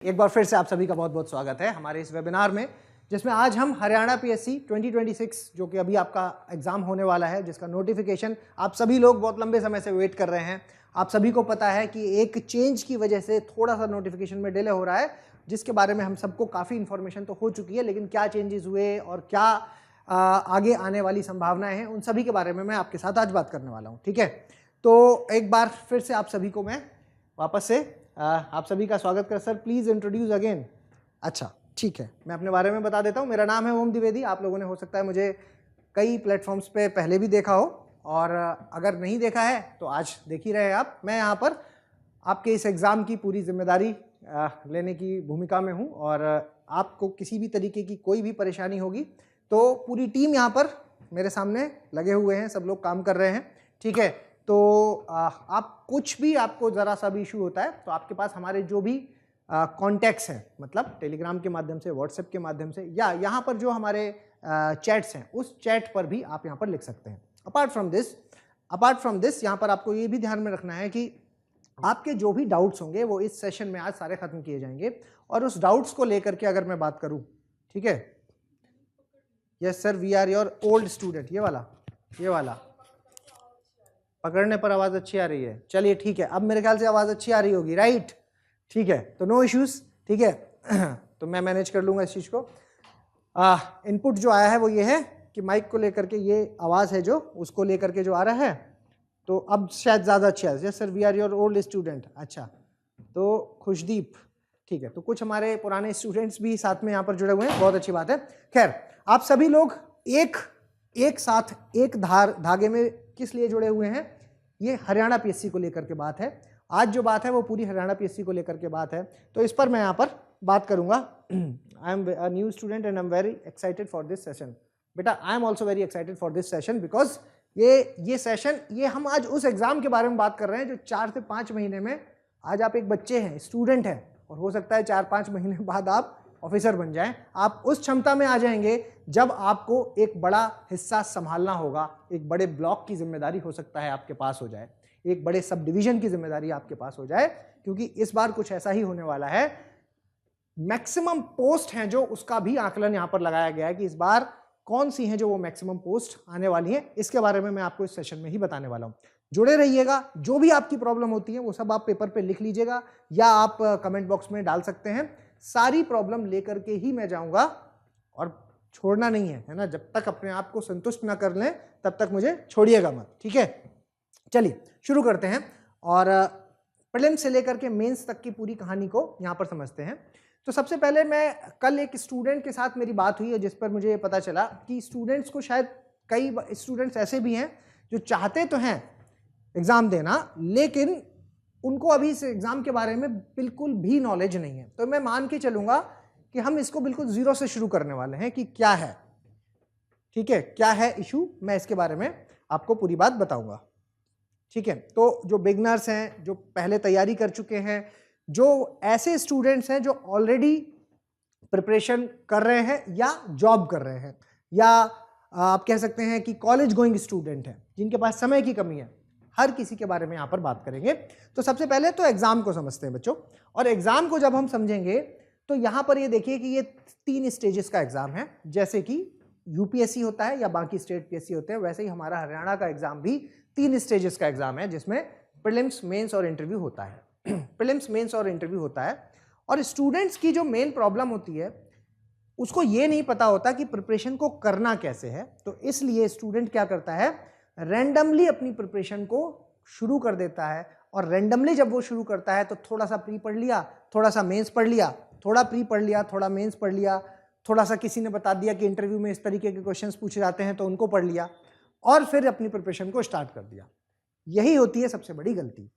एक बार फिर से आप सभी का बहुत बहुत स्वागत है हमारे इस वेबिनार में, जिसमें आज हम हरियाणा पीएससी 2026 जो कि अभी आपका एग्जाम होने वाला है, जिसका नोटिफिकेशन आप सभी लोग बहुत लंबे समय से वेट कर रहे हैं। आप सभी को पता है कि एक चेंज की वजह से थोड़ा सा नोटिफिकेशन में डिले हो रहा है, जिसके बारे में हम सबको काफ़ी इन्फॉर्मेशन तो हो चुकी है, लेकिन क्या चेंजेस हुए और क्या आगे आने वाली संभावनाएं हैं, उन सभी के बारे में मैं आपके साथ आज बात करने वाला हूँ। ठीक है, तो एक बार फिर से आप सभी को मैं वापस से आप सभी का स्वागत कर। Sir please introduce again. अच्छा ठीक है, मैं अपने बारे में बता देता हूँ। मेरा नाम है ओम द्विवेदी। आप लोगों ने हो सकता है मुझे कई प्लेटफॉर्म्स पे पहले भी देखा हो, और अगर नहीं देखा है तो आज देख ही रहे आप। मैं यहाँ पर आपके इस एग्ज़ाम की पूरी जिम्मेदारी लेने की भूमिका में हूँ, और आपको किसी भी तरीके की कोई भी परेशानी होगी तो पूरी टीम यहाँ पर मेरे सामने लगे हुए हैं, सब लोग काम कर रहे हैं। ठीक है, तो आप कुछ भी आपको ज़रा सा भी इशू होता है तो आपके पास हमारे जो भी कॉन्टैक्ट्स हैं, मतलब टेलीग्राम के माध्यम से, व्हाट्सएप के माध्यम से, या यहाँ पर जो हमारे चैट्स हैं उस चैट पर भी आप यहाँ पर लिख सकते हैं। अपार्ट फ्रॉम दिस यहाँ पर आपको ये भी ध्यान में रखना है कि आपके जो भी डाउट्स होंगे वो इस सेशन में आज सारे खत्म किए जाएंगे। और उस डाउट्स को लेकर के अगर मैं बात करूँ, ठीक है, yes sir we are your old student, ये वाला पकड़ने पर आवाज़ अच्छी आ रही है। चलिए ठीक है, अब मेरे ख्याल से आवाज़ अच्छी आ रही होगी, राइट? ठीक है, तो नो इश्यूज़। ठीक है तो मैं मैनेज कर लूँगा इस चीज़ को। इनपुट जो आया है वो ये है कि माइक को लेकर के ये आवाज़ है जो उसको लेकर के जो आ रहा है, तो अब शायद ज़्यादा अच्छी आ रही है। Sir we are your old student. अच्छा, तो खुशदीप, ठीक है, तो कुछ हमारे पुराने स्टूडेंट्स भी साथ में यहाँ पर जुड़े हुए हैं, बहुत अच्छी बात है। खैर, आप सभी लोग एक साथ एक धागे में किस लिए जुड़े हुए हैं? ये हरियाणा पीएससी को लेकर के बात है। आज जो बात है वो पूरी हरियाणा पीएससी को लेकर के बात है, तो इस पर मैं यहाँ पर बात करूंगा। I am a new student and I am very excited for this session. बेटा I am also very excited for this session because ये सेशन, ये हम आज उस एग्जाम के बारे में बात कर रहे हैं जो 4 से 5 महीने में, आज आप एक बच्चे हैं, स्टूडेंट हैं, और हो सकता है 4-5 महीने बाद आप ऑफिसर बन जाएं। आप उस क्षमता में आ जाएंगे जब आपको एक बड़ा हिस्सा संभालना होगा, एक बड़े ब्लॉक की जिम्मेदारी हो सकता है आपके पास हो जाए, एक बड़े सब डिवीजन की जिम्मेदारी आपके पास हो जाए, क्योंकि इस बार कुछ ऐसा ही होने वाला है। मैक्सिमम पोस्ट हैं जो, उसका भी आकलन यहां पर लगाया गया है कि इस बार कौन सी हैं जो वो मैक्सिमम पोस्ट आने वाली हैं, इसके बारे में मैं आपको इस सेशन में ही बताने वाला हूं। जुड़े रहिएगा। जो भी आपकी प्रॉब्लम होती है वो सब आप पेपर पे लिख लीजिएगा या आप कमेंट बॉक्स में डाल सकते हैं। सारी प्रॉब्लम लेकर के ही मैं जाऊंगा, और छोड़ना नहीं है ना, जब तक अपने आप को संतुष्ट ना कर लें तब तक मुझे छोड़िएगा मत। ठीक है, चलिए शुरू करते हैं और प्रीलिम्स से लेकर के मेंस तक की पूरी कहानी को यहाँ पर समझते हैं। तो सबसे पहले मैं, कल एक स्टूडेंट के साथ मेरी बात हुई है जिस पर मुझे पता चला कि स्टूडेंट्स को, शायद कई स्टूडेंट्स ऐसे भी हैं जो चाहते तो हैं एग्जाम देना, लेकिन उनको अभी इस एग्जाम के बारे में बिल्कुल भी नॉलेज नहीं है। तो मैं मान के चलूंगा कि हम इसको बिल्कुल जीरो से शुरू करने वाले हैं कि क्या है, ठीक है, क्या है इशू, मैं इसके बारे में आपको पूरी बात बताऊंगा। ठीक है, तो जो बिगनर्स हैं, जो पहले तैयारी कर चुके हैं, जो ऐसे स्टूडेंट्स हैं जो ऑलरेडी प्रिपरेशन कर रहे हैं या जॉब कर रहे हैं, या आप कह सकते हैं कि कॉलेज गोइंग स्टूडेंट हैं जिनके पास समय की कमी है, हर किसी के बारे में यहाँ पर बात करेंगे। तो सबसे पहले तो एग्जाम को समझते हैं बच्चों, और एग्जाम को जब हम समझेंगे तो यहाँ पर ये देखिए कि ये 3 स्टेजेस का एग्जाम है। जैसे कि यूपीएससी होता है या बाकी स्टेट पीएससी होते हैं, वैसे ही हमारा हरियाणा का एग्जाम भी 3 स्टेजेस का एग्जाम है, जिसमें प्रीलिम्स, मेंस और इंटरव्यू होता है। प्रीलिम्स, मेंस और इंटरव्यू होता है। और स्टूडेंट्स की जो मेन प्रॉब्लम होती है, उसको ये नहीं पता होता कि प्रिपरेशन को करना कैसे है। तो इसलिए स्टूडेंट क्या करता है, रैंडमली अपनी प्रिपरेशन को शुरू कर देता है, और रैंडमली जब वो शुरू करता है तो थोड़ा सा प्री पढ़ लिया, थोड़ा सा मेंस पढ़ लिया, थोड़ा प्री पढ़ लिया, थोड़ा मेंस पढ़ लिया, थोड़ा सा किसी ने बता दिया कि इंटरव्यू में इस तरीके के क्वेश्चंस पूछे जाते हैं तो उनको पढ़ लिया, और फिर अपनी प्रिपरेशन को स्टार्ट कर दिया। यही होती है सबसे बड़ी गलती।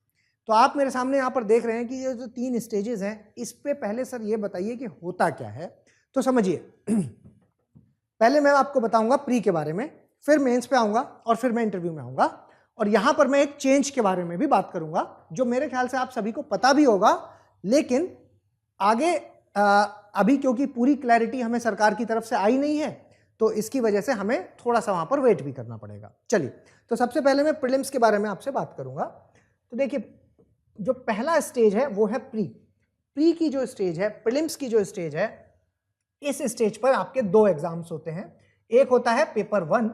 तो आप मेरे सामने यहाँ पर देख रहे हैं कि ये जो 3 स्टेजेस हैं, इस पे पहले सर ये बताइए कि होता क्या है। तो समझिए, पहले मैं आपको बताऊंगा प्री के बारे में, फिर मेंस पे आऊंगा, और फिर मैं इंटरव्यू में आऊंगा। और यहां पर मैं एक चेंज के बारे में भी बात करूंगा जो मेरे ख्याल से आप सभी को पता भी होगा, लेकिन आगे अभी क्योंकि पूरी क्लैरिटी हमें सरकार की तरफ से आई नहीं है, तो इसकी वजह से हमें थोड़ा सा वहां पर वेट भी करना पड़ेगा। चलिए, तो सबसे पहले मैं प्रीलिम्स के बारे में आपसे बात करूंगा। तो देखिए, जो पहला स्टेज है वो है प्री। प्री की जो स्टेज है, प्रीलिम्स की जो स्टेज है, इस स्टेज पर आपके दो एग्जाम्स होते हैं। एक होता है पेपर 1,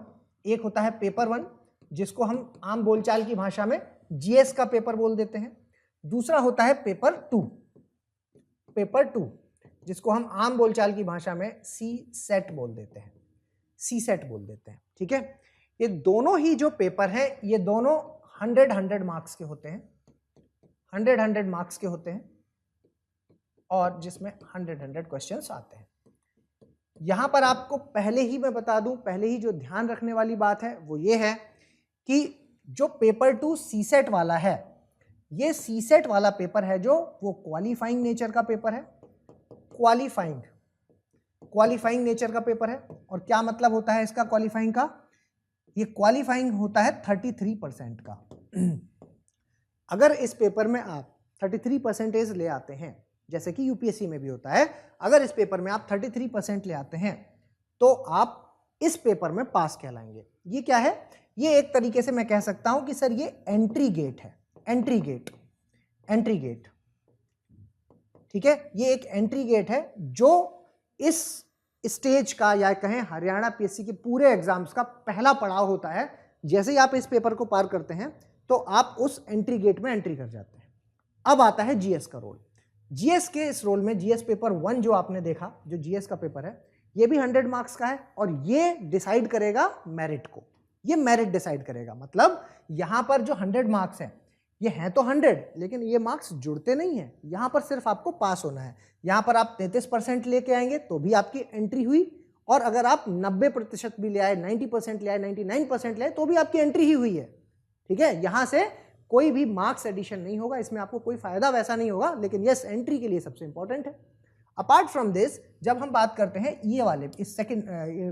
एक होता है पेपर 1 जिसको हम आम बोलचाल की भाषा में जीएस का पेपर बोल देते हैं। दूसरा होता है पेपर 2, पेपर 2 जिसको हम आम बोलचाल की भाषा में सी सेट बोल देते हैं, सी सेट बोल देते हैं। ठीक है, ये दोनों ही जो पेपर हैं ये दोनों 100 मार्क्स के होते हैं, 100 मार्क्स के होते हैं और जिसमें 100 क्वेश्चंस आते हैं। यहां पर आपको पहले ही मैं बता दूं, पहले ही जो ध्यान रखने वाली बात है वो ये है कि जो पेपर 2 सी सेट वाला है, ये सी सेट वाला पेपर है जो वो क्वालिफाइंग नेचर का पेपर है, क्वालिफाइंग नेचर का पेपर है। और क्या मतलब होता है इसका क्वालिफाइंग का? ये क्वालिफाइंग होता है 33% का। अगर इस पेपर में आप 33% ले आते हैं, जैसे कि यूपीएससी में भी होता है, अगर इस पेपर में आप 33% ले आते हैं तो आप इस पेपर में पास कहलाएंगे। ये क्या है? ये एक तरीके से मैं कह सकता हूं कि सर ये एंट्री गेट है, एंट्री गेट, एंट्री गेट। ठीक है, ये एक एंट्री गेट है जो इस स्टेज का या कहें हरियाणा पीएससी के पूरे एग्जाम्स का पहला पड़ाव होता है। जैसे ही आप इस पेपर को पार करते हैं तो आप उस एंट्री गेट में एंट्री कर जाते हैं। अब आता है जीएस का रोल। जीएस के इस रोल में जीएस पेपर 1 जो आपने देखा, जो जीएस का पेपर है, ये भी 100 मार्क्स का है और ये डिसाइड करेगा मेरिट को, ये मेरिट डिसाइड करेगा। मतलब यहां पर जो 100 मार्क्स हैं ये हैं तो 100, लेकिन ये मार्क्स जुड़ते नहीं है, यहां पर सिर्फ आपको पास होना है। यहां पर आप 33% लेके आएंगे तो भी आपकी एंट्री हुई, और अगर आप 90% भी ले आए, 90% ले आए, 99% ले आए तो भी आपकी एंट्री ही हुई है। ठीक है, यहां से कोई भी मार्क्स एडिशन नहीं होगा, इसमें आपको कोई फायदा वैसा नहीं होगा, लेकिन यस एंट्री के लिए सबसे इंपॉर्टेंट है। अपार्ट फ्रॉम दिस, जब हम बात करते हैं ये वाले इस सेकंड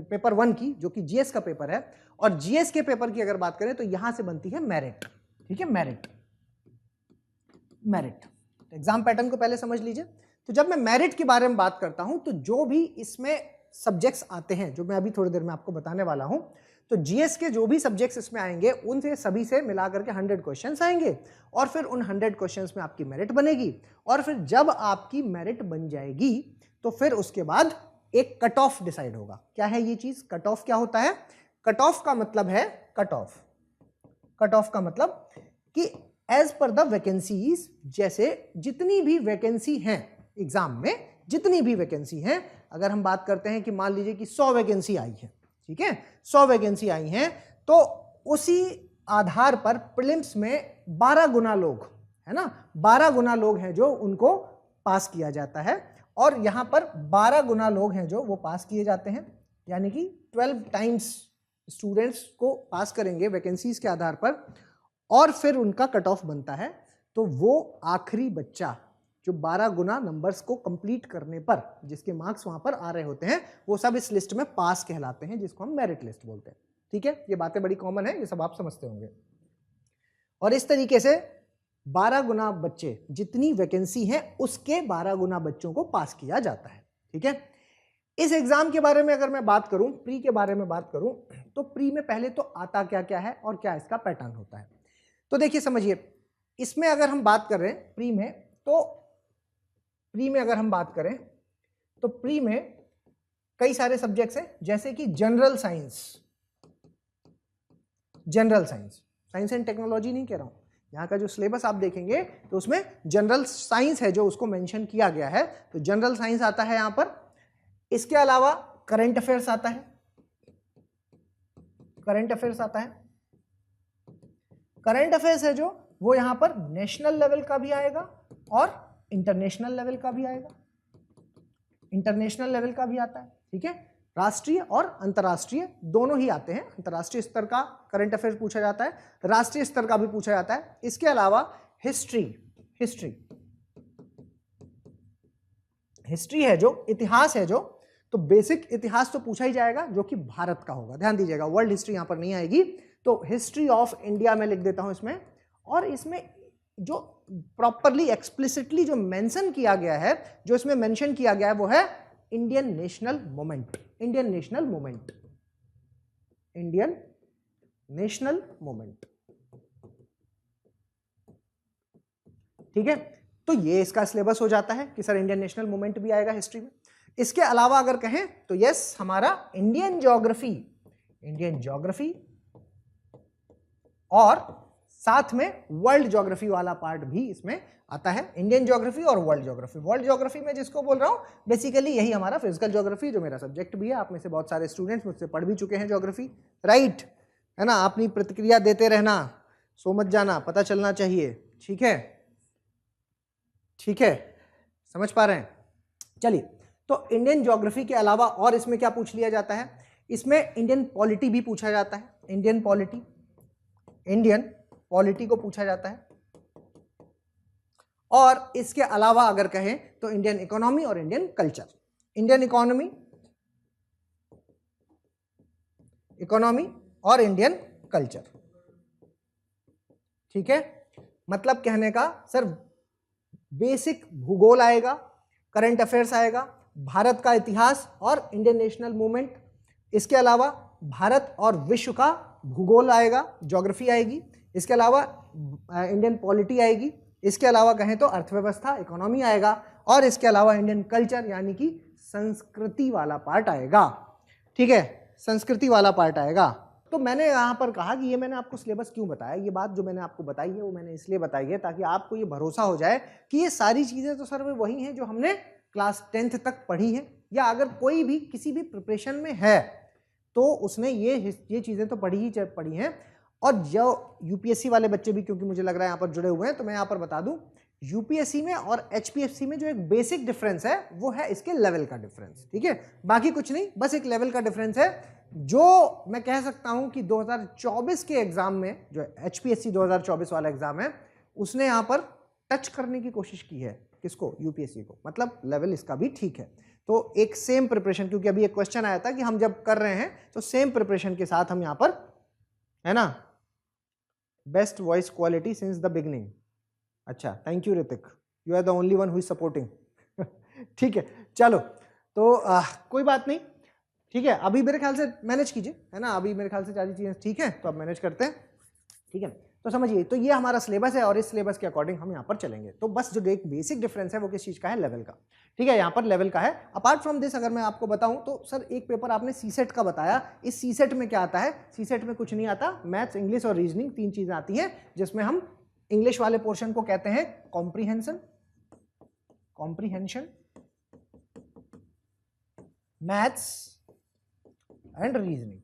पेपर 1 की, जो कि जीएस का पेपर है, और जीएस के पेपर की अगर बात करें तो यहां से बनती है मेरिट। ठीक है, मेरिट, मेरिट एग्जाम पैटर्न को पहले समझ लीजिए। तो जब मैं मेरिट के बारे में बात करता हूं तो जो भी इसमें सब्जेक्ट्स आते हैं, जो मैं अभी थोड़ी देर में आपको बताने वाला हूं, तो जीएस के जो भी सब्जेक्ट्स इसमें आएंगे उनसे सभी से मिलाकर के 100 क्वेश्चंस आएंगे, और फिर उन 100 क्वेश्चंस में आपकी मेरिट बनेगी। और फिर जब आपकी मेरिट बन जाएगी तो फिर उसके बाद एक कट ऑफ डिसाइड होगा। क्या है ये चीज? कट ऑफ क्या होता है? कट ऑफ का मतलब है, कट ऑफ, कट ऑफ का मतलब कि एज पर द वैकेंसीज, जैसे जितनी भी वैकेंसी हैं एग्जाम में, जितनी भी वैकेंसी हैं, अगर हम बात करते हैं कि मान लीजिए कि 100 वैकेंसी आई है, ठीक है, 100 वैकेंसी आई हैं, तो उसी आधार पर प्रीलिम्स में 12 गुना लोग, है ना, 12 गुना लोग हैं जो उनको पास किया जाता है, और यहां पर 12 गुना लोग हैं जो वो पास किए जाते हैं, यानी कि 12 टाइम्स स्टूडेंट्स को पास करेंगे वैकेंसीज के आधार पर, और फिर उनका कट ऑफ बनता है। तो वो आखिरी बच्चा जो 12 गुना नंबर्स को कंप्लीट करने पर जिसके मार्क्स वहां पर आ रहे होते हैं, वो सब इस लिस्ट में पास कहलाते हैं, जिसको हम मेरिट लिस्ट बोलते हैं। ठीक है, ये बातें बड़ी कॉमन है, ये सब आप समझते होंगे। और इस तरीके से 12 गुना बच्चे, जितनी वैकेंसी है उसके 12 गुना बच्चों को पास किया जाता है। ठीक है, इस एग्जाम के बारे में अगर मैं बात करूं, प्री के बारे में बात करूं, तो प्री में पहले तो आता क्या क्या है और क्या इसका पैटर्न होता है। तो देखिए समझिए, इसमें अगर हम बात कर रहे हैं प्री में, तो प्री में अगर हम बात करें तो प्री में कई सारे सब्जेक्ट्स हैं, जैसे कि general science, general science, science and technology नहीं कह रहा हूं, यहाँ का जो सिलेबस आप देखेंगे तो उसमें जनरल साइंस है जो उसको मेंशन किया गया है, तो जनरल साइंस आता है यहाँ पर। इसके अलावा करंट अफेयर्स आता है, करंट अफेयर्स आता है। करंट अफेयर्स है जो वो यहां पर नेशनल लेवल का भी आएगा और इंटरनेशनल लेवल का भी आएगा, इंटरनेशनल लेवल का भी आता है। ठीक है, राष्ट्रीय और अंतर्राष्ट्रीय दोनों ही आते हैं। अंतर्राष्ट्रीय स्तर का करंट अफेयर्स पूछा जाता है, राष्ट्रीय स्तर का भी पूछा जाता है। इसके अलावा हिस्ट्री, हिस्ट्री, हिस्ट्री है जो, इतिहास है जो, तो बेसिक इतिहास तो पूछा ही जाएगा जो कि भारत का होगा। ध्यान दीजिएगा, वर्ल्ड हिस्ट्री यहां पर नहीं आएगी, तो हिस्ट्री ऑफ इंडिया में लिख देता हूं इसमें। और इसमें जो प्रॉपरली एक्सप्लिसिटली जो मेंशन किया गया है, जो इसमें मेंशन किया गया है वो है Indian national movement, Indian national movement, Indian national movement. ठीक है, तो ये इसका सिलेबस हो जाता है कि सर इंडियन नेशनल मूवमेंट भी आएगा हिस्ट्री में। इसके अलावा अगर कहें तो यस, हमारा इंडियन ज्योग्राफी और साथ में वर्ल्ड ज्योग्राफी वाला पार्ट भी इसमें आता है। इंडियन ज्योग्राफी और वर्ल्ड ज्योग्राफी में जिसको बोल रहा हूं बेसिकली यही हमारा फिजिकल ज्योग्राफी, जो मेरा सब्जेक्ट भी है। आप में से बहुत सारे स्टूडेंट्स मुझसे पढ़ भी चुके हैं ज्योग्राफी, राइट, है ना। अपनी प्रतिक्रिया देते रहना, सो मत जाना, पता चलना चाहिए, ठीक है, ठीक है, समझ पा रहे हैं। चलिए, तो इंडियन ज्योग्राफी के अलावा और इसमें क्या पूछ लिया जाता है, इसमें इंडियन पॉलिटी भी पूछा जाता है। इंडियन पॉलिटी को पूछा जाता है। और इसके अलावा अगर कहें तो इंडियन इकोनॉमी और इंडियन कल्चर। इंडियन इकोनॉमी और इंडियन कल्चर, ठीक है। मतलब कहने का सर बेसिक भूगोल आएगा, करंट अफेयर्स आएगा, भारत का इतिहास और इंडियन नेशनल मूवमेंट। इसके अलावा भारत और विश्व का भूगोल आएगा, ज्योग्राफी आएगी। इसके अलावा इंडियन पॉलिटी आएगी। इसके अलावा कहें तो अर्थव्यवस्था, इकोनॉमी आएगा। और इसके अलावा इंडियन कल्चर यानी कि संस्कृति वाला पार्ट आएगा, ठीक है, संस्कृति वाला पार्ट आएगा। तो मैंने यहाँ पर कहा कि ये मैंने आपको सिलेबस क्यों बताया, ये बात जो मैंने आपको बताई है वो मैंने इसलिए बताई है ताकि आपको ये भरोसा हो जाए कि ये सारी चीज़ें तो सर वही हैं जो हमने क्लास 10th तक पढ़ी हैं, या अगर कोई भी किसी भी प्रिपरेशन में है तो उसने ये चीज़ें तो पढ़ी हैं। और जो यूपीएससी वाले बच्चे भी, क्योंकि मुझे लग रहा है यहाँ पर जुड़े हुए हैं, तो मैं यहाँ पर बता दूं यूपीएससी में और एचपीएससी में जो एक बेसिक डिफरेंस है वो है इसके लेवल का डिफरेंस, ठीक है। बाकी कुछ नहीं, बस एक लेवल का डिफरेंस है जो मैं कह सकता हूं कि 2024 के एग्जाम में, जो एचपीएससी 2024 वाला एग्जाम है, उसने यहाँ पर टच करने की कोशिश की है। किसको? यूपीएससी को। मतलब लेवल इसका भी ठीक है। तो एक सेम प्रिपरेशन, क्योंकि अभी एक क्वेश्चन आया था कि हम जब कर रहे हैं तो सेम प्रिपरेशन के साथ हम यहाँ पर, है ना, best voice quality since the beginning. अच्छा, thank you Hrithik, you are the only one who is supporting. ठीक है, चलो तो कोई बात नहीं, ठीक है। अभी मेरे ख्याल से मैनेज कीजिए, है ना, अभी मेरे ख्याल से सारी चीजें ठीक है, तो अब मैनेज करते हैं, ठीक है। तो समझिए, तो ये हमारा सिलेबस है और इस सिलेबस के अकॉर्डिंग हम यहाँ पर चलेंगे। तो बस जो एक बेसिक डिफरेंस है वो किस चीज का है? लेवल का, ठीक है, यहाँ पर लेवल का है। अपार्ट फ्रॉम दिस अगर मैं आपको बताऊं तो सर एक पेपर आपने सीसेट का बताया, इस सीसेट में क्या आता है? सीसेट में कुछ नहीं आता, मैथ्स, इंग्लिश और रीजनिंग, 3 चीजें आती हैं, जिसमें हम इंग्लिश वाले पोर्शन को कहते हैं कॉम्प्रीहेंशन, मैथ्स एंड रीजनिंग,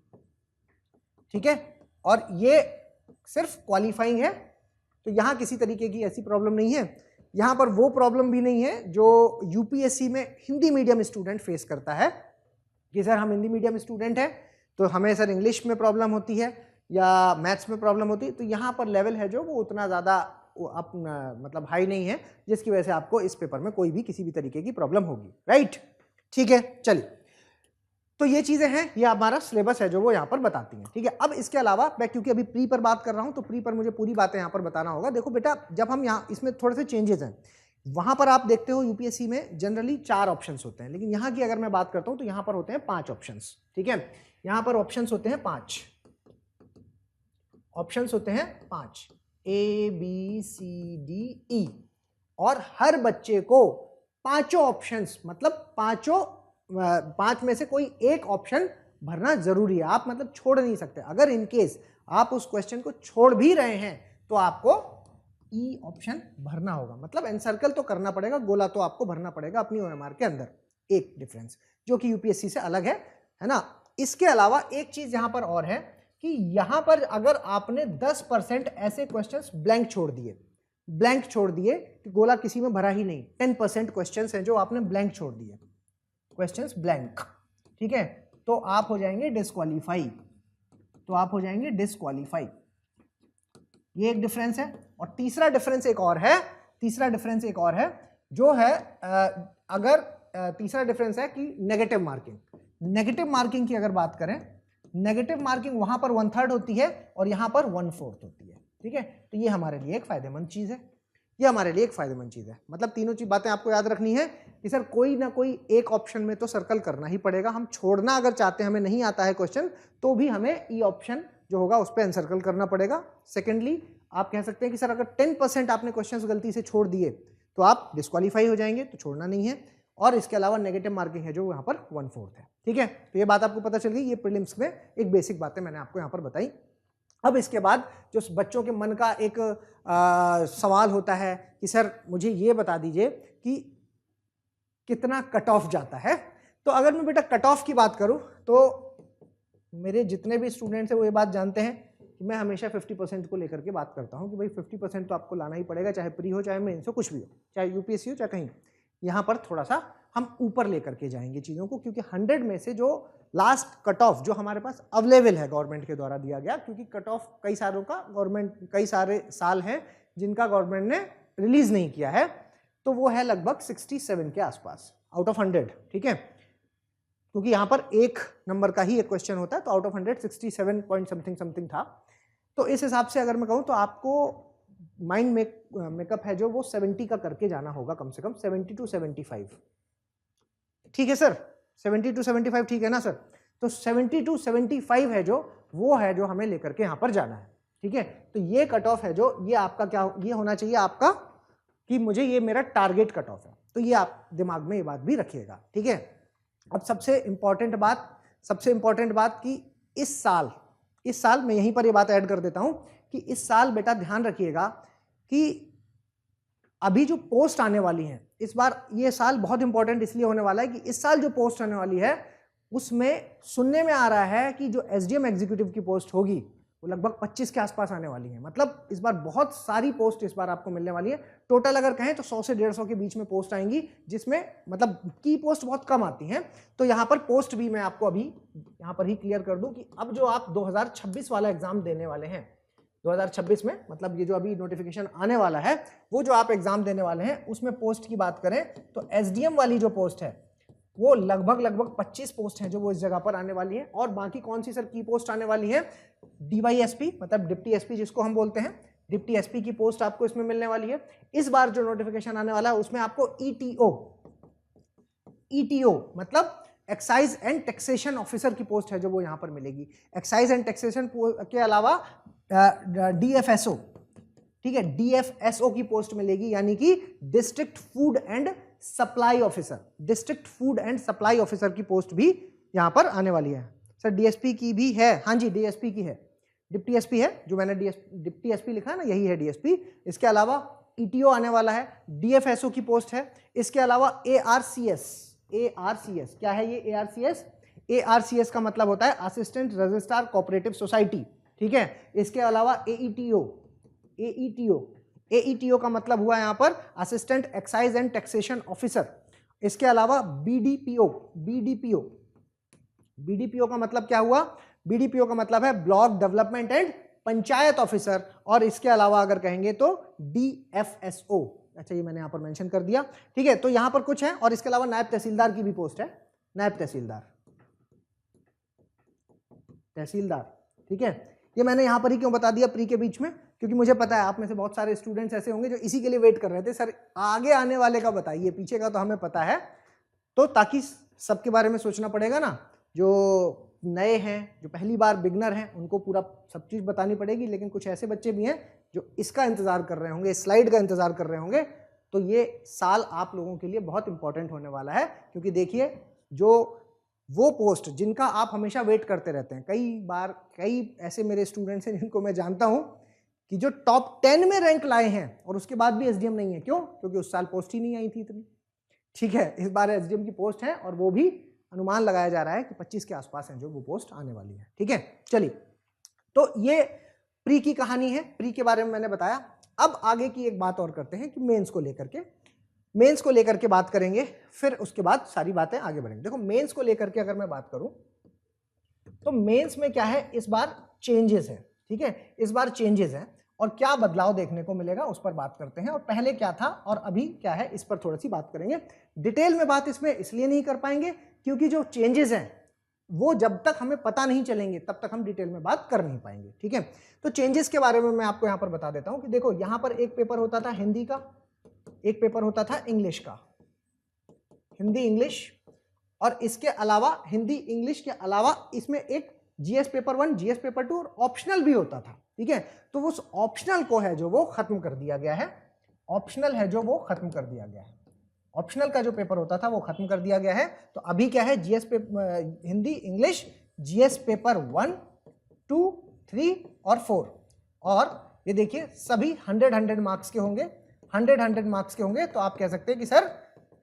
ठीक है। और ये सिर्फ क्वालिफाइंग है, तो यहां किसी तरीके की ऐसी प्रॉब्लम नहीं है। यहां पर वो प्रॉब्लम भी नहीं है जो यूपीएससी में हिंदी मीडियम स्टूडेंट फेस करता है कि सर हम हिंदी मीडियम स्टूडेंट हैं तो हमें सर इंग्लिश में प्रॉब्लम होती है या मैथ्स में प्रॉब्लम होती है। तो यहां पर लेवल है जो वो उतना ज़्यादा मतलब हाई नहीं है, जिसकी वजह से आपको इस पेपर में कोई भी किसी भी तरीके की प्रॉब्लम होगी, राइट, ठीक है। चलिए, तो ये चीजें हैं, ये हमारा सिलेबस है जो वो यहाँ पर बताती हैं, ठीक है। अब इसके अलावा मैं क्योंकि अभी प्री पर बात कर रहा हूँ तो प्री पर मुझे पूरी बातें यहाँ पर बताना होगा। देखो बेटा, जब हम यहाँ इसमें थोड़े से चेंजेस हैं, वहां पर आप देखते हो यूपीएससी में जनरली 4 ऑप्शंस होते हैं, लेकिन यहाँ की अगर मैं बात करता हूँ तो यहाँ पर होते हैं 5 ऑप्शंस, ठीक है। यहाँ पर ऑप्शंस होते हैं 5 A B C D E, और हर बच्चे को 5 ऑप्शंस, मतलब 5 में से कोई एक ऑप्शन भरना जरूरी है। आप मतलब छोड़ नहीं सकते। अगर इनकेस आप उस क्वेश्चन को छोड़ भी रहे हैं तो आपको ई ऑप्शन भरना होगा, मतलब एनसर्कल तो करना पड़ेगा, गोला तो आपको भरना पड़ेगा अपनी ओएमआर के अंदर। एक डिफरेंस जो कि यूपीएससी से अलग है ना। इसके अलावा एक चीज यहां पर और है कि यहां पर अगर आपने 10% ऐसे क्वेश्चंस ब्लैंक छोड़ दिए कि गोला किसी में भरा ही नहीं, 10% क्वेश्चंस हैं जो आपने ब्लैंक छोड़ दिए, क्वेश्चंस ब्लैंक, ठीक है, तो आप हो जाएंगे डिस्क्वालीफाई। ये एक डिफरेंस है। और तीसरा डिफरेंस एक और है, जो है अगर तीसरा डिफरेंस है कि नेगेटिव मार्किंग की अगर बात करें, नेगेटिव मार्किंग वहां पर 1/3 होती है और यहां पर 1/4 होती है, ठीक है। तो ये हमारे लिए एक फायदेमंद चीज है, मतलब तीनों चीज बातें आपको याद रखनी है कि सर कोई ना कोई एक ऑप्शन में तो सर्कल करना ही पड़ेगा। हम छोड़ना अगर चाहते हैं, हमें नहीं आता है क्वेश्चन, तो भी हमें ई ऑप्शन जो होगा उस पर एनसर्कल करना पड़ेगा। सेकेंडली, आप कह सकते हैं कि सर अगर 10% आपने क्वेश्चंस गलती से छोड़ दिए तो आप डिस्क्वालीफाई हो जाएंगे, तो छोड़ना नहीं है। और इसके अलावा नेगेटिव मार्किंग है जो यहाँ पर 1/4 है। ठीक है, तो ये बात आपको पता चल गई। ये प्रीलिम्स में एक बेसिक बातें मैंने आपको यहाँ पर बताई। अब इसके बाद जो बच्चों के मन का एक सवाल होता है कि सर मुझे ये बता दीजिए कि कितना कट ऑफ जाता है। तो अगर मैं बेटा कट ऑफ की बात करूं तो मेरे जितने भी स्टूडेंट्स हैं वो ये बात जानते हैं कि मैं हमेशा 50% को लेकर के बात करता हूं कि भाई 50% तो आपको लाना ही पड़ेगा, चाहे प्री हो, चाहे मेंस हो, कुछ भी हो, चाहे यूपीएससी हो, चाहे कहीं। यहाँ पर थोड़ा सा हम ऊपर लेकर के जाएंगे चीज़ों को, क्योंकि 100 में से जो लास्ट कट ऑफ जो हमारे पास अवेलेबल है गवर्नमेंट के द्वारा दिया गया, क्योंकि कट ऑफ कई सालों का गवर्नमेंट, कई सारे साल हैं जिनका गवर्नमेंट ने रिलीज नहीं किया है, तो वो है लगभग 67 के आसपास आउट ऑफ 100। ठीक है, क्योंकि यहाँ पर एक नंबर का ही एक क्वेश्चन होता है, तो out of 100 67 point something something था। तो इस हिसाब से अगर मैं कहूँ तो आपको माइंड मेकअप है जो वो 70 का करके जाना होगा, कम से कम 70 to 75। ठीक है सर, 70 to 75 ठीक है ना सर? तो 70 to 75 है जो, वो है जो हमें लेकर के यहाँ पर जाना है। ठीक है, तो ये कट ऑफ है जो, ये आपका क्या ये होना चाहिए आपका कि मुझे ये मेरा टारगेट कट ऑफ है। तो ये आप दिमाग में ये बात भी रखिएगा। ठीक है, अब सबसे इंपॉर्टेंट बात कि इस साल मैं यहीं पर ये बात ऐड कर देता हूं कि इस साल बेटा ध्यान रखिएगा कि अभी जो पोस्ट आने वाली हैं इस बार, ये साल बहुत इंपॉर्टेंट इसलिए होने वाला है कि इस साल जो पोस्ट आने वाली है उसमें सुनने में आ रहा है कि जो एसडीएम एग्जीक्यूटिव की पोस्ट होगी वो लगभग 25 के आसपास आने वाली है। मतलब इस बार बहुत सारी पोस्ट इस बार आपको मिलने वाली है। टोटल अगर कहें तो 100 से 150 के बीच में पोस्ट आएंगी, जिसमें मतलब की पोस्ट बहुत कम आती हैं। तो यहाँ पर पोस्ट भी मैं आपको अभी यहाँ पर ही क्लियर कर दूं कि अब जो आप 2026 वाला एग्जाम देने वाले हैं, 2026 में मतलब ये जो अभी नोटिफिकेशन आने वाला है, वो जो आप एग्जाम देने वाले हैं उसमें पोस्ट की बात करें तो एसडीएम वाली जो पोस्ट है वो लगभग 25 पोस्ट हैं जो वो इस जगह पर आने वाली हैं। और बाकी कौन सी सर की पोस्ट आने वाली है? डीवाईएसपी मतलब डिप्टी एसपी जिसको हम बोलते हैं, डिप्टी एसपी की पोस्ट आपको इसमें मिलने वाली है। इस बार जो नोटिफिकेशन आने वाला है उसमें आपको ईटीओ मतलब एक्साइज एंड टैक्सेशन ऑफिसर की पोस्ट है जो वो यहाँ पर मिलेगी। एक्साइज एंड टैक्सेशन के अलावा डीएफएसओ, ठीक है, डीएफएसओ की पोस्ट मिलेगी, यानी कि district food and supply officer, district food and supply officer की पोस्ट भी यहाँ पर आने वाली है। सर डीएसपी की भी है? हाँ जी, डीएसपी की है, डिप्टी एसपी है, जो मैंने डिप्टी एसपी लिखा है ना यही है डीएसपी। इसके अलावा ईटीओ आने वाला है, डीएफएसओ की पोस्ट है। इसके अलावा एआरसीएस क्या है ये एआरसीएस? एआरसीएस का मतलब होता है असिस्टेंट रजिस्ट्रार कोऑपरेटिव सोसाइटी। ठीक है, इसके अलावा एईटीओ का मतलब हुआ यहाँ पर assistant excise and taxation officer. इसके अलावा बीडीपीओ का मतलब क्या हुआ? बीडीपीओ का मतलब है block development and panchayat officer. और इसके अलावा अगर कहेंगे तो डीएफएसओ। अच्छा, ये मैंने यहाँ पर मेंशन कर दिया। ठीक है, तो यहाँ पर कुछ है। और इसके अलावा नायब तहसीलदार की भी पोस्ट है, नायब तहसीलदार। ठीक है, ये मैंने यहाँ पर ही क्यों बता दिया प्री के बीच में? क्योंकि मुझे पता है आप में से बहुत सारे स्टूडेंट्स ऐसे होंगे जो इसी के लिए वेट कर रहे थे, सर आगे आने वाले का बताइए, पीछे का तो हमें पता है। तो ताकि सबके बारे में सोचना पड़ेगा ना, जो नए हैं, जो पहली बार बिगनर हैं, उनको पूरा सब चीज़ बतानी पड़ेगी। लेकिन कुछ ऐसे बच्चे भी हैं जो इसका इंतजार कर रहे होंगे, स्लाइड का इंतजार कर रहे होंगे। तो ये साल आप लोगों के लिए बहुत इंपॉर्टेंट होने वाला है, क्योंकि देखिए जो वो पोस्ट जिनका आप हमेशा वेट करते रहते हैं, कई ऐसे मेरे स्टूडेंट्स हैं जिनको मैं जानता हूं कि जो टॉप 10 में रैंक लाए हैं और उसके बाद भी एसडीएम नहीं है। क्यों? क्योंकि उस साल पोस्ट ही नहीं आई थी इतनी। ठीक है, इस बार एसडीएम की पोस्ट है और वो भी अनुमान लगाया जा रहा है कि 25 के आसपास है जो वो पोस्ट आने वाली है। ठीक है, चलिए, तो ये प्री की कहानी है, प्री के बारे में मैंने बताया। अब आगे की एक बात और करते हैं कि मेंस को लेकर के बात करेंगे, फिर उसके बाद सारी बातें आगे बढ़ेंगे। देखो, मेंस को लेकर के अगर मैं बात करूं तो मेंस में क्या है, इस बार चेंजेस है। ठीक है, इस बार चेंजेस है और क्या बदलाव देखने को मिलेगा उस पर बात करते हैं। और पहले क्या था और अभी क्या है इस पर थोड़ी सी बात करेंगे। डिटेल में बात इसमें इसलिए नहीं कर पाएंगे क्योंकि जो चेंजेस हैं वो जब तक हमें पता नहीं चलेंगे तब तक हम डिटेल में बात कर नहीं पाएंगे। ठीक है, तो चेंजेस के बारे में मैं आपको यहाँ पर बता देता हूँ कि देखो, यहाँ पर एक पेपर होता था हिंदी का, एक पेपर होता था इंग्लिश का, हिंदी इंग्लिश, और इसके अलावा हिंदी इंग्लिश के अलावा इसमें एक जीएस पेपर 1, जीएस पेपर 2 और ऑप्शनल भी होता था। ठीक है, तो उस ऑप्शनल को है जो वो खत्म कर दिया गया है। ऑप्शनल है जो वो खत्म कर दिया गया है। ऑप्शनल का जो पेपर होता था वो खत्म कर दिया गया है। तो अभी क्या है, GS Hindi English GS paper 1, 2, 3 और 4, और ये देखिए सभी 100 मार्क्स के होंगे, 100 मार्क्स के होंगे। तो आप कह सकते हैं कि सर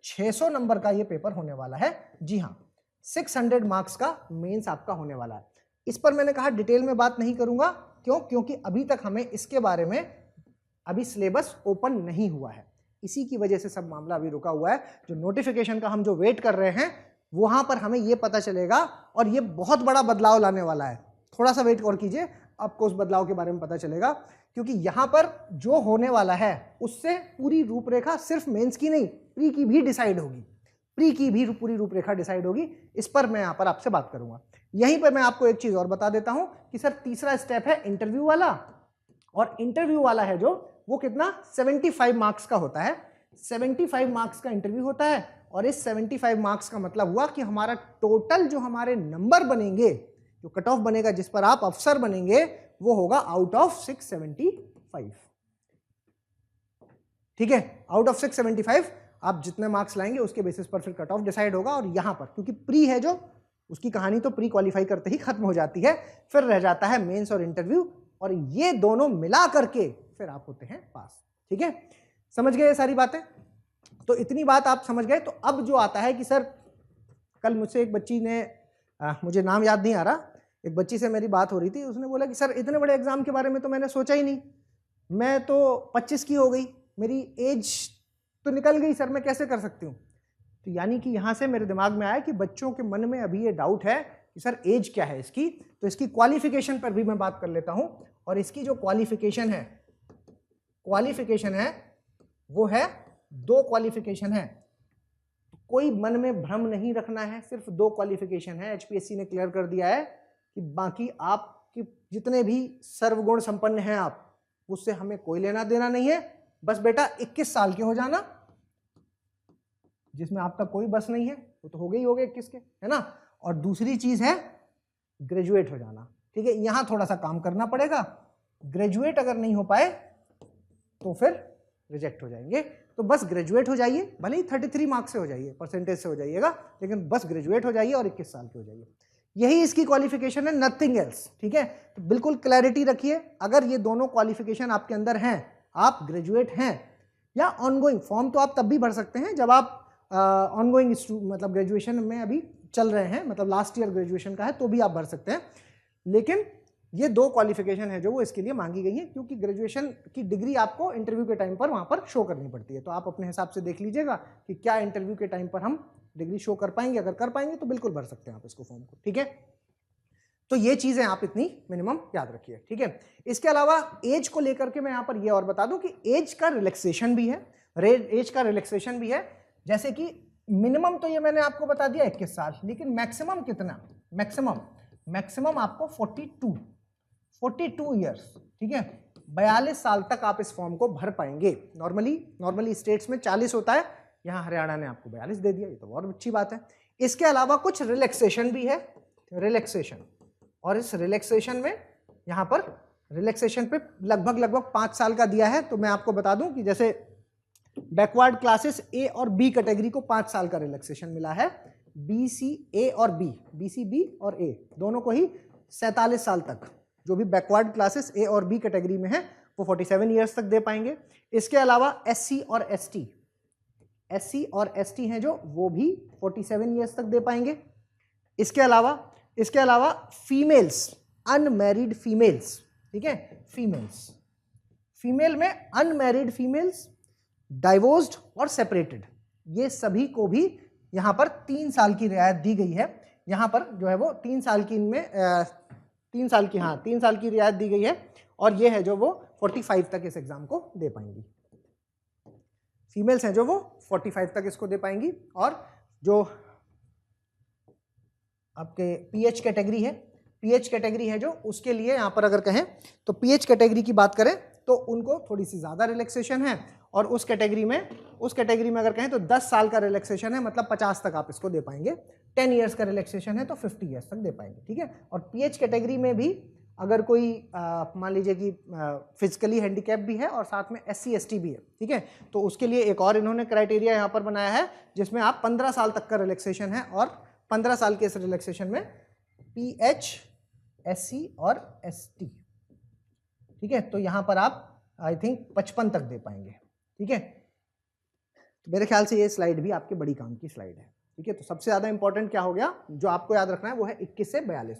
600 नंबर का ये पेपर होने वाला है। जी हाँ, 600 मार्क्स का मेंस आपका होने वाला है। इस पर मैंने कहा डिटेल में बात नहीं करूंगा, क्यों? क्योंकि अभी तक हमें इसके बारे में अभी सिलेबस ओपन नहीं हुआ है, इसी की वजह से सब मामला अभी रुका हुआ है। जो नोटिफिकेशन का हम जो वेट कर रहे हैं वहां पर हमें ये पता चलेगा, और ये बहुत बड़ा बदलाव लाने वाला है। थोड़ा सा वेट और कीजिए, आपको उस बदलाव के बारे में पता चलेगा, क्योंकि यहां पर जो होने वाला है उससे पूरी रूपरेखा सिर्फ मेंस की नहीं, प्री की भी डिसाइड होगी। प्री की भी पूरी रूपरेखा डिसाइड होगी। इस पर मैं यहां पर आपसे बात करूंगा। यहीं पर मैं आपको एक चीज और बता देता हूं कि सर तीसरा स्टेप है इंटरव्यू वाला, और इंटरव्यू वाला है जो वो कितना 75 मार्क्स का होता है। 75 मार्क्स का इंटरव्यू होता है, और इस 75 मार्क्स का मतलब हुआ कि हमारा टोटल जो हमारे नंबर बनेंगे, जो कट ऑफ बनेगा जिस पर आप अफसर बनेंगे, वो होगा आउट ऑफ 675। ठीक है, आउट ऑफ 675 आप जितने मार्क्स लाएंगे उसके बेसिस पर फिर कट ऑफ डिसाइड होगा। और यहां पर क्योंकि प्री है जो, उसकी कहानी तो प्री क्वालिफाई करते ही खत्म हो जाती है, फिर रह जाता है मेंस और इंटरव्यू, और ये दोनों मिला करके फिर आप होते हैं पास। ठीक है, समझ गए ये सारी बातें? तो इतनी बात आप समझ गए। तो अब जो आता है कि सर कल मुझसे एक बच्ची ने, मुझे नाम याद नहीं आ रहा, एक बच्ची से मेरी बात हो रही थी, उसने बोला कि सर इतने बड़े एग्जाम के बारे में तो मैंने सोचा ही नहीं, मैं तो 25 की हो गई, मेरी एज तो निकल गई सर, मैं कैसे कर सकती हूँ? तो यानी कि यहाँ से मेरे दिमाग में आया कि बच्चों के मन में अभी ये डाउट है कि सर एज क्या है इसकी, तो इसकी क्वालिफिकेशन पर भी मैं बात कर लेता हूँ। और इसकी जो क्वालिफिकेशन है वो है 2 क्वालिफिकेशन है। कोई मन में भ्रम नहीं रखना है, सिर्फ 2 क्वालिफिकेशन है। एचपीएससी ने क्लियर कर दिया है कि बाकी आपके जितने भी सर्वगुण संपन्न हैं आप, उससे हमें कोई लेना देना नहीं है। बस बेटा 21 साल के हो जाना, जिसमें आपका कोई बस नहीं है, वो तो हो गए 21 के, है ना। और दूसरी चीज है ग्रेजुएट हो जाना। ठीक है, यहां थोड़ा सा काम करना पड़ेगा। ग्रेजुएट अगर नहीं हो पाए तो फिर रिजेक्ट हो जाएंगे। तो बस ग्रेजुएट हो जाइए, भले ही 33 मार्क्स से हो जाइए, परसेंटेज से हो जाइएगा, लेकिन बस ग्रेजुएट हो जाइए और 21 साल के हो जाइए। यही इसकी क्वालिफिकेशन है, नथिंग एल्स। ठीक है, तो बिल्कुल क्लैरिटी रखिए, अगर ये दोनों क्वालिफिकेशन आपके अंदर हैं, आप ग्रेजुएट हैं या ऑनगोइंग, फॉर्म तो आप तब भी भर सकते हैं जब आप ऑनगोइंग मतलब ग्रेजुएशन में अभी चल रहे हैं, मतलब लास्ट ईयर ग्रेजुएशन का है, तो भी आप भर सकते हैं। लेकिन ये 2 क्वालिफिकेशन है जो वो इसके लिए मांगी गई है, क्योंकि ग्रेजुएशन की डिग्री आपको इंटरव्यू के टाइम पर वहां पर शो करनी पड़ती है। तो आप अपने हिसाब से देख लीजिएगा कि क्या इंटरव्यू के टाइम पर हम डिग्री शो कर पाएंगे। अगर कर पाएंगे तो बिल्कुल भर सकते हैं आप इसको, फॉर्म को। ठीक है, तो ये चीजें आप इतनी मिनिमम याद रखिए। ठीक है, इसके अलावा एज को लेकर के मैं यहां पर ये और बता दूं कि एज का रिलैक्सेशन भी है, एज का रिलैक्सेशन भी है। जैसे कि मिनिमम तो ये मैंने आपको बता दिया 21 साल, लेकिन मैक्सिमम कितना? मैक्सिमम आपको 42 ईयर्स। ठीक है, 42 साल तक आप इस फॉर्म को भर पाएंगे। नॉर्मली स्टेट्स में 40 होता है, यहां हरियाणा ने आपको 42 दे दिया, ये तो बहुत अच्छी बात है। इसके अलावा कुछ रिलैक्सेशन भी है, रिलैक्सेशन, और इस रिलैक्सेशन में यहां पर रिलैक्सेशन पे लगभग 5 साल का दिया है। तो मैं आपको बता दूं कि जैसे बैकवर्ड क्लासेस ए और बी कैटेगरी को 5 साल का रिलैक्सेशन मिला है, बी सी ए और बी, बी सी बी और ए दोनों को ही 47 साल तक, जो भी बैकवर्ड क्लासेस ए और बी कैटेगरी में है वो 47 ईयर्स तक दे पाएंगे। इसके अलावा एससी और एसटी हैं जो, वो भी 47 ईयर्स तक दे पाएंगे। इसके अलावा फीमेल्स, अनमैरिड फीमेल्स, ठीक है, फीमेल में अनमैरिड फीमेल्स, डाइवोर्स्ड और सेपरेटेड, ये सभी को भी यहां पर 3 साल की रियायत दी गई है। यहां पर जो है वो 3 साल की इनमें 3 साल की रियायत दी गई है, और ये है जो वो 45 तक इस एग्जाम को दे पाएंगी। फीमेल्स हैं जो वो 45 तक इसको दे पाएंगी। और जो आपके पीएच कैटेगरी है जो, उसके लिए यहां पर अगर कहें तो पीएच कैटेगरी की बात करें तो उनको थोड़ी सी ज्यादा रिलैक्सेशन है, और उस कैटेगरी में अगर कहें तो 10 साल का रिलैक्सेशन है, मतलब 50 तक आप इसको दे पाएंगे। 10 ईयर्स का रिलैक्सेशन है तो 50 ईयर्स तक दे पाएंगे। ठीक है, और पीएच कैटेगरी में भी अगर कोई मान लीजिए कि फिजिकली हैंडीकैप भी है और साथ में SC ST भी है, ठीक है, तो उसके लिए एक और इन्होंने क्राइटेरिया यहाँ पर बनाया है जिसमें आप 15 साल तक का रिलैक्सेशन है, और 15 साल के इस रिलैक्सेशन में PH SC और ST, ठीक है, तो यहाँ पर आप आई थिंक 55 तक दे पाएंगे, ठीक है। तो मेरे ख्याल से ये स्लाइड भी आपके बड़ी काम की स्लाइड है, ठीक है। तो सबसे ज्यादा इंपॉर्टेंट क्या हो गया जो आपको याद रखना है वो है 21 से 42।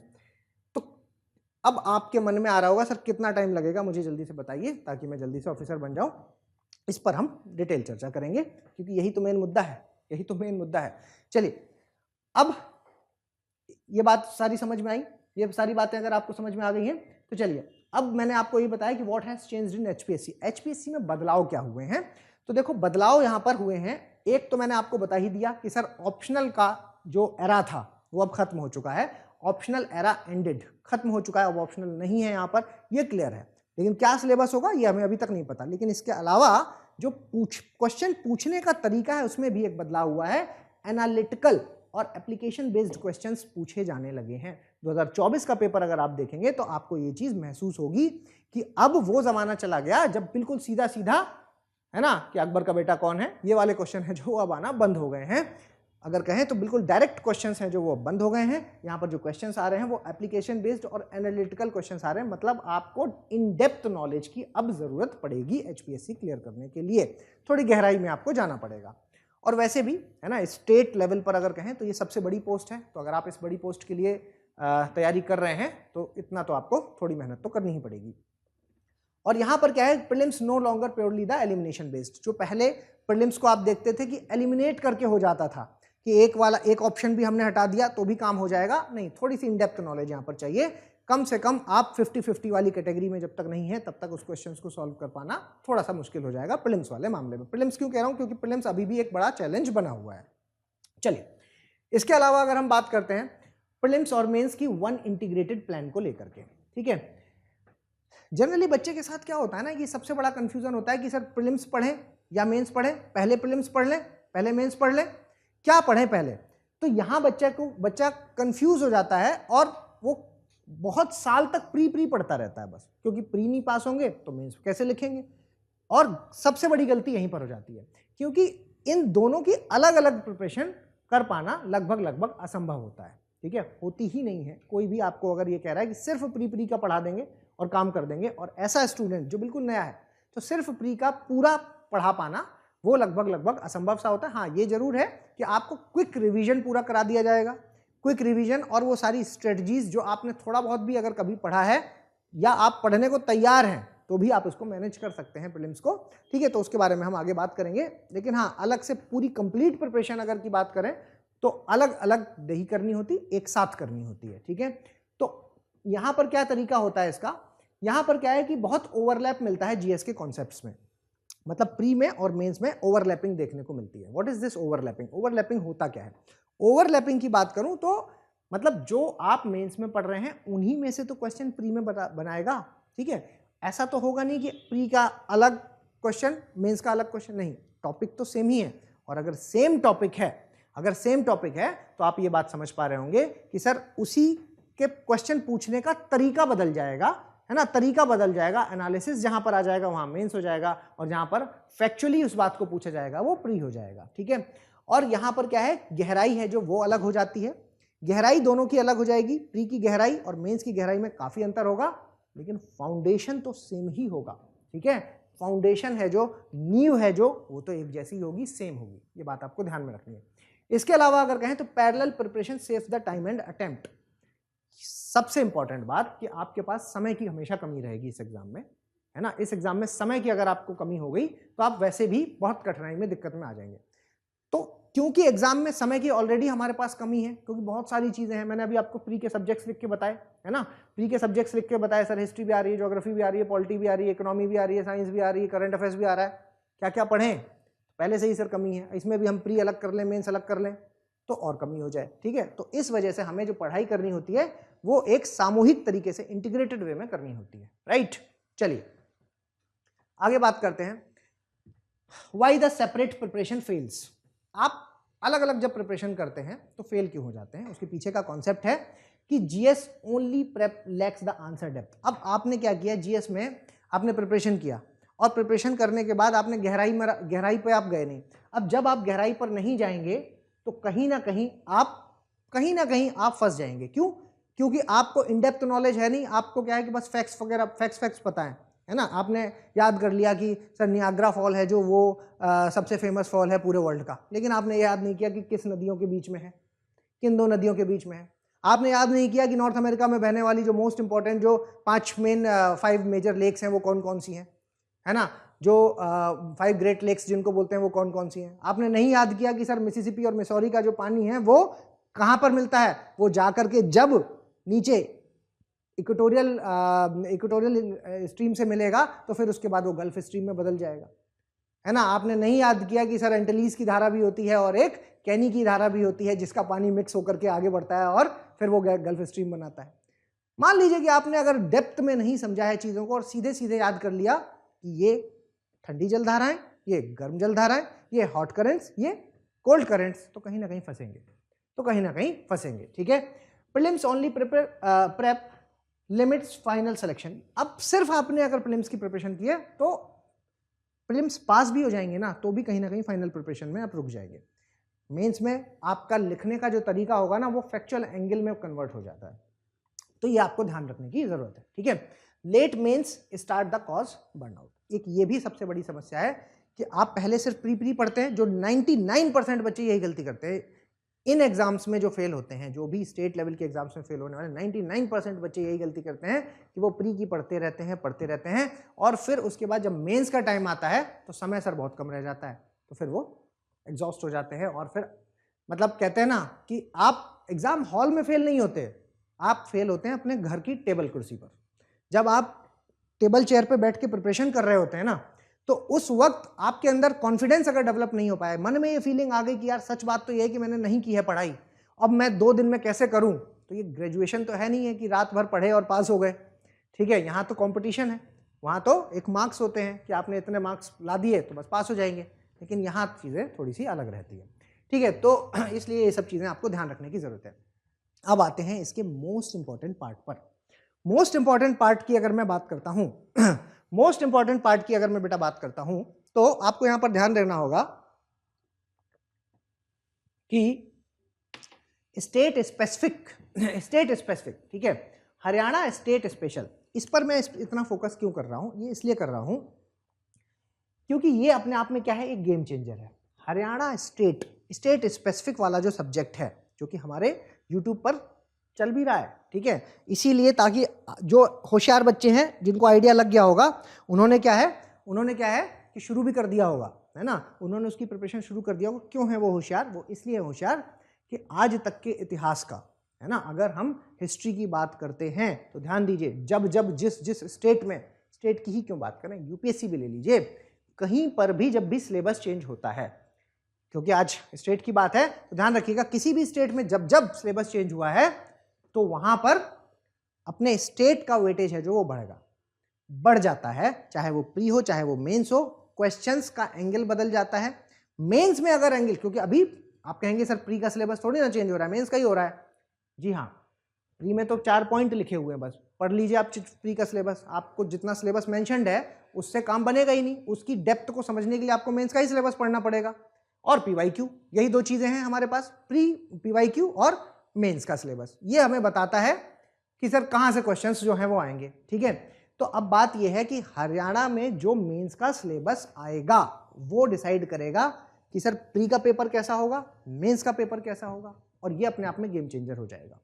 तो अब आपके मन में आ रहा होगा सर कितना टाइम लगेगा, मुझे जल्दी से बताइए ताकि मैं जल्दी से ऑफिसर बन जाऊं। इस पर हम डिटेल चर्चा करेंगे क्योंकि यही तो मेन मुद्दा है, यही तो मेन मुद्दा है। चलिए, अब ये बात सारी समझ में आई, ये सारी बातें अगर आपको समझ में आ गई हैं तो चलिए, अब मैंने आपको ये बताया कि what has changed in HPSC, HPSC में बदलाव क्या हुए हैं। तो देखो बदलाव यहां पर हुए हैं, एक तो मैंने आपको बता ही दिया कि सर ऑप्शनल का जो एरा था वो अब खत्म हो चुका है, ऑप्शनल एरा एंडेड, खत्म हो चुका है, अब ऑप्शनल नहीं है यहाँ पर, ये क्लियर है। लेकिन क्या सिलेबस होगा ये हमें अभी तक नहीं पता, लेकिन इसके अलावा जो क्वेश्चन पूछने का तरीका है उसमें भी एक बदलाव हुआ है, एनालिटिकल और एप्लीकेशन बेस्ड क्वेश्चंस पूछे जाने लगे हैं। 2024 का पेपर अगर आप देखेंगे तो आपको ये चीज महसूस होगी कि अब वो जमाना चला गया जब बिल्कुल सीधा सीधा है ना कि अकबर का बेटा कौन है, ये वाले क्वेश्चन है जो अब आना बंद हो गए हैं। अगर कहें तो बिल्कुल डायरेक्ट क्वेश्चंस हैं जो वो बंद हो गए हैं। यहाँ पर जो क्वेश्चंस आ रहे हैं वो एप्लीकेशन बेस्ड और एनालिटिकल क्वेश्चंस आ रहे हैं, मतलब आपको इन डेप्थ नॉलेज की अब जरूरत पड़ेगी HPSC क्लियर करने के लिए, थोड़ी गहराई में आपको जाना पड़ेगा। और वैसे भी है ना स्टेट लेवल पर अगर कहें तो ये सबसे बड़ी पोस्ट है, तो अगर आप इस बड़ी पोस्ट के लिए तैयारी कर रहे हैं तो इतना तो आपको थोड़ी मेहनत तो करनी ही पड़ेगी। और यहाँ पर क्या है, prelims no longer purely the elimination based. जो पहले प्रीलिम्स को आप देखते थे कि एलिमिनेट करके हो जाता था कि एक ऑप्शन भी हमने हटा दिया तो भी काम हो जाएगा, नहीं, थोड़ी सी इन डेप्थ नॉलेज यहाँ पर चाहिए। कम से कम आप 50-50 वाली कैटेगरी में जब तक नहीं है तब तक उस क्वेश्चंस को सॉल्व कर पाना थोड़ा सा मुश्किल हो जाएगा प्रीलिम्स वाले मामले में। प्रीलिम्स क्यों कह रहा हूँ, क्योंकि प्रीलिम्स अभी भी एक बड़ा चैलेंज बना हुआ है। चलिए, इसके अलावा अगर हम बात करते हैं प्रीलिम्स और मेंस की वन इंटीग्रेटेड प्लान को लेकर के, ठीक है, जनरली बच्चे के साथ क्या होता है ना, ये सबसे बड़ा कंफ्यूजन होता है कि सर प्रीलिम्स पढ़ें या मेंस पढ़ें, पहले प्रीलिम्स पढ़ लें पहले मेंस पढ़ लें, क्या पढ़ें पहले। तो यहाँ बच्चा कंफ्यूज हो जाता है और वो बहुत साल तक प्री पढ़ता रहता है बस, क्योंकि प्री नहीं पास होंगे तो मेंस कैसे लिखेंगे। और सबसे बड़ी गलती यहीं पर हो जाती है, क्योंकि इन दोनों की अलग अलग प्रिपरेशन कर पाना लगभग असंभव होता है, ठीक है, होती ही नहीं है। कोई भी आपको अगर ये कह रहा है कि सिर्फ प्री का पढ़ा देंगे और काम कर देंगे, और ऐसा स्टूडेंट जो बिल्कुल नया है तो सिर्फ प्री का पूरा पढ़ा पाना वो लगभग असंभव सा होता है। हाँ, ये जरूर है कि आपको क्विक रिवीजन पूरा करा दिया जाएगा, क्विक रिवीजन, और वो सारी स्ट्रेटजीज जो आपने थोड़ा बहुत भी अगर कभी पढ़ा है या आप पढ़ने को तैयार हैं तो भी आप उसको मैनेज कर सकते हैं प्रीलिम्स को, ठीक है। तो उसके बारे में हम आगे बात करेंगे, लेकिन हाँ, अलग से पूरी कंप्लीट प्रिपरेशन अगर की बात करें तो अलग अलग नहीं करनी होती, एक साथ करनी होती है, ठीक है। तो यहाँ पर क्या तरीका होता है इसका, यहाँ पर क्या है कि बहुत ओवरलैप मिलता है जीएस के कॉन्सेप्ट्स में, मतलब प्री में और मेंस में ओवरलैपिंग देखने को मिलती है। What is this overlapping, overlapping होता क्या है। ओवरलैपिंग की बात करूं तो मतलब जो आप मेंस में पढ़ रहे हैं उन्हीं में से तो क्वेश्चन प्री में बनाएगा, ठीक है। ऐसा तो होगा नहीं कि प्री का अलग क्वेश्चन मेंस का अलग क्वेश्चन, नहीं, टॉपिक तो सेम ही है। और अगर सेम टॉपिक है तो आप ये बात समझ पा रहे होंगे कि सर उसी के क्वेश्चन पूछने का तरीका बदल जाएगा, है ना, तरीका बदल जाएगा, एनालिसिस जहां पर आ जाएगा वहां मेंस हो जाएगा, और जहां पर फैक्चुअली उस बात को पूछा जाएगा वो प्री हो जाएगा, ठीक है। और यहां पर क्या है, गहराई है जो वो अलग हो जाती है, गहराई दोनों की अलग हो जाएगी, प्री की गहराई और मेंस की गहराई में काफी अंतर होगा, लेकिन फाउंडेशन तो सेम ही होगा, ठीक है। फाउंडेशन है जो, नींव है जो, वो तो एक जैसी होगी, सेम होगी, ये बात आपको ध्यान में रखनी है। इसके अलावा अगर कहें तो parallel preparation saves the time and attempt. सबसे इंपॉर्टेंट बात कि आपके पास समय की हमेशा कमी रहेगी इस एग्जाम में, है ना। इस एग्जाम में समय की अगर आपको कमी हो गई तो आप वैसे भी बहुत कठिनाई में, दिक्कत में आ जाएंगे। तो क्योंकि एग्जाम में समय की ऑलरेडी हमारे पास कमी है, क्योंकि बहुत सारी चीजें हैं, मैंने अभी आपको प्री के सब्जेक्ट्स लिख के बताए, है ना, प्री के सब्जेक्ट्स लिख के बताए, सर हिस्ट्री भी आ रही है, ज्योग्राफी भी आ रही है, पॉलिटी भी आ रही है, इकोनॉमी भी आ रही है, साइंस भी आ रही है, करंट अफेयर्स भी आ रहा है, क्या क्या पढ़ें, पहले से ही सर कमी है, इसमें भी हम प्री अलग कर लें मेंस अलग कर लें तो और कमी हो जाए, ठीक है। तो इस वजह से हमें जो पढ़ाई करनी होती है वो एक सामूहिक तरीके से इंटीग्रेटेड वे में करनी होती है, राइट। चलिए आगे बात करते हैं, why the separate preparation fails. आप अलग अलग जब प्रिपरेशन करते हैं तो फेल क्यों हो जाते हैं, उसके पीछे का कॉन्सेप्ट है कि GS only prep lakhs the answer depth. अब आपने क्या किया, जीएस में आपने प्रिपरेशन किया और प्रिपरेशन करने के बाद आपने गहराई पे आप गए नहीं। अब जब आप गहराई पर नहीं जाएंगे तो कहीं ना कहीं आप फंस जाएंगे। क्यों? क्योंकि आपको इन डेप्थ नॉलेज है नहीं, आपको क्या है कि बस फैक्ट्स वगैरह फैक्ट्स पता है ना। आपने याद कर लिया कि सर नियाग्रा फॉल है जो वो सबसे फेमस फॉल है पूरे वर्ल्ड का, लेकिन आपने याद नहीं किया कि किस नदियों के बीच में है, किन दो नदियों के बीच में है। आपने याद नहीं किया कि नॉर्थ अमेरिका में बहने वाली जो मोस्ट इंपॉर्टेंट जो 5 मेजर लेक्स हैं वो कौन कौन सी हैं, है ना। जो 5 ग्रेट लेक्स जिनको बोलते हैं वो कौन कौन सी हैं। आपने नहीं याद किया कि सर मिसिसिपी और मिसौरी का जो पानी है वो कहाँ पर मिलता है, वो जाकर के जब नीचे इक्वेटोरियल स्ट्रीम से मिलेगा तो फिर उसके बाद वो गल्फ स्ट्रीम में बदल जाएगा, है ना। आपने नहीं याद किया कि सर एंटलीज की धारा भी होती है और एक कैनी की धारा भी होती है जिसका पानी मिक्स होकर के आगे बढ़ता है और फिर वो गल्फ स्ट्रीम बनाता है। मान लीजिए कि आपने अगर डेप्थ में नहीं समझा है चीज़ों को और सीधे सीधे याद कर लिया कि ये ठंडी जल धाराएं, ये गर्म जल धाराएं, ये हॉट करेंट्स, ये कोल्ड करेंट्स, तो कहीं ना कहीं फंसेंगे, ठीक है। Prelims only prep limits final selection. अब सिर्फ आपने अगर प्रीलिम्स की प्रिपरेशन की है तो प्रीलिम्स पास भी हो जाएंगे ना, तो भी कहीं ना कहीं फाइनल प्रिपरेशन में आप रुक जाएंगे। मेंस में आपका लिखने का जो तरीका होगा ना वो फैक्चुअल एंगल में कन्वर्ट हो जाता है, तो ये आपको ध्यान रखने की जरूरत है, ठीक है। Late mains start the cause burnout. एक ये भी सबसे बड़ी समस्या है कि आप पहले सिर्फ प्री पढ़ते हैं, जो 99% बच्चे यही गलती करते हैं इन एग्जाम्स में जो फेल होते हैं, जो भी स्टेट लेवल के एग्जाम्स में फेल होने वाले 99% बच्चे यही गलती करते हैं कि वो प्री की पढ़ते रहते हैं और फिर उसके बाद जब मेंस का टाइम आता है तो समय सर बहुत कम रह जाता है, तो फिर वो एग्जॉस्ट हो जाते हैं और फिर मतलब कहते हैं ना कि आप एग्जाम हॉल में फेल नहीं होते, आप फेल होते हैं अपने घर की टेबल कुर्सी पर। जब आप टेबल चेयर पे बैठ के प्रिपरेशन कर रहे होते हैं ना, तो उस वक्त आपके अंदर कॉन्फिडेंस अगर डेवलप नहीं हो पाए, मन में ये फीलिंग आ गई कि यार सच बात तो ये है कि मैंने नहीं की है पढ़ाई, अब मैं 2 दिन में कैसे करूं, तो ये ग्रेजुएशन तो है नहीं है कि रात भर पढ़े और पास हो गए, ठीक है। यहाँ तो कंपटीशन है, वहाँ तो एक मार्क्स होते हैं कि आपने इतने मार्क्स ला दिए तो बस पास हो जाएंगे, लेकिन यहाँ चीज़ें थोड़ी सी अलग रहती है, ठीक है। तो इसलिए ये सब चीज़ें आपको ध्यान रखने की ज़रूरत है। अब आते हैं इसके मोस्ट इंपॉर्टेंट पार्ट पर। मोस्ट इंपॉर्टेंट पार्ट की अगर मैं बात करता हूं मोस्ट इंपॉर्टेंट पार्ट की अगर मैं बेटा बात करता हूं तो आपको यहां पर ध्यान देना होगा कि स्टेट स्पेसिफिक, ठीक है, हरियाणा स्टेट स्पेशल। इस पर मैं इतना फोकस क्यों कर रहा हूं, ये इसलिए कर रहा हूं क्योंकि ये अपने आप में क्या है, एक गेम चेंजर है। हरियाणा स्टेट स्पेसिफिक वाला जो सब्जेक्ट है जो कि हमारे यूट्यूब पर चल भी रहा है, ठीक है, इसीलिए ताकि जो होशियार बच्चे हैं जिनको आइडिया लग गया होगा उन्होंने क्या है कि शुरू भी कर दिया होगा, है ना, उन्होंने उसकी प्रिपरेशन शुरू कर दिया होगा। क्यों है वो होशियार? वो इसलिए होशियार कि आज तक के इतिहास का, है ना, अगर हम हिस्ट्री की बात करते हैं तो ध्यान दीजिए, जब जिस स्टेट में, स्टेट की ही क्यों बात करें, यूपीएससी भी ले लीजिए, कहीं पर भी जब भी सिलेबस चेंज होता है, क्योंकि आज स्टेट की बात है तो ध्यान रखिएगा, किसी भी स्टेट में जब सिलेबस चेंज हुआ है तो वहां पर अपने स्टेट का वेटेज है जो वो बढ़ जाता है, चाहे वो प्री हो चाहे वो मेंस हो, क्वेश्चंस का एंगल बदल जाता है। मेंस में अगर एंगल, क्योंकि अभी आप कहेंगे सर प्री का सिलेबस थोड़ी ना चेंज हो रहा है, मेंस का ही हो रहा है। जी हाँ, प्री में तो 4 पॉइंट लिखे हुए हैं, बस पढ़ लीजिए आप प्री का सिलेबस, आपको जितना सिलेबस मेंशन्ड है उससे काम बनेगा ही नहीं, उसकी डेप्थ को समझने के लिए आपको मेंस का ही सिलेबस पढ़ना पड़ेगा। और पीवाईक्यू, यही 2 चीजें हैं हमारे पास, प्री पीवाईक्यू और मेंस का सिलेबस, ये हमें बताता है कि सर कहां से क्वेश्चंस जो हैं वो आएंगे, ठीक है। तो अब बात यह है कि हरियाणा में जो मेंस का सिलेबस आएगा वो डिसाइड करेगा कि सर प्री का पेपर कैसा होगा, मेंस का पेपर कैसा होगा, और ये अपने आप में गेम चेंजर हो जाएगा।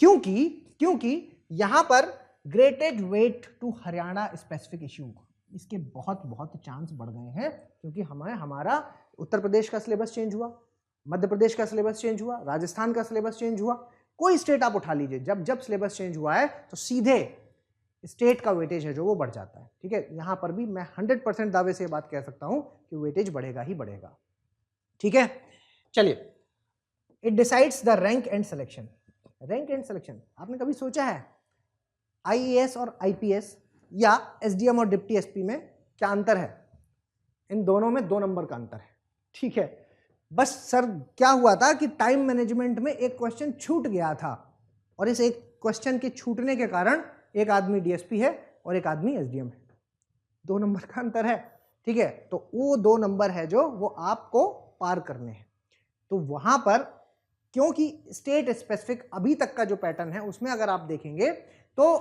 क्योंकि यहां पर graded weight to Haryana specific issue, इसके बहुत चांस बढ़ गए हैं, क्योंकि हमारा उत्तर प्रदेश का सिलेबस चेंज हुआ, मध्य प्रदेश का सिलेबस चेंज हुआ, राजस्थान का सिलेबस चेंज हुआ, कोई स्टेट आप उठा लीजिए, जब सिलेबस चेंज हुआ है तो सीधे स्टेट का वेटेज है जो वो बढ़ जाता है, ठीक है। यहां पर भी मैं 100% दावे से बात कह सकता हूं कि वेटेज बढ़ेगा ही बढ़ेगा, ठीक है। चलिए, it decides the rank and selection. Rank and selection आपने कभी सोचा है आईएएस और आईपीएस या एसडीएम और डिप्टी एसपी में क्या अंतर है? इन दोनों में 2 नंबर का अंतर है, ठीक है। बस सर क्या हुआ था कि टाइम मैनेजमेंट में एक क्वेश्चन छूट गया था और इस एक क्वेश्चन के छूटने के कारण एक आदमी डीएसपी है और एक आदमी एसडीएम है, 2 नंबर का अंतर है, ठीक है। तो वो 2 नंबर है जो वो आपको पार करने हैं। तो वहां पर क्योंकि स्टेट स्पेसिफिक अभी तक का जो पैटर्न है उसमें अगर आप देखेंगे तो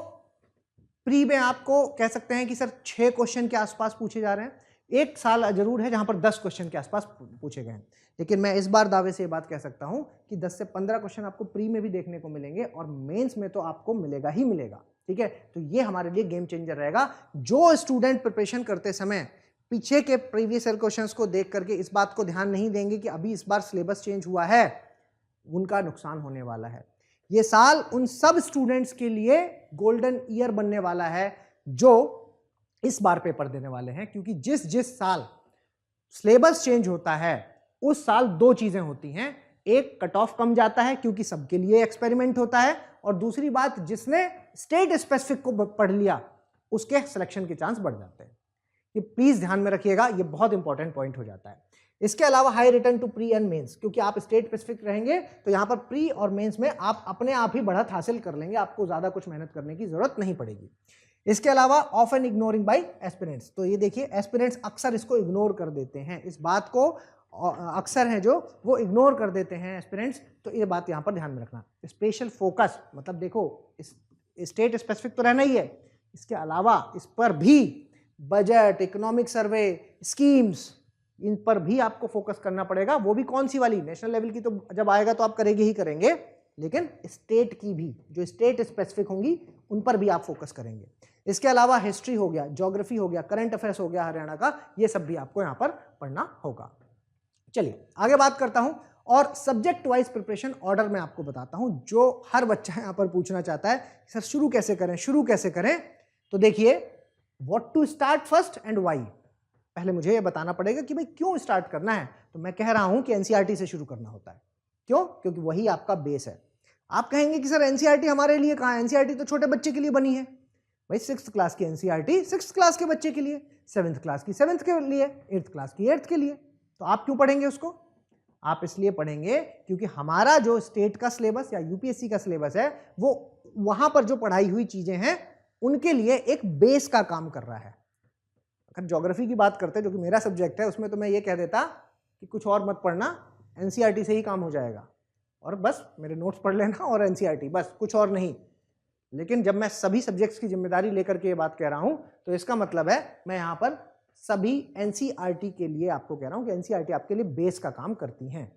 प्री में आपको कह सकते हैं कि सर 6 क्वेश्चन के आसपास पूछे जा रहे हैं, एक साल जरूर है जहां पर 10 क्वेश्चन के आसपास पूछे गए हैं, लेकिन मैं इस बार दावे से ये बात कह सकता हूं कि 10 से 15 क्वेश्चन आपको प्री में भी देखने को मिलेंगे और मेंस में तो आपको मिलेगा ही मिलेगा, ठीक है। तो ये हमारे लिए गेम चेंजर रहेगा। जो स्टूडेंट प्रिपरेशन करते समय पीछे के प्रीवियस ईयर क्वेश्चंस को देख करके इस बात को ध्यान नहीं देंगे कि अभी इस बार सिलेबस चेंज हुआ है, उनका नुकसान होने वाला है। ये साल उन सब स्टूडेंट्स के लिए गोल्डन ईयर बनने वाला है जो इस बार पेपर देने वाले हैं, क्योंकि जिस जिस साल सिलेबस चेंज होता है उस साल 2 चीजें होती हैं, एक कट ऑफ कम जाता है क्योंकि सबके लिए एक्सपेरिमेंट होता है, और दूसरी बात जिसने स्टेट स्पेसिफिक को पढ़ लिया उसके सिलेक्शन के चांस बढ़ जाते हैं। ये प्लीज ध्यान में रखिएगा, ये बहुत इंपॉर्टेंट पॉइंट हो जाता है। इसके अलावा high return to pre and mains, क्योंकि आप स्टेट स्पेसिफिक रहेंगे तो यहां पर प्री और मेंस में आप अपने आप ही बढ़त हासिल कर लेंगे, आपको ज्यादा कुछ मेहनत करने की जरूरत नहीं पड़ेगी। इसके अलावा ऑफन इग्नोरिंग बाय एस्पिरेंट्स, तो ये देखिए एस्पिरेंट्स अक्सर इसको इग्नोर कर देते हैं, इस बात को अक्सर है जो वो इग्नोर कर देते हैं एस्पिरेंट्स, तो ये बात यहां पर ध्यान में रखना। स्पेशल फोकस मतलब देखो स्टेट स्पेसिफिक तो रहना ही है, इसके अलावा इस पर भी बजट, इकोनॉमिक सर्वे, स्कीम्स, इन पर भी आपको फोकस करना पड़ेगा। वो भी कौन सी वाली, नेशनल लेवल की तो जब आएगा तो आप करेंगे ही करेंगे, लेकिन स्टेट की भी जो स्टेट स्पेसिफिक होंगी उन पर भी आप फोकस करेंगे। इसके अलावा हिस्ट्री हो गया, ज्योग्राफी हो गया, करंट अफेयर्स हो गया हरियाणा का, ये सब भी आपको यहां पर पढ़ना होगा। चलिए आगे बात करता हूं, और सब्जेक्ट वाइज प्रिपरेशन ऑर्डर में आपको बताता हूं जो हर बच्चा यहां पर पूछना चाहता है, सर शुरू कैसे करें, शुरू कैसे करें। तो देखिए what to start first and why, पहले मुझे ये बताना पड़ेगा कि भाई क्यों स्टार्ट करना है। तो मैं कह रहा हूं कि एनसीईआरटी से शुरू करना होता है। क्यों? क्योंकि वही आपका बेस है। आप कहेंगे कि सर एनसीईआरटी हमारे लिए कहां है, एनसीईआरटी तो छोटे बच्चे के लिए बनी है। भाई 6th क्लास की एनसीईआरटी 6th क्लास के बच्चे के लिए, 7th क्लास की 7th के लिए, 8th क्लास की 8th के लिए। तो आप क्यों पढ़ेंगे उसको? आप इसलिए पढ़ेंगे क्योंकि हमारा जो स्टेट का सिलेबस या यूपीएससी का सिलेबस है वो वहां पर जो पढ़ाई हुई चीजें हैं उनके लिए एक बेस का काम कर रहा है। अगर ज्योग्राफी की बात करते हैं जो कि मेरा सब्जेक्ट है, उसमें तो मैं ये कह देता कि कुछ और मत पढ़ना, एनसीईआरटी से ही काम हो जाएगा और बस मेरे नोट्स पढ़ लेना और एनसीईआरटी, बस कुछ और नहीं। लेकिन जब मैं सभी सब्जेक्ट्स की जिम्मेदारी लेकर के ये बात कह रहा हूं तो इसका मतलब है मैं यहां पर सभी एनसीईआरटी के लिए आपको कह रहा हूं कि एनसीईआरटी आपके लिए बेस का काम करती हैं।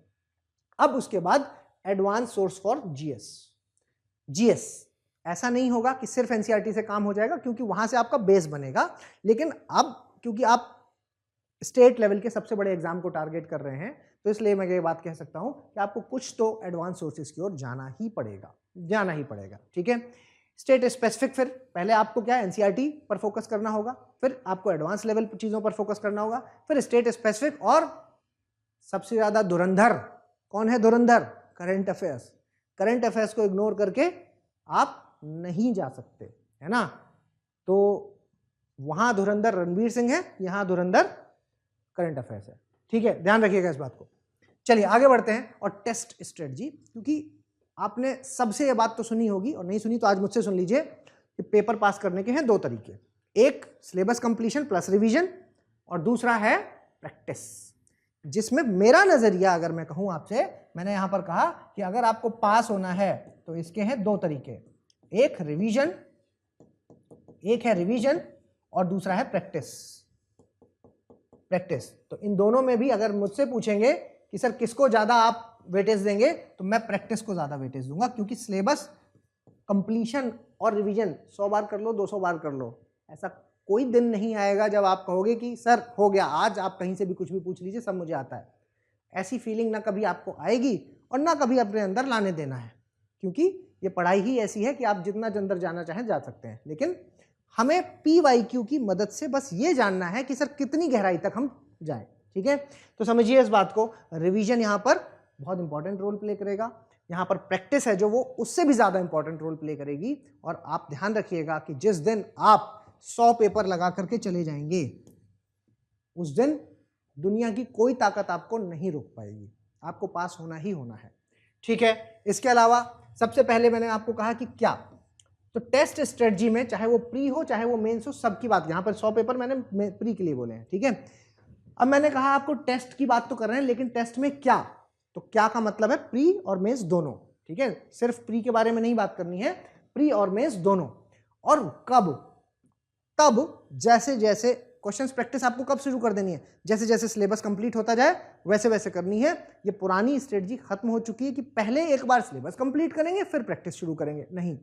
अब उसके बाद advance source for GS. GS ऐसा नहीं होगा कि सिर्फ एनसीईआरटी से काम हो जाएगा, क्योंकि वहां से आपका बेस बनेगा। लेकिन अब क्योंकि आप स्टेट लेवल के सबसे बड़े एग्जाम को टारगेट कर रहे हैं तो इसलिए मैं ये बात कह सकता हूं कि आपको कुछ तो एडवांस सोर्सेज की ओर जाना ही पड़ेगा, ठीक है। स्टेट स्पेसिफिक, फिर पहले आपको क्या है एनसीईआरटी पर फोकस करना होगा, फिर आपको एडवांस लेवल चीजों पर फोकस करना होगा, फिर स्टेट स्पेसिफिक, और सबसे ज्यादा धुरंधर कौन है? धुरंधर करंट अफेयर्स। करंट अफेयर्स को इग्नोर करके आप नहीं जा सकते, है ना। तो वहां धुरंधर रणवीर सिंह है, यहां धुरंधर करंट अफेयर्स है, ठीक है, ध्यान रखिएगा इस बात को। चलिए आगे बढ़ते हैं। और टेस्ट स्ट्रेटजी, क्योंकि आपने सबसे ये बात तो सुनी होगी और नहीं सुनी तो आज मुझसे सुन लीजिए कि पेपर पास करने के हैं 2 तरीके, एक सिलेबस कंप्लीशन प्लस रिवीजन और दूसरा है प्रैक्टिस, जिसमें मेरा नजरिया अगर मैं कहूं आपसे, मैंने यहां पर कहा कि अगर आपको पास होना है तो इसके हैं 2 तरीके, एक है रिवीजन और दूसरा है प्रैक्टिस। तो इन दोनों में भी अगर मुझसे पूछेंगे कि सर किसको ज्यादा आप वेटेज देंगे, तो मैं प्रैक्टिस को ज्यादा वेटेज दूंगा, क्योंकि सिलेबस कंप्लीशन और रिवीजन 100 बार कर लो, 200 बार कर लो, ऐसा कोई दिन नहीं आएगा जब आप कहोगे कि सर हो गया, आज आप कहीं से भी कुछ भी पूछ लीजिए सब मुझे आता है। ऐसी फीलिंग ना कभी आपको आएगी और ना कभी अपने अंदर लाने देना है, क्योंकि ये पढ़ाई ही ऐसी है कि आप जितना अंदर जाना चाहें जा सकते हैं, लेकिन हमें PYQ की मदद से बस ये जानना है कि सर कितनी गहराई तक हम जाएं, ठीक है। तो समझिए इस बात को, रिवीजन यहां पर बहुत इंपॉर्टेंट रोल प्ले करेगा, यहां पर प्रैक्टिस है जो वो उससे भी ज्यादा इंपॉर्टेंट रोल प्ले करेगी। और आप ध्यान रखिएगा कि जिस दिन आप 100 पेपर लगा करके चले जाएंगे उस दिन दुनिया की कोई ताकत आपको नहीं रोक पाएगी, आपको पास होना ही होना है, ठीक है। इसके अलावा सबसे पहले मैंने आपको कहा कि क्या, तो टेस्ट स्ट्रेटजी में चाहे वो प्री हो चाहे वो मेंस हो, सबकी बात, यहां पर 100 पेपर मैंने प्री के लिए बोले हैं, ठीक है। अब मैंने कहा आपको टेस्ट की बात तो कर रहे हैं, लेकिन टेस्ट में क्या, तो क्या का मतलब है प्री और मेंस दोनों, ठीक है। सिर्फ प्री के बारे में नहीं बात करनी है, प्री और मेंस दोनों। और कब, तब जैसे जैसे क्वेश्चंस प्रैक्टिस आपको कब शुरू कर देनी है, जैसे जैसे सिलेबस कंप्लीट होता जाए वैसे वैसे करनी है। ये पुरानी स्ट्रेटजी खत्म हो चुकी है कि पहले एक बार सिलेबस कंप्लीट करेंगे फिर प्रैक्टिस शुरू करेंगे, नहीं।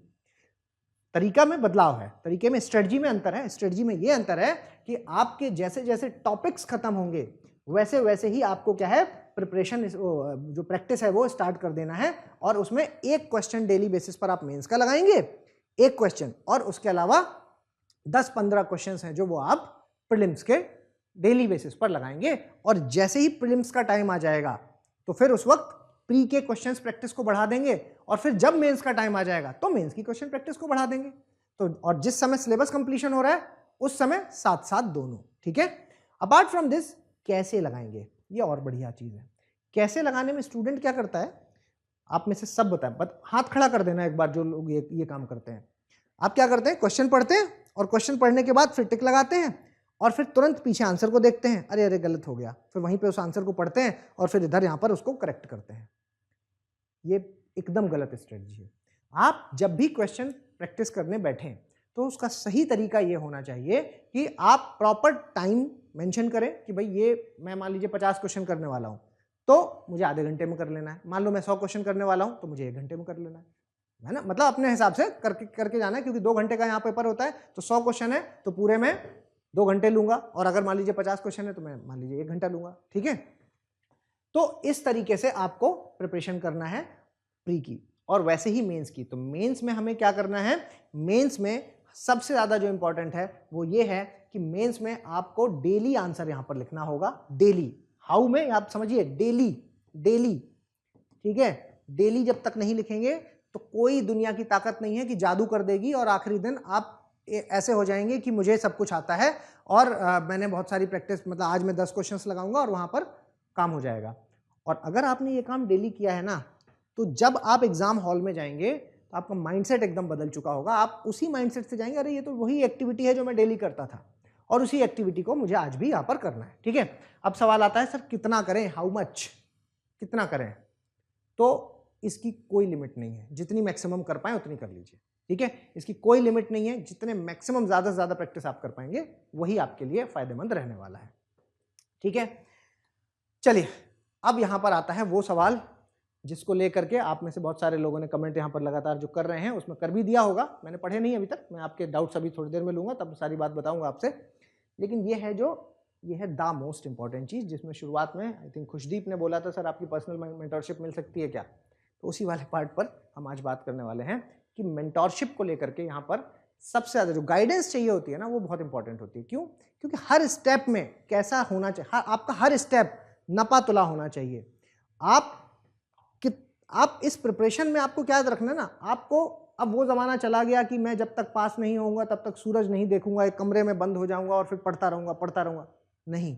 तरीका में बदलाव है, तरीके में, स्ट्रेटजी में अंतर है। स्ट्रेटजी में ये अंतर है कि आपके जैसे जैसे टॉपिक्स खत्म होंगे वैसे वैसे ही आपको क्या है, प्रिपरेशन, जो प्रैक्टिस है वो स्टार्ट कर देना है। और उसमें एक क्वेश्चन डेली बेसिस पर आप मेंस का लगाएंगे, एक क्वेश्चन, और उसके अलावा 10-15 क्वेश्चन हैं जो वो आप प्रीलिम्स के डेली बेसिस पर लगाएंगे। और जैसे ही प्रीलिम्स का टाइम आ जाएगा तो फिर उस वक्त प्री के क्वेश्चंस प्रैक्टिस को बढ़ा देंगे, और फिर जब मेंस का टाइम आ जाएगा तो मेंस की क्वेश्चन प्रैक्टिस को बढ़ा देंगे। तो और जिस समय सिलेबस कंप्लीशन हो रहा है उस समय साथ साथ दोनों, ठीक है। अपार्ट फ्रॉम दिस, कैसे लगाएंगे, ये और बढ़िया चीज है। कैसे लगाने में स्टूडेंट क्या करता है, आप में से सब बताएं, हाथ खड़ा कर देना एक बार जो लोग ये काम करते हैं। आप क्या करते हैं, क्वेश्चन पढ़ते हैं और क्वेश्चन पढ़ने के बाद फिर टिक लगाते हैं और फिर तुरंत पीछे आंसर को देखते हैं, अरे अरे गलत हो गया, फिर वहीं पे उस आंसर को पढ़ते हैं और फिर इधर यहाँ पर उसको करेक्ट करते हैं। ये एकदम गलत स्ट्रेटजी है। आप जब भी क्वेश्चन प्रैक्टिस करने बैठें तो उसका सही तरीका ये होना चाहिए कि आप प्रॉपर टाइम मेंशन करें कि भाई ये मैं मान लीजिए 50 क्वेश्चन करने वाला हूं तो मुझे आधे घंटे में कर लेना है। मान लो मैं 100 क्वेश्चन करने वाला हूं तो मुझे 1 घंटे में कर लेना है ना। मतलब अपने हिसाब से करके जाना है, क्योंकि 2 घंटे का यहाँ पेपर होता है, तो 100 क्वेश्चन है तो पूरे में 2 घंटे लूंगा, और अगर मान लीजिए 50 क्वेश्चन है तो मैं मान लीजिए 1 घंटा लूंगा, ठीक है। तो इस तरीके से आपको प्रिपरेशन करना है प्री की और वैसे ही मेंस की। तो मेंस में हमें क्या करना है, मेंस में सबसे ज्यादा जो इंपॉर्टेंट है वो ये है कि मेंस में आपको डेली आंसर यहां पर लिखना होगा। डेली, हाउ में आप समझिए, डेली डेली, ठीक है। डेली जब तक नहीं लिखेंगे तो कोई दुनिया की ताकत नहीं है कि जादू कर देगी और आखिरी दिन आप ऐसे हो जाएंगे कि मुझे सब कुछ आता है और मैंने बहुत सारी प्रैक्टिस, मतलब आज मैं 10 क्वेश्चंस लगाऊंगा और वहां पर काम हो जाएगा। और अगर आपने ये काम डेली किया है ना, तो जब आप एग्जाम हॉल में जाएंगे तो आपका माइंडसेट एकदम बदल चुका होगा। आप उसी माइंडसेट से जाएंगे, अरे ये तो वही एक्टिविटी है जो मैं डेली करता था और उसी एक्टिविटी को मुझे आज भी यहाँ पर करना है, ठीक है। अब सवाल आता है सर कितना करें, हाउ मच, कितना करें, तो इसकी कोई लिमिट नहीं है, जितनी मैक्सिमम कर पाए उतनी कर लीजिए, ठीक है। इसकी कोई लिमिट नहीं है, जितने मैक्सिमम ज्यादा से ज्यादा प्रैक्टिस आप कर पाएंगे वही आपके लिए फायदेमंद रहने वाला है, ठीक है। चलिए अब यहां पर आता है वो सवाल जिसको लेकर के आप में से बहुत सारे लोगों ने कमेंट यहां पर लगातार जो कर रहे हैं उसमें कर भी दिया होगा, मैंने पढ़े नहीं अभी तक, मैं आपके डाउट्स अभी थोड़ी देर में लूंगा तब सारी बात बताऊंगा आपसे। लेकिन ये है द मोस्ट इंपॉर्टेंट चीज, जिसमें शुरुआत में आई थिंक खुशदीप ने बोला था सर आपकी पर्सनल मेंटरशिप मिल सकती है क्या, तो उसी वाले पार्ट पर हम आज बात करने वाले हैं कि मेंटरशिप को लेकर के यहाँ पर सबसे ज्यादा जो गाइडेंस चाहिए होती है ना वो बहुत इंपॉर्टेंट होती है। क्यों? क्योंकि हर स्टेप में कैसा होना चाहिए, आपका हर स्टेप नपा तुला होना चाहिए। आप इस प्रिपरेशन में आपको क्या याद रखना है ना, आपको अब वो जमाना चला गया कि मैं जब तक पास नहीं होऊंगा तब तक सूरज नहीं देखूंगा, एक कमरे में बंद हो जाऊंगा और फिर पढ़ता रहूंगा। नहीं,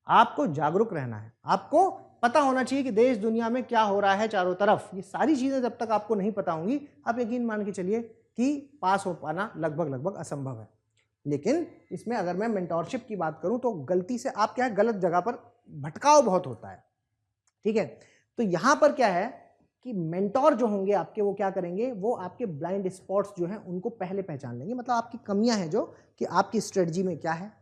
आपको जागरूक रहना है, आपको पता होना चाहिए कि देश दुनिया में क्या हो रहा है चारों तरफ। ये सारी चीजें जब तक आपको नहीं पता होंगी आप यकीन मान के चलिए कि पास हो पाना लगभग असंभव है। लेकिन इसमें अगर मैं मेंटोरशिप की बात करूं तो गलती से आप क्या है, गलत जगह पर भटकाव बहुत होता है, ठीक है। तो यहां पर क्या है कि मेंटोर जो होंगे आपके, वो क्या करेंगे, वो आपके ब्लाइंड स्पॉट्स जो हैं उनको पहले पहचान लेंगे, मतलब आपकी कमियां हैं जो कि आपकी स्ट्रेटजी में क्या है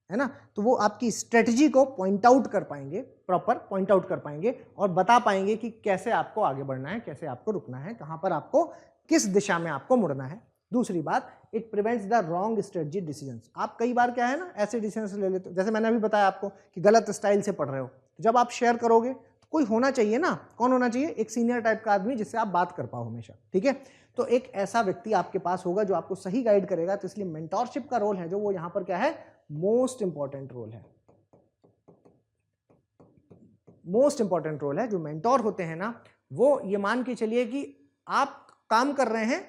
ना, तो वो आपकी स्ट्रेटजी को पॉइंट आउट कर पाएंगे, प्रॉपर पॉइंट आउट कर पाएंगे और बता पाएंगे कि कैसे आपको आगे बढ़ना है, कैसे आपको रुकना है, कहां पर आपको किस दिशा में आपको मुड़ना है। दूसरी बात, it prevents the wrong strategy decisions. आप कई बार क्या है ना ऐसे डिसीजंस ले लेते हो, जैसे मैंने अभी बताया आपको कि गलत स्टाइल से पढ़ रहे हो, जब आप शेयर करोगे तो कोई होना चाहिए ना, कौन होना चाहिए, एक सीनियर टाइप का आदमी जिससे आप बात कर पाओ हमेशा, ठीक है। तो एक ऐसा व्यक्ति आपके पास होगा जो आपको सही गाइड करेगा। तो इसलिए मेंटोरशिप का रोल है जो वो यहां पर क्या है, मोस्ट इंपॉर्टेंट रोल है। मोस्ट इंपॉर्टेंट रोल है। जो मेंटोर होते हैं ना, वो ये मान के चलिए कि आप काम कर रहे हैं,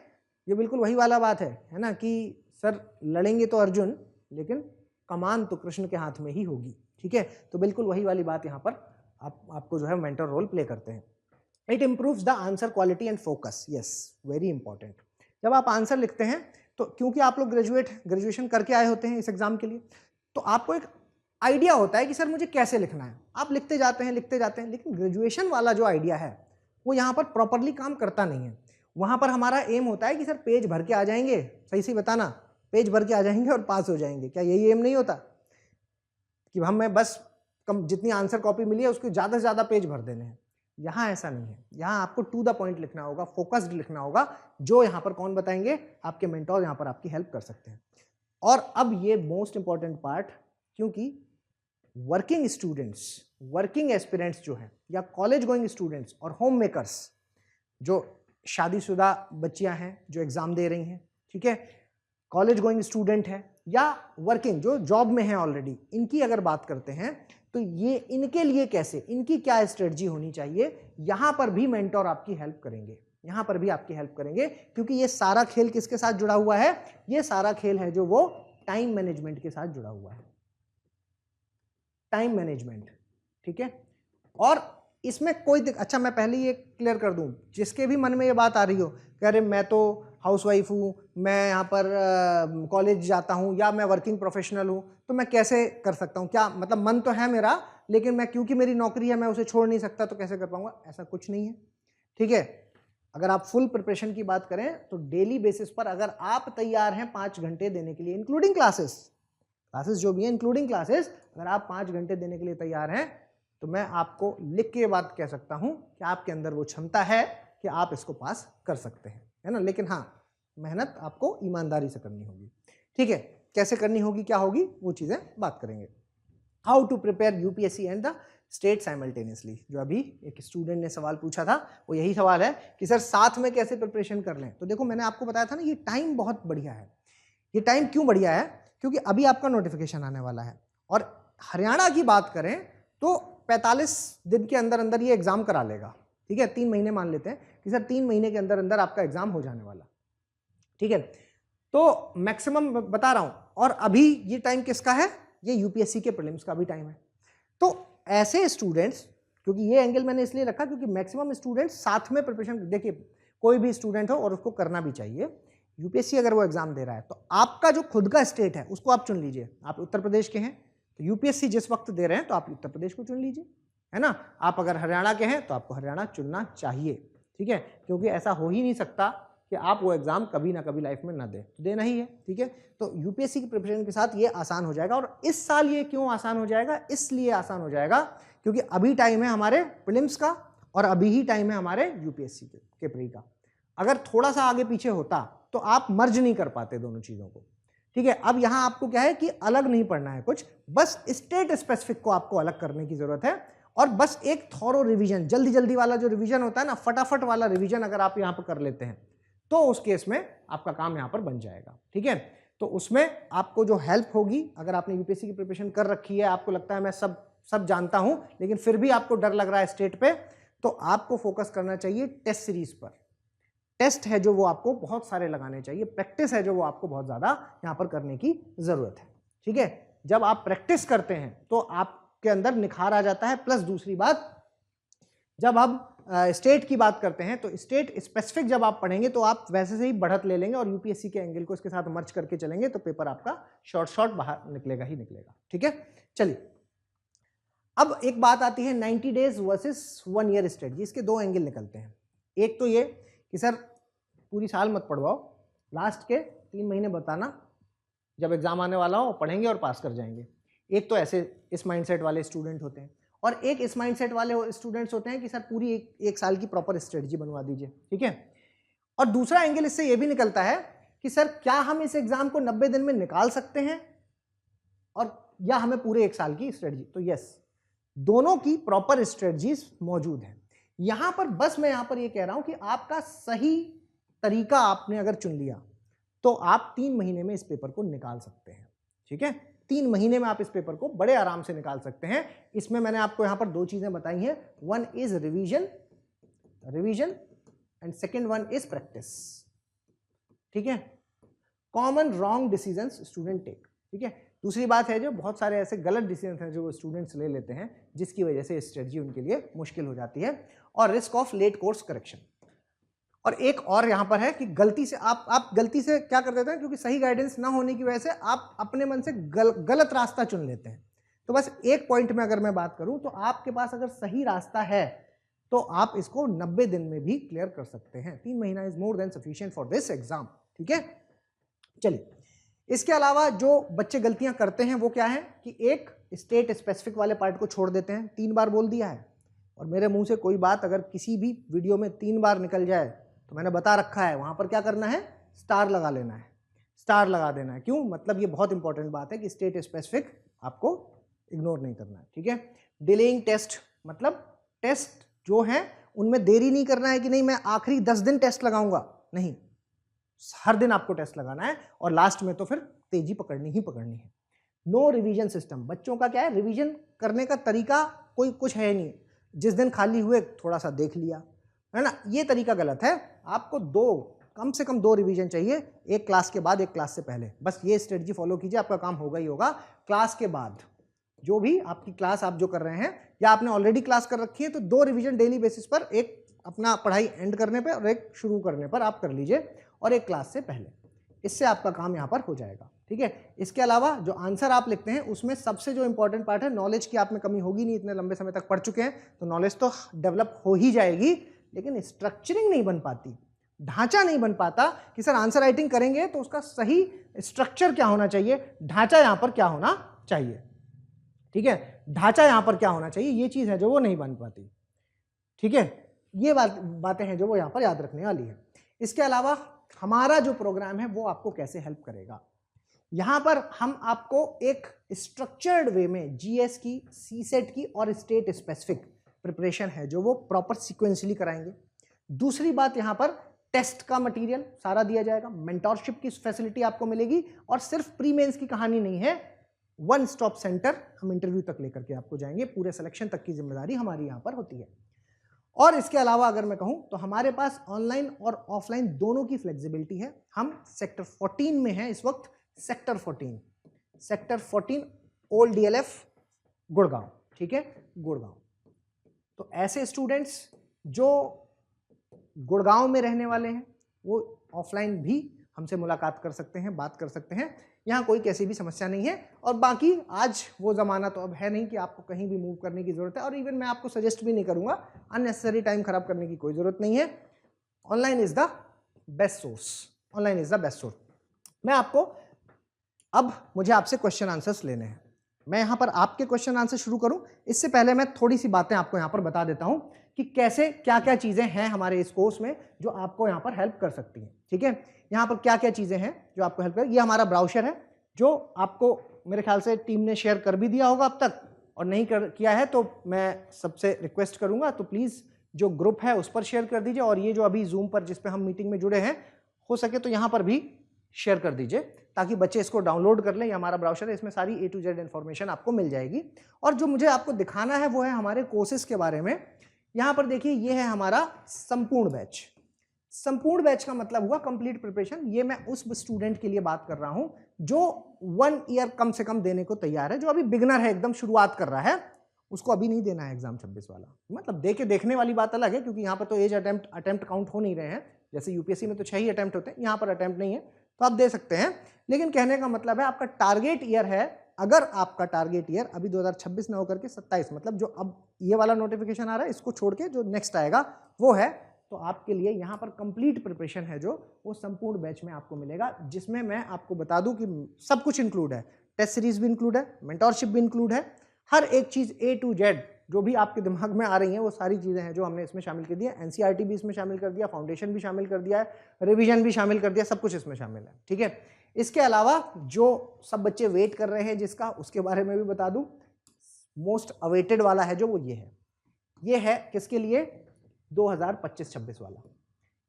ये बिल्कुल वही वाला बात है ना, कि सर लड़ेंगे तो अर्जुन लेकिन कमान तो कृष्ण के हाथ में ही होगी, ठीक है। तो बिल्कुल वही वाली बात यहां पर आपको जो है मेंटर रोल प्ले करते हैं। It improves the answer quality and focus, yes very important. जब आप आंसर लिखते हैं तो क्योंकि आप लोग ग्रेजुएशन करके आए होते हैं इस एग्जाम के लिए, तो आपको एक आइडिया होता है कि सर मुझे कैसे लिखना है, आप लिखते जाते हैं, लेकिन ग्रेजुएशन वाला जो आइडिया है वो यहाँ पर प्रॉपरली काम करता नहीं है। वहाँ पर हमारा एम होता है कि सर पेज भर के आ जाएंगे, सही से बताना, पेज भर के आ जाएंगे और पास हो जाएंगे, क्या यही एम नहीं होता कि हमें बस कम जितनी आंसर कॉपी मिली है उसको ज़्यादा से ज़्यादा पेज भर देने हैं? यहाँ ऐसा नहीं है, यहाँ आपको टू द पॉइंट लिखना होगा, फोकस्ड लिखना होगा, जो यहाँ पर कौन बताएंगे, आपके मेंटोर यहाँ पर आपकी हेल्प कर सकते हैं। और अब ये मोस्ट इंपॉर्टेंट पार्ट, क्योंकि वर्किंग स्टूडेंट्स, वर्किंग एस्पिरेंट्स जो हैं, या कॉलेज गोइंग स्टूडेंट्स और होम मेकर्स, जो शादीशुदा बच्चियां हैं जो एग्जाम दे रही हैं, ठीक है, कॉलेज गोइंग स्टूडेंट है या वर्किंग जो जॉब में है ऑलरेडी, इनकी अगर बात करते हैं तो ये इनके लिए कैसे, इनकी क्या स्ट्रेटजी होनी चाहिए, यहाँ पर भी मेंटोर आपकी हेल्प करेंगे, यहाँ पर भी आपकी हेल्प करेंगे, क्योंकि ये सारा खेल किसके साथ जुड़ा हुआ है, ये सारा खेल है जो वो टाइम मैनेजमेंट के साथ जुड़ा हुआ है, टाइम मैनेजमेंट, ठीक है। और इसमें कोई अच्छा मैं पहले ये क्लियर कर दूं, जिसके भी मन में ये बात आ रही हो कि अरे मैं तो हाउसवाइफ हूँ, मैं यहाँ पर कॉलेज जाता हूँ या मैं वर्किंग प्रोफेशनल हूँ, तो मैं कैसे कर सकता हूँ, क्या मतलब मन तो है मेरा, लेकिन मैं क्योंकि मेरी नौकरी है मैं उसे छोड़ नहीं सकता, तो कैसे कर पाऊंगा? ऐसा कुछ नहीं है, ठीक है। अगर आप फुल प्रिपरेशन की बात करें तो डेली बेसिस पर अगर आप तैयार हैं 5 घंटे देने के लिए, इंक्लूडिंग क्लासेस जो भी हैं इंक्लूडिंग क्लासेस, अगर आप 5 घंटे देने के लिए तैयार हैं, तो मैं आपको लिख के बात कह सकता हूं कि आपके अंदर वो क्षमता है कि आप इसको पास कर सकते हैं, है ना। लेकिन हाँ, मेहनत आपको ईमानदारी से करनी होगी, ठीक है। कैसे करनी होगी, क्या होगी, वो चीजें बात करेंगे। How to prepare UPSC and the state simultaneously, जो अभी एक स्टूडेंट ने सवाल पूछा था, वो यही सवाल है कि सर साथ में कैसे प्रिपरेशन कर लें। तो देखो मैंने आपको बताया था ना, ये टाइम बहुत बढ़िया है। ये टाइम क्यों बढ़िया है? क्योंकि अभी आपका नोटिफिकेशन आने वाला है, और हरियाणा की बात करें तो 45 दिन के अंदर अंदर ये एग्जाम करा लेगा, ठीक है। 3 महीने मान लेते हैं कि सर 3 महीने के अंदर अंदर आपका एग्जाम हो जाने वाला, ठीक है। तो मैक्सिमम बता रहा हूं, और अभी ये टाइम किसका है, ये यूपीएससी के प्रीलिम्स का भी टाइम है। तो ऐसे स्टूडेंट्स, क्योंकि ये एंगल मैंने इसलिए रखा क्योंकि मैक्सिमम स्टूडेंट्स साथ में प्रिपरेशन, देखिए कोई भी स्टूडेंट हो और उसको करना भी चाहिए। यूपीएससी अगर वो एग्जाम दे रहा है तो आपका जो खुद का स्टेट है उसको आप चुन लीजिए। आप उत्तर प्रदेश के हैं तो यूपीएससी जिस वक्त दे रहे हैं तो आप उत्तर प्रदेश को चुन लीजिए, है ना। आप अगर हरियाणा के हैं तो आपको हरियाणा चुनना चाहिए, ठीक है, क्योंकि ऐसा हो ही नहीं सकता कि आप वो एग्जाम कभी ना कभी लाइफ में ना दें, तो देना ही है, ठीक है। तो यूपीएससी की प्रिपरेशन के साथ ये आसान हो जाएगा। और इस साल ये क्यों आसान हो जाएगा? इसलिए आसान हो जाएगा क्योंकि अभी टाइम है हमारे प्रीलिम्स का और अभी ही टाइम है हमारे यूपीएससी के प्री का। अगर थोड़ा सा आगे पीछे होता तो आप मर्ज नहीं कर पाते दोनों चीजों को, ठीक है। अब यहां आपको क्या है कि अलग नहीं पढ़ना है कुछ, बस स्टेट स्पेसिफिक को आपको अलग करने की जरूरत है, और बस एक थॉरो रिवीजन, जल्दी जल्दी वाला जो रिवीजन होता है ना, फटाफट वाला रिवीजन अगर आप यहां पर कर लेते हैं तो उस केस में आपका काम यहां पर बन जाएगा, ठीक है। तो उसमें आपको जो हेल्प होगी, अगर आपने यूपीएससी की प्रिपरेशन कर रखी है, आपको लगता है मैं सब जानता हूं, लेकिन फिर भी आपको डर लग रहा है स्टेट पे, तो आपको फोकस करना चाहिए टेस्ट सीरीज पर। टेस्ट है जो वो आपको बहुत सारे लगाने चाहिए, प्रैक्टिस है जो वो आपको बहुत ज्यादा यहां पर करने की जरूरत है, ठीक है। जब आप प्रैक्टिस करते हैं तो आपके अंदर निखार आ जाता है। प्लस दूसरी बात, जब आप स्टेट की बात करते हैं तो स्टेट स्पेसिफिक जब आप पढ़ेंगे तो आप वैसे से ही बढ़त ले लेंगे और यूपीएससी के एंगल को इसके साथ मर्ज करके चलेंगे, तो पेपर आपका शॉर्ट बाहर निकलेगा ही निकलेगा, ठीक है। चलिए, अब एक बात आती है 90 डेज वर्सेस 1 ईयर स्ट्रेटजी। इसके 2 एंगल निकलते हैं। एक तो ये कि सर पूरी साल मत पढ़वाओ, लास्ट के 3 महीने बताना, जब एग्जाम आने वाला हो पढ़ेंगे और पास कर जाएंगे। एक तो ऐसे इस माइंडसेट वाले स्टूडेंट होते हैं, और एक इस माइंडसेट वाले स्टूडेंट्स होते हैं कि सर पूरी एक साल की प्रॉपर स्ट्रेटजी बनवा दीजिए, ठीक है। और दूसरा एंगल इससे ये भी निकलता है कि सर क्या हम इस एग्जाम को 90 दिन में निकाल सकते हैं, और या हमें पूरे 1 साल की स्ट्रेटजी। तो यस, दोनों की प्रॉपर स्ट्रेटजीज मौजूद है। यहां पर बस मैं यहां पर ये कह रहा हूं कि आपका सही तरीका आपने अगर चुन लिया तो आप 3 महीने में इस पेपर को निकाल सकते हैं, ठीक है। 3 महीने में आप इस पेपर को बड़े आराम से निकाल सकते हैं। इसमें मैंने आपको यहां पर 2 चीजें बताई हैं, one is revision and second one is practice, ठीक है। Common wrong decisions student take, ठीक है। दूसरी बात है जो बहुत सारे ऐसे गलत डिसीजन हैं जो स्टूडेंट्स ले लेते हैं, जिसकी वजह से स्ट्रेटजी उनके लिए मुश्किल हो जाती है। और risk of late course correction. और एक और यहां पर है कि गलती से आप गलती से क्या कर देते हैं, क्योंकि सही गाइडेंस ना होने की वजह से आप अपने मन से गलत रास्ता चुन लेते हैं। तो बस एक पॉइंट में अगर मैं बात करूं तो आपके पास अगर सही रास्ता है तो आप इसको 90 दिन में भी क्लियर कर सकते हैं। 3 महीना is more than sufficient for this exam. ठीक है, चलिए इसके अलावा जो बच्चे गलतियां करते हैं वो क्या है कि एक स्टेट स्पेसिफिक वाले पार्ट को छोड़ देते हैं। 3 बार बोल दिया है और मेरे मुंह से कोई बात अगर किसी भी वीडियो में 3 बार निकल जाए तो मैंने बता रखा है वहां पर क्या करना है, स्टार लगा लेना है, स्टार लगा देना है। क्यों? मतलब ये बहुत इंपॉर्टेंट बात है कि स्टेट स्पेसिफिक आपको इग्नोर नहीं करना है। ठीक है, डिलेइंग टेस्ट मतलब टेस्ट जो है उनमें देरी नहीं करना है कि नहीं मैं आखिरी 10 दिन टेस्ट लगाऊंगा, नहीं, हर दिन आपको टेस्ट लगाना है और लास्ट में तो फिर तेजी पकड़नी ही पकड़नी है। नो रिवीजन सिस्टम, बच्चों का क्या है, रिवीजन करने का तरीका कोई कुछ है नहीं, जिस दिन खाली हुए थोड़ा सा देख लिया, है ना, ये तरीका गलत है। आपको कम से कम 2 रिवीजन चाहिए, एक क्लास के बाद एक क्लास से पहले। बस ये स्ट्रेटजी फॉलो कीजिए, आपका काम होगा ही होगा। क्लास के बाद जो भी आपकी क्लास आप जो कर रहे हैं या आपने ऑलरेडी क्लास कर रखी है तो 2 रिवीजन डेली बेसिस पर, एक अपना पढ़ाई एंड करने पर और एक शुरू करने पर आप कर लीजिए, और एक क्लास से पहले। इससे आपका काम यहाँ पर हो जाएगा। ठीक है, इसके अलावा जो आंसर आप लिखते हैं उसमें सबसे जो इंपॉर्टेंट पार्ट है, नॉलेज की आप में कमी होगी नहीं, इतने लंबे समय तक पढ़ चुके हैं तो नॉलेज तो डेवलप हो ही जाएगी, लेकिन स्ट्रक्चरिंग नहीं बन पाती, ढांचा नहीं बन पाता कि सर आंसर राइटिंग करेंगे तो उसका सही स्ट्रक्चर क्या होना चाहिए, ढांचा यहां पर क्या होना चाहिए। ठीक है, ढांचा यहां पर क्या होना चाहिए, ये चीज है जो वो नहीं बन पाती। ठीक है, ये बातें हैं जो वो यहां पर याद रखने वाली है। इसके अलावा हमारा जो प्रोग्राम है वो आपको कैसे हेल्प करेगा, यहां पर हम आपको एक स्ट्रक्चर्ड वे में जीएस की, सीसेट की और स्टेट स्पेसिफिक प्रिपरेशन है जो वो प्रॉपर सीक्वेंसली कराएंगे। दूसरी बात, यहां पर टेस्ट का मटेरियल सारा दिया जाएगा, मेंटोरशिप की फैसिलिटी आपको मिलेगी, और सिर्फ प्री मेंस की कहानी नहीं है, 1 स्टॉप सेंटर हम इंटरव्यू तक लेकर के आपको जाएंगे, पूरे सिलेक्शन तक की जिम्मेदारी हमारी यहां पर होती है। और इसके अलावा अगर मैं कहूं तो हमारे पास ऑनलाइन और ऑफलाइन दोनों की फ्लेक्सिबिलिटी है। हम सेक्टर 14 में हैं इस वक्त, सेक्टर 14 ओल्ड डीएलएफ गुड़गांव। ठीक है, गुड़गांव। तो ऐसे स्टूडेंट्स जो गुड़गांव में रहने वाले हैं वो ऑफलाइन भी हमसे मुलाकात कर सकते हैं, बात कर सकते हैं, यहाँ कोई कैसी भी समस्या नहीं है। और बाकी आज वो ज़माना तो अब है नहीं कि आपको कहीं भी मूव करने की ज़रूरत है, और इवन मैं आपको सजेस्ट भी नहीं करूँगा, अननेसेसरी टाइम खराब करने की कोई ज़रूरत नहीं है। Online is the best source, online is the best source. मैं आपको अब मुझे आपसे क्वेश्चन आंसर्स लेने हैं। मैं यहाँ पर आपके क्वेश्चन आंसर शुरू करूँ इससे पहले मैं थोड़ी सी बातें आपको यहाँ पर बता देता हूँ कि कैसे क्या क्या चीज़ें हैं हमारे इस कोर्स में जो आपको यहाँ पर हेल्प कर सकती हैं। ठीक है, यहाँ पर क्या क्या चीज़ें हैं जो आपको हेल्प कर, ये हमारा ब्राउज़र है जो आपको मेरे ख्याल से टीम ने शेयर कर भी दिया होगा अब तक, और नहीं किया है तो मैं सबसे रिक्वेस्ट करूँगा तो प्लीज़ जो ग्रुप है उस पर शेयर कर दीजिए, और ये जो अभी जूम पर जिस पे हम मीटिंग में जुड़े हैं हो सके तो यहाँ पर भी शेयर कर दीजिए ताकि बच्चे इसको डाउनलोड कर लें। ये हमारा ब्राउज़र है, इसमें सारी A to Z इन्फॉर्मेशन आपको मिल जाएगी। और जो मुझे आपको दिखाना है वो है हमारे कोर्सेज के बारे में। यहाँ पर देखिए ये है हमारा संपूर्ण बैच। संपूर्ण बैच का मतलब हुआ कंप्लीट प्रिपरेशन। ये मैं उस स्टूडेंट के लिए बात कर रहा हूँ जो 1 ईयर कम से कम देने को तैयार है, जो अभी बिगनर है, एकदम शुरुआत कर रहा है, उसको अभी नहीं देना है एग्जाम 26 वाला। मतलब देखने वाली बात अलग है, क्योंकि यहाँ पर तो एज अटेम्प्ट काउंट हो नहीं रहे हैं, जैसे यूपीएससी में तो 6 ही अटेम्प्ट होते हैं, यहाँ पर अटेम्प्ट नहीं है, तो आप दे सकते हैं। लेकिन कहने का मतलब है आपका टारगेट ईयर है, अगर आपका टारगेट ईयर अभी 2026 ना होकर के 27, मतलब जो अब ये वाला नोटिफिकेशन आ रहा है इसको छोड़ के जो नेक्स्ट आएगा वो है, तो आपके लिए यहाँ पर कंप्लीट प्रिपरेशन है जो वो संपूर्ण बैच में आपको मिलेगा, जिसमें मैं आपको बता दूं कि सब कुछ इंक्लूड है, टेस्ट सीरीज भी इंक्लूड है, मेंटोरशिप भी इंक्लूड है, हर एक चीज़ A to Z जो भी आपके दिमाग में आ रही हैं वो सारी चीज़ें हैं जो हमने इसमें शामिल कर दिया। एनसीईआरटी भी इसमें शामिल कर दिया, फाउंडेशन भी शामिल कर दिया है, रिवीजन भी शामिल कर दिया, सब कुछ इसमें शामिल है। ठीक है, इसके अलावा जो सब बच्चे वेट कर रहे हैं जिसका, उसके बारे में भी बता दूं, मोस्ट अवेटेड वाला है जो वो ये है किसके लिए, 2025-26 वाला,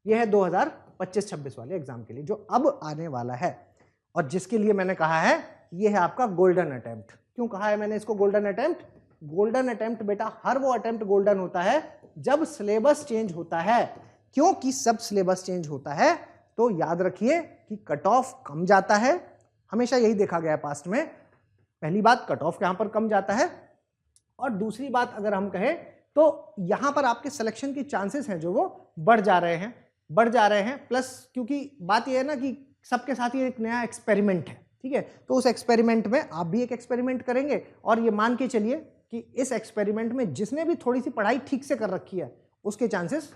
ये है 2025-26 वाले एग्जाम के लिए जो अब आने वाला है, और जिसके लिए मैंने कहा है ये है आपका गोल्डन अटेम्प्ट। क्यों कहा है मैंने इसको गोल्डन अटेम्प्ट? गोल्डन अटेम्प्ट बेटा हर वो अटेम्प्ट गोल्डन होता है जब सिलेबस चेंज होता है, क्योंकि सब सिलेबस चेंज होता है तो याद रखिए कि कट ऑफ कम जाता है, हमेशा यही देखा गया है पास्ट में। पहली बात कट ऑफ यहां पर कम जाता है, और दूसरी बात अगर हम कहें तो यहाँ पर आपके सिलेक्शन के चांसेस हैं जो वो बढ़ जा रहे हैं। प्लस क्योंकि बात ये है ना कि सबके साथ ये एक नया एक्सपेरिमेंट है, ठीक है, तो उस एक्सपेरिमेंट में आप भी एक एक्सपेरिमेंट करेंगे और ये मान के चलिए कि इस एक्सपेरिमेंट में जिसने भी थोड़ी सी पढ़ाई ठीक से कर रखी है उसके चांसेस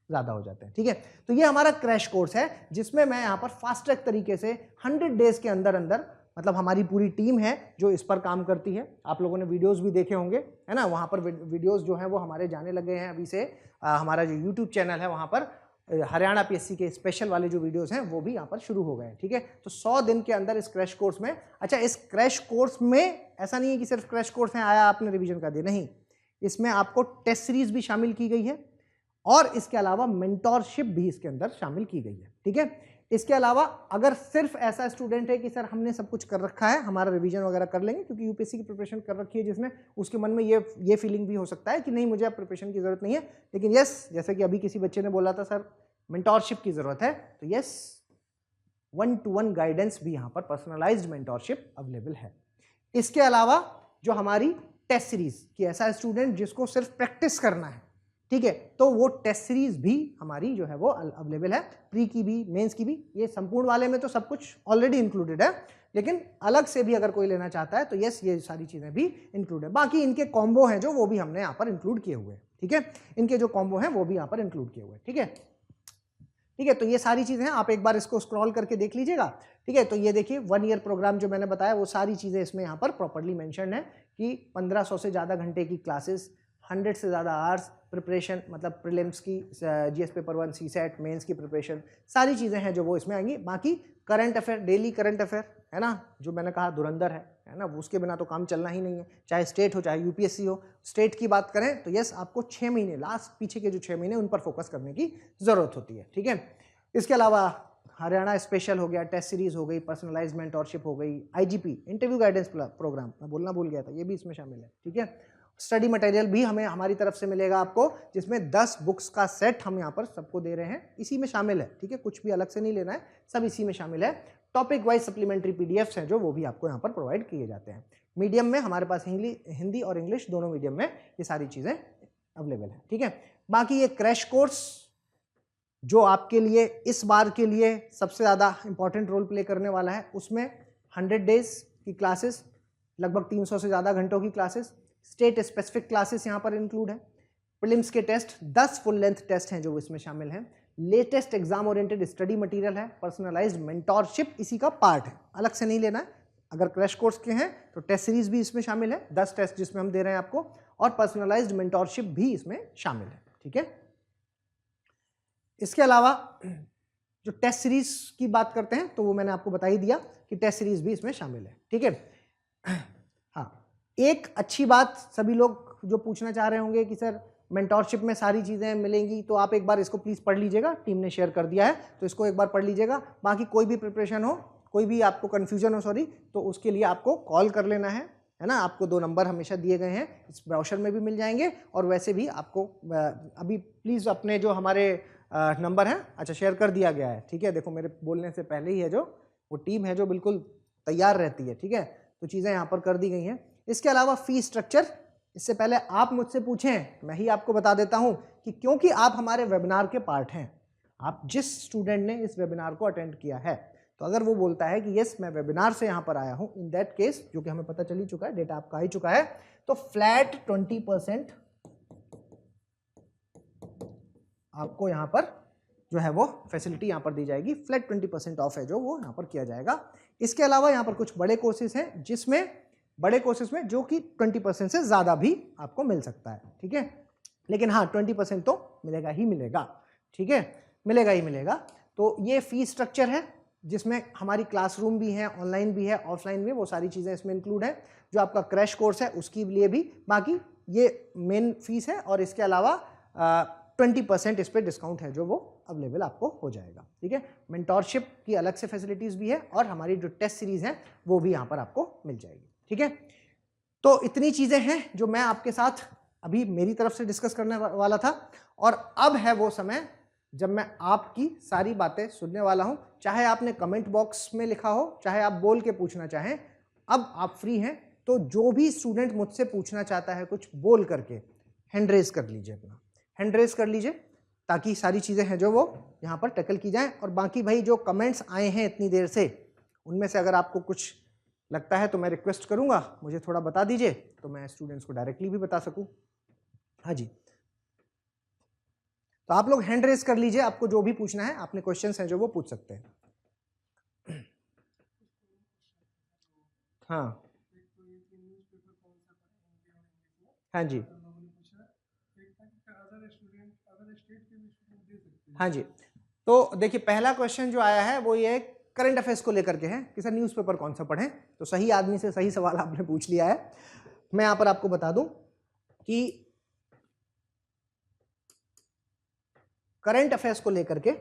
ज़्यादा हो जाते हैं, ठीक है। तो ये हमारा क्रैश कोर्स है जिसमें मैं यहाँ पर फास्ट ट्रैक तरीके से 100 डेज के अंदर अंदर, मतलब हमारी पूरी टीम है जो इस पर काम करती है। आप लोगों ने वीडियोस भी देखे होंगे, है ना, वहाँ पर वीडियोस जो हैं वो हमारे जाने लगे हैं अभी से। हमारा जो यूट्यूब चैनल है वहाँ पर हरियाणा पीएससी के स्पेशल वाले जो वीडियोस हैं वो भी यहाँ पर शुरू हो गए हैं, ठीक है। तो 100 दिन के अंदर इस क्रैश कोर्स में, अच्छा इस क्रैश कोर्स में ऐसा नहीं है कि सिर्फ क्रैश कोर्स में आया आपने रिवीजन कर दिया, नहीं, इसमें आपको टेस्ट सीरीज भी शामिल की गई है और इसके अलावा मेंटोरशिप भी इसके अंदर शामिल की गई है, ठीक है। इसके अलावा अगर सिर्फ ऐसा स्टूडेंट है कि सर हमने सब कुछ कर रखा है, हमारा रिवीजन वगैरह कर लेंगे क्योंकि यूपीएससी की प्रिपरेशन कर रखी है, जिसमें उसके मन में ये फीलिंग भी हो सकता है कि नहीं मुझे अब प्रिपरेशन की जरूरत नहीं है, लेकिन यस, जैसे कि अभी किसी बच्चे ने बोला था सर मेंटोरशिप की जरूरत है, तो यस 1-to-1 गाइडेंस भी यहाँ पर पर्सनलाइज्ड मेंटोरशिप अवेलेबल है। इसके अलावा जो हमारी टेस्ट सीरीज की, ऐसा स्टूडेंट जिसको सिर्फ प्रैक्टिस करना है, ठीक है, तो वो टेस्ट सीरीज भी हमारी जो है वो अवेलेबल है, प्री की भी, मेंस की भी। ये संपूर्ण वाले में तो सब कुछ ऑलरेडी इंक्लूडेड है, लेकिन अलग से भी अगर कोई लेना चाहता है तो यस, ये सारी चीजें भी इंक्लूड है। बाकी इनके कॉम्बो हैं जो वो भी हमने यहाँ पर इंक्लूड किए हुए हैं, ठीक है, इनके जो कॉम्बो हैं वो भी यहाँ पर इंक्लूड किए हुए हैं, ठीक है, ठीक है। तो ये सारी चीजें हैं, आप एक बार इसको स्क्रॉल करके देख लीजिएगा, ठीक है। तो ये देखिए 1 ईयर प्रोग्राम जो मैंने बताया वो सारी चीजें इसमें यहाँ पर प्रॉपर्ली मेंशन है कि 1500 से ज्यादा घंटे की क्लासेस, 100 से ज़्यादा आवर्स प्रिपरेशन, मतलब प्रीलिम्स की, जीएस पेपर 1, सीसेट, मेंस की प्रिपरेशन, सारी चीज़ें हैं जो वो इसमें आएंगी। बाकी current affair, daily current affair, है ना, जो मैंने कहा धुरंधर है ना, उसके बिना तो काम चलना ही नहीं है, चाहे स्टेट हो चाहे यूपीएससी हो। स्टेट की बात करें तो यस, आपको 6 महीने, लास्ट पीछे के जो 6 महीने, उन पर फोकस करने की ज़रूरत होती है, ठीक है। इसके अलावा हरियाणा स्पेशल हो गया, टेस्ट सीरीज हो गई, पर्सनलाइज्ड मेंटोरशिप हो गई, आईजीपी इंटरव्यू गाइडेंस प्रोग्राम, मैं बोलना भूल गया था, ये भी इसमें शामिल है, ठीक है। स्टडी मटेरियल भी हमें हमारी तरफ से मिलेगा आपको, जिसमें 10 बुक्स का सेट हम यहाँ पर सबको दे रहे हैं, इसी में शामिल है, ठीक है, कुछ भी अलग से नहीं लेना है, सब इसी में शामिल है। टॉपिक वाइज सप्लीमेंट्री पीडीएफ्स हैं जो वो भी आपको यहाँ पर प्रोवाइड किए जाते हैं। मीडियम में हमारे पास हिंदी और इंग्लिश दोनों मीडियम में ये सारी चीज़ें अवेलेबल हैं, ठीक है। बाकी ये क्रैश कोर्स जो आपके लिए इस बार के लिए सबसे ज़्यादा इंपॉर्टेंट रोल प्ले करने वाला है, उसमें 100 डेज की क्लासेस, लगभग 300 से ज़्यादा घंटों की क्लासेस, स्टेट स्पेसिफिक क्लासेस यहाँ पर इंक्लूड है, प्रीलिम्स के टेस्ट 10 फुल लेंथ टेस्ट हैं जो इसमें शामिल हैं, latest exam oriented study material है, पर्सनलाइज्ड मेंटोरशिप इसी का पार्ट है, अलग से नहीं लेना है। अगर क्रैश कोर्स के हैं तो टेस्ट सीरीज भी इसमें शामिल है, 10 टेस्ट जिसमें हम दे रहे हैं आपको, और पर्सनलाइज्ड मेंटोरशिप भी इसमें शामिल है, ठीक है। इसके अलावा जो टेस्ट सीरीज की बात करते हैं तो वो मैंने आपको बता ही दिया कि टेस्ट सीरीज भी इसमें शामिल है, ठीक है। हाँ, एक अच्छी बात सभी लोग जो पूछना चाह रहे होंगे कि सर मेंटोरशिप में सारी चीज़ें मिलेंगी, तो आप एक बार इसको प्लीज़ पढ़ लीजिएगा, टीम ने शेयर कर दिया है तो इसको एक बार पढ़ लीजिएगा। बाकी कोई भी प्रिपरेशन हो, कोई भी आपको कन्फ्यूजन हो, सॉरी, तो उसके लिए आपको कॉल कर लेना है ना। आपको 2 नंबर हमेशा दिए गए हैं, इस ब्राउशर में भी मिल जाएंगे, और वैसे भी आपको अभी प्लीज़ अपने जो हमारे नंबर है, अच्छा शेयर कर दिया गया है, ठीक है। देखो मेरे बोलने से पहले ही है जो वो टीम है जो बिल्कुल तैयार रहती है, ठीक है, तो चीज़ें यहाँ पर कर दी गई हैं। इसके अलावा फी स्ट्रक्चर, इससे पहले आप मुझसे पूछें मैं ही आपको बता देता हूँ कि क्योंकि आप हमारे वेबिनार के पार्ट हैं, आप जिस स्टूडेंट ने इस वेबिनार को अटेंड किया है, तो अगर वो बोलता है कि यस मैं वेबिनार से यहाँ पर आया हूँ, इन दैट केस, जो कि हमें पता चल ही चुका है, डेटा आपका आ ही चुका है, तो फ्लैट 20% आपको यहाँ पर जो है वो फैसिलिटी यहाँ पर दी जाएगी, फ्लैट 20% ऑफ है जो वो यहाँ पर किया जाएगा। इसके अलावा यहाँ पर कुछ बड़े कोर्सेज हैं, जिसमें बड़े कोर्सेज में जो कि 20% से ज़्यादा भी आपको मिल सकता है, ठीक है, लेकिन हाँ 20% तो मिलेगा ही मिलेगा, ठीक है, मिलेगा ही मिलेगा। तो ये फी स्ट्रक्चर है जिसमें हमारी क्लासरूम भी है, ऑनलाइन भी है, ऑफलाइन भी, वो सारी चीज़ें इसमें इंक्लूड है। जो आपका क्रैश कोर्स है उसके लिए भी बाकी ये मेन फीस है, और इसके अलावा 20% इस पर डिस्काउंट है जो वो अवेलेबल आपको हो जाएगा, ठीक है। मेंटोरशिप की अलग से फैसिलिटीज़ भी है, और हमारी जो टेस्ट सीरीज़ है वो भी यहाँ पर आपको मिल जाएगी, ठीक है। तो इतनी चीज़ें हैं जो मैं आपके साथ अभी मेरी तरफ से डिस्कस करने वाला था, और अब है वो समय जब मैं आपकी सारी बातें सुनने वाला हूं। चाहे आपने कमेंट बॉक्स में लिखा हो, चाहे आप बोल के पूछना चाहें, अब आप फ्री हैं। तो जो भी स्टूडेंट मुझसे पूछना चाहता है कुछ बोल करके, हैंड रेज कर लीजिए, अपना हैंड रेज कर लीजिए ताकि सारी चीज़ें हैं जो वो यहाँ पर टैकल की जाएं। और बाकी भाई जो कमेंट्स आए हैं इतनी देर से, उनमें से अगर आपको कुछ लगता है तो मैं रिक्वेस्ट करूँगा मुझे थोड़ा बता दीजिए, तो मैं स्टूडेंट्स को डायरेक्टली भी बता सकूँ। हाँ जी, तो आप लोग हैंड रेज कर लीजिए, आपको जो भी पूछना है, आपने क्वेश्चंस हैं जो वो पूछ सकते हैं। हाँ हाँ जी, हाँ जी, तो देखिए पहला क्वेश्चन जो आया है वो ये करंट अफेयर्स को लेकर के है कि सर न्यूज़पेपर कौन सा पढ़ें। तो सही आदमी से सही सवाल आपने पूछ लिया है। मैं यहाँ पर आपको बता दूं कि करंट अफेयर्स को लेकर के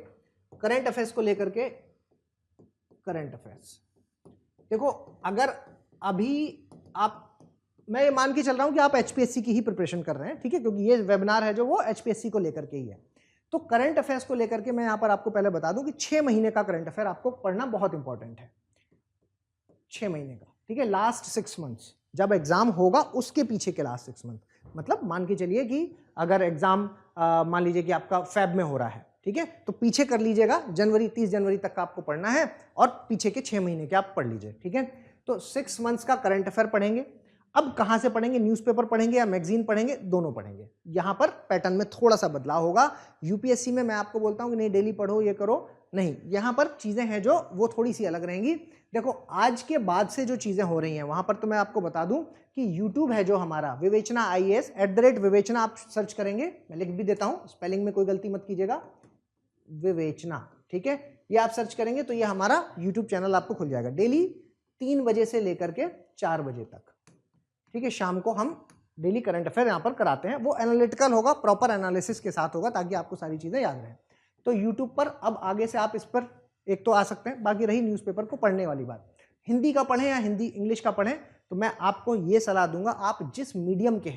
करंट अफेयर्स देखो, अगर अभी आप, मैं ये मान के चल रहा हूं कि आप एचपीएससी की ही प्रिपरेशन कर रहे हैं, ठीक है, क्योंकि ये वेबिनार है जो वो एचपीएससी को लेकर के ही है। तो करंट अफेयर्स को लेकर के मैं यहां पर आपको पहले बता दूं कि 6 महीने का करंट अफेयर आपको पढ़ना बहुत इंपॉर्टेंट है। 6 महीने का, ठीक है, लास्ट 6 मंथ्स, जब एग्जाम होगा उसके पीछे के लास्ट 6 मंथ, मतलब मान के चलिए कि अगर एग्जाम मान लीजिए कि आपका फेब में हो रहा है, ठीक है, तो पीछे कर लीजिएगा, जनवरी 30 जनवरी तक का आपको पढ़ना है और पीछे के 6 महीने के आप पढ़ लीजिए, ठीक है। तो 6 मंथ्स का करंट अफेयर पढ़ेंगे। अब कहां से पढ़ेंगे, न्यूज़पेपर पढ़ेंगे या मैगजीन पढ़ेंगे, दोनों पढ़ेंगे। यहां पर पैटर्न में थोड़ा सा बदलाव होगा। यूपीएससी में मैं आपको बोलता हूं कि नहीं डेली पढ़ो ये करो, नहीं, यहां पर चीजें हैं जो वो थोड़ी सी अलग रहेंगी। देखो आज के बाद से जो चीजें हो रही हैं वहां पर तो मैं आपको बता दूं कि YouTube है जो हमारा विवेचना IAS @विवेचना आप सर्च करेंगे, मैं लिख भी देता हूं, स्पेलिंग में कोई गलती मत कीजिएगा, विवेचना, ठीक है, ये आप सर्च करेंगे तो ये हमारा YouTube चैनल आपको खुल जाएगा। डेली 3 बजे से लेकर के 4 बजे तक, ठीक है, शाम को हम डेली करंट अफेयर यहाँ पर कराते हैं। वो एनालिटिकल होगा, प्रॉपर एनालिसिस के साथ होगा ताकि आपको सारी चीजें याद रहें। तो यूट्यूब पर अब आगे से आप इस पर एक तो आ सकते हैं। बाकी रही न्यूज़पेपर को पढ़ने वाली बात, हिंदी का पढ़ें या हिंदी इंग्लिश का पढ़ें, तो मैं आपको ये सलाह दूंगा, आप जिस मीडियम के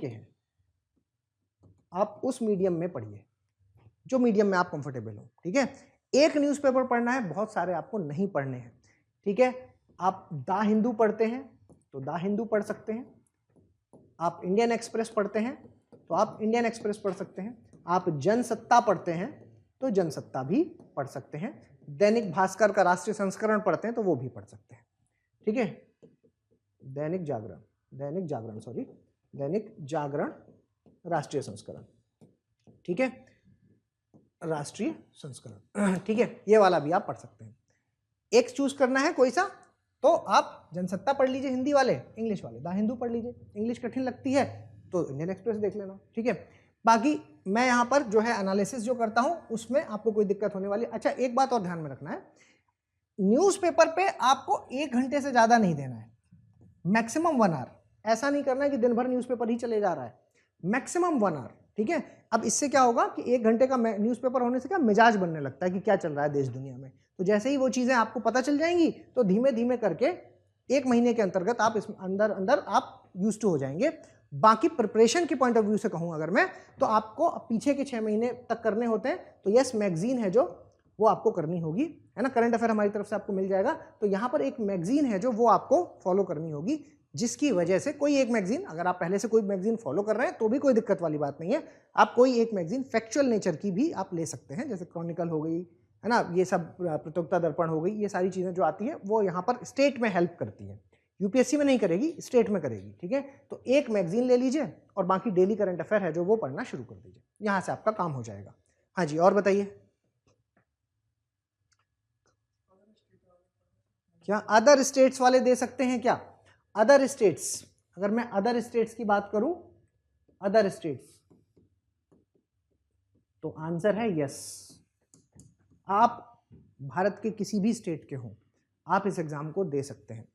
हैं आप उस मीडियम में पढ़िए, जो मीडियम में आप कंफर्टेबल हो, ठीक है। एक न्यूज़पेपर पढ़ना है, बहुत सारे आपको नहीं पढ़ने हैं, ठीक है। आप द हिंदू पढ़ते हैं तो द हिंदू पढ़ सकते हैं, आप इंडियन एक्सप्रेस पढ़ते हैं तो आप इंडियन एक्सप्रेस पढ़ सकते हैं, आप जनसत्ता पढ़ते हैं तो जनसत्ता भी पढ़ सकते हैं, दैनिक भास्कर का राष्ट्रीय संस्करण पढ़ते हैं तो वो भी पढ़ सकते हैं, ठीक है। दैनिक जागरण राष्ट्रीय संस्करण, ठीक है, राष्ट्रीय संस्करण, ठीक है, ये वाला भी आप पढ़ सकते हैं। एक चूज करना है कोई सा, तो आप जनसत्ता पढ़ लीजिए हिंदी वाले, इंग्लिश वाले द हिंदू पढ़ लीजिए, इंग्लिश कठिन लगती है तो इंडियन एक्सप्रेस देख लेना, ठीक है। बाकी मैं यहाँ पर जो है एनालिसिस जो करता हूँ उसमें आपको कोई दिक्कत होने वाली। अच्छा एक बात और ध्यान में रखना है, न्यूज़पेपर पे आपको 1 घंटे से ज्यादा नहीं देना है, मैक्सिमम 1 आवर। ऐसा नहीं करना है कि दिन भर न्यूज़पेपर ही चले जा रहा है, मैक्सिमम 1 आवर, ठीक है। अब इससे क्या होगा कि 1 घंटे का न्यूज़पेपर होने से क्या मिजाज बनने लगता है कि क्या चल रहा है देश दुनिया में। तो जैसे ही वो चीजें आपको पता चल जाएंगी तो धीमे धीमे करके 1 महीने के अंतर्गत आप इस अंदर आप यूज टू हो जाएंगे। बाकी प्रिपरेशन के पॉइंट ऑफ व्यू से कहूं अगर मैं, तो आपको पीछे के 6 महीने तक करने होते हैं, तो यस मैगजीन है जो वो आपको करनी होगी, है ना। करंट अफेयर हमारी तरफ से आपको मिल जाएगा, तो यहाँ पर एक मैगजीन है जो वो आपको फॉलो करनी होगी, जिसकी वजह से कोई एक मैगजीन, अगर आप पहले से कोई मैगजीन फॉलो कर रहे हैं तो भी कोई दिक्कत वाली बात नहीं है। आप कोई एक मैगजीन फैक्चुअल नेचर की भी आप ले सकते हैं, जैसे क्रॉनिकल हो गई, है ना, ये सब प्रतियोगिता दर्पण हो गई, ये सारी चीजें जो आती है वो यहाँ पर स्टेट में हेल्प करती है, यूपीएससी में नहीं करेगी, स्टेट में करेगी, ठीक है। तो एक मैगजीन ले लीजिए और बाकी डेली करंट अफेयर है जो वो पढ़ना शुरू कर दीजिए, यहां से आपका काम हो जाएगा। हाँ जी, और बताइए, क्या अदर स्टेट्स वाले दे सकते हैं क्या? अदर स्टेट्स, अगर मैं अदर स्टेट्स की बात करूं, अदर स्टेट्स, तो आंसर है यस। आप भारत के किसी भी स्टेट के हो, आप इस एग्जाम को दे सकते हैं।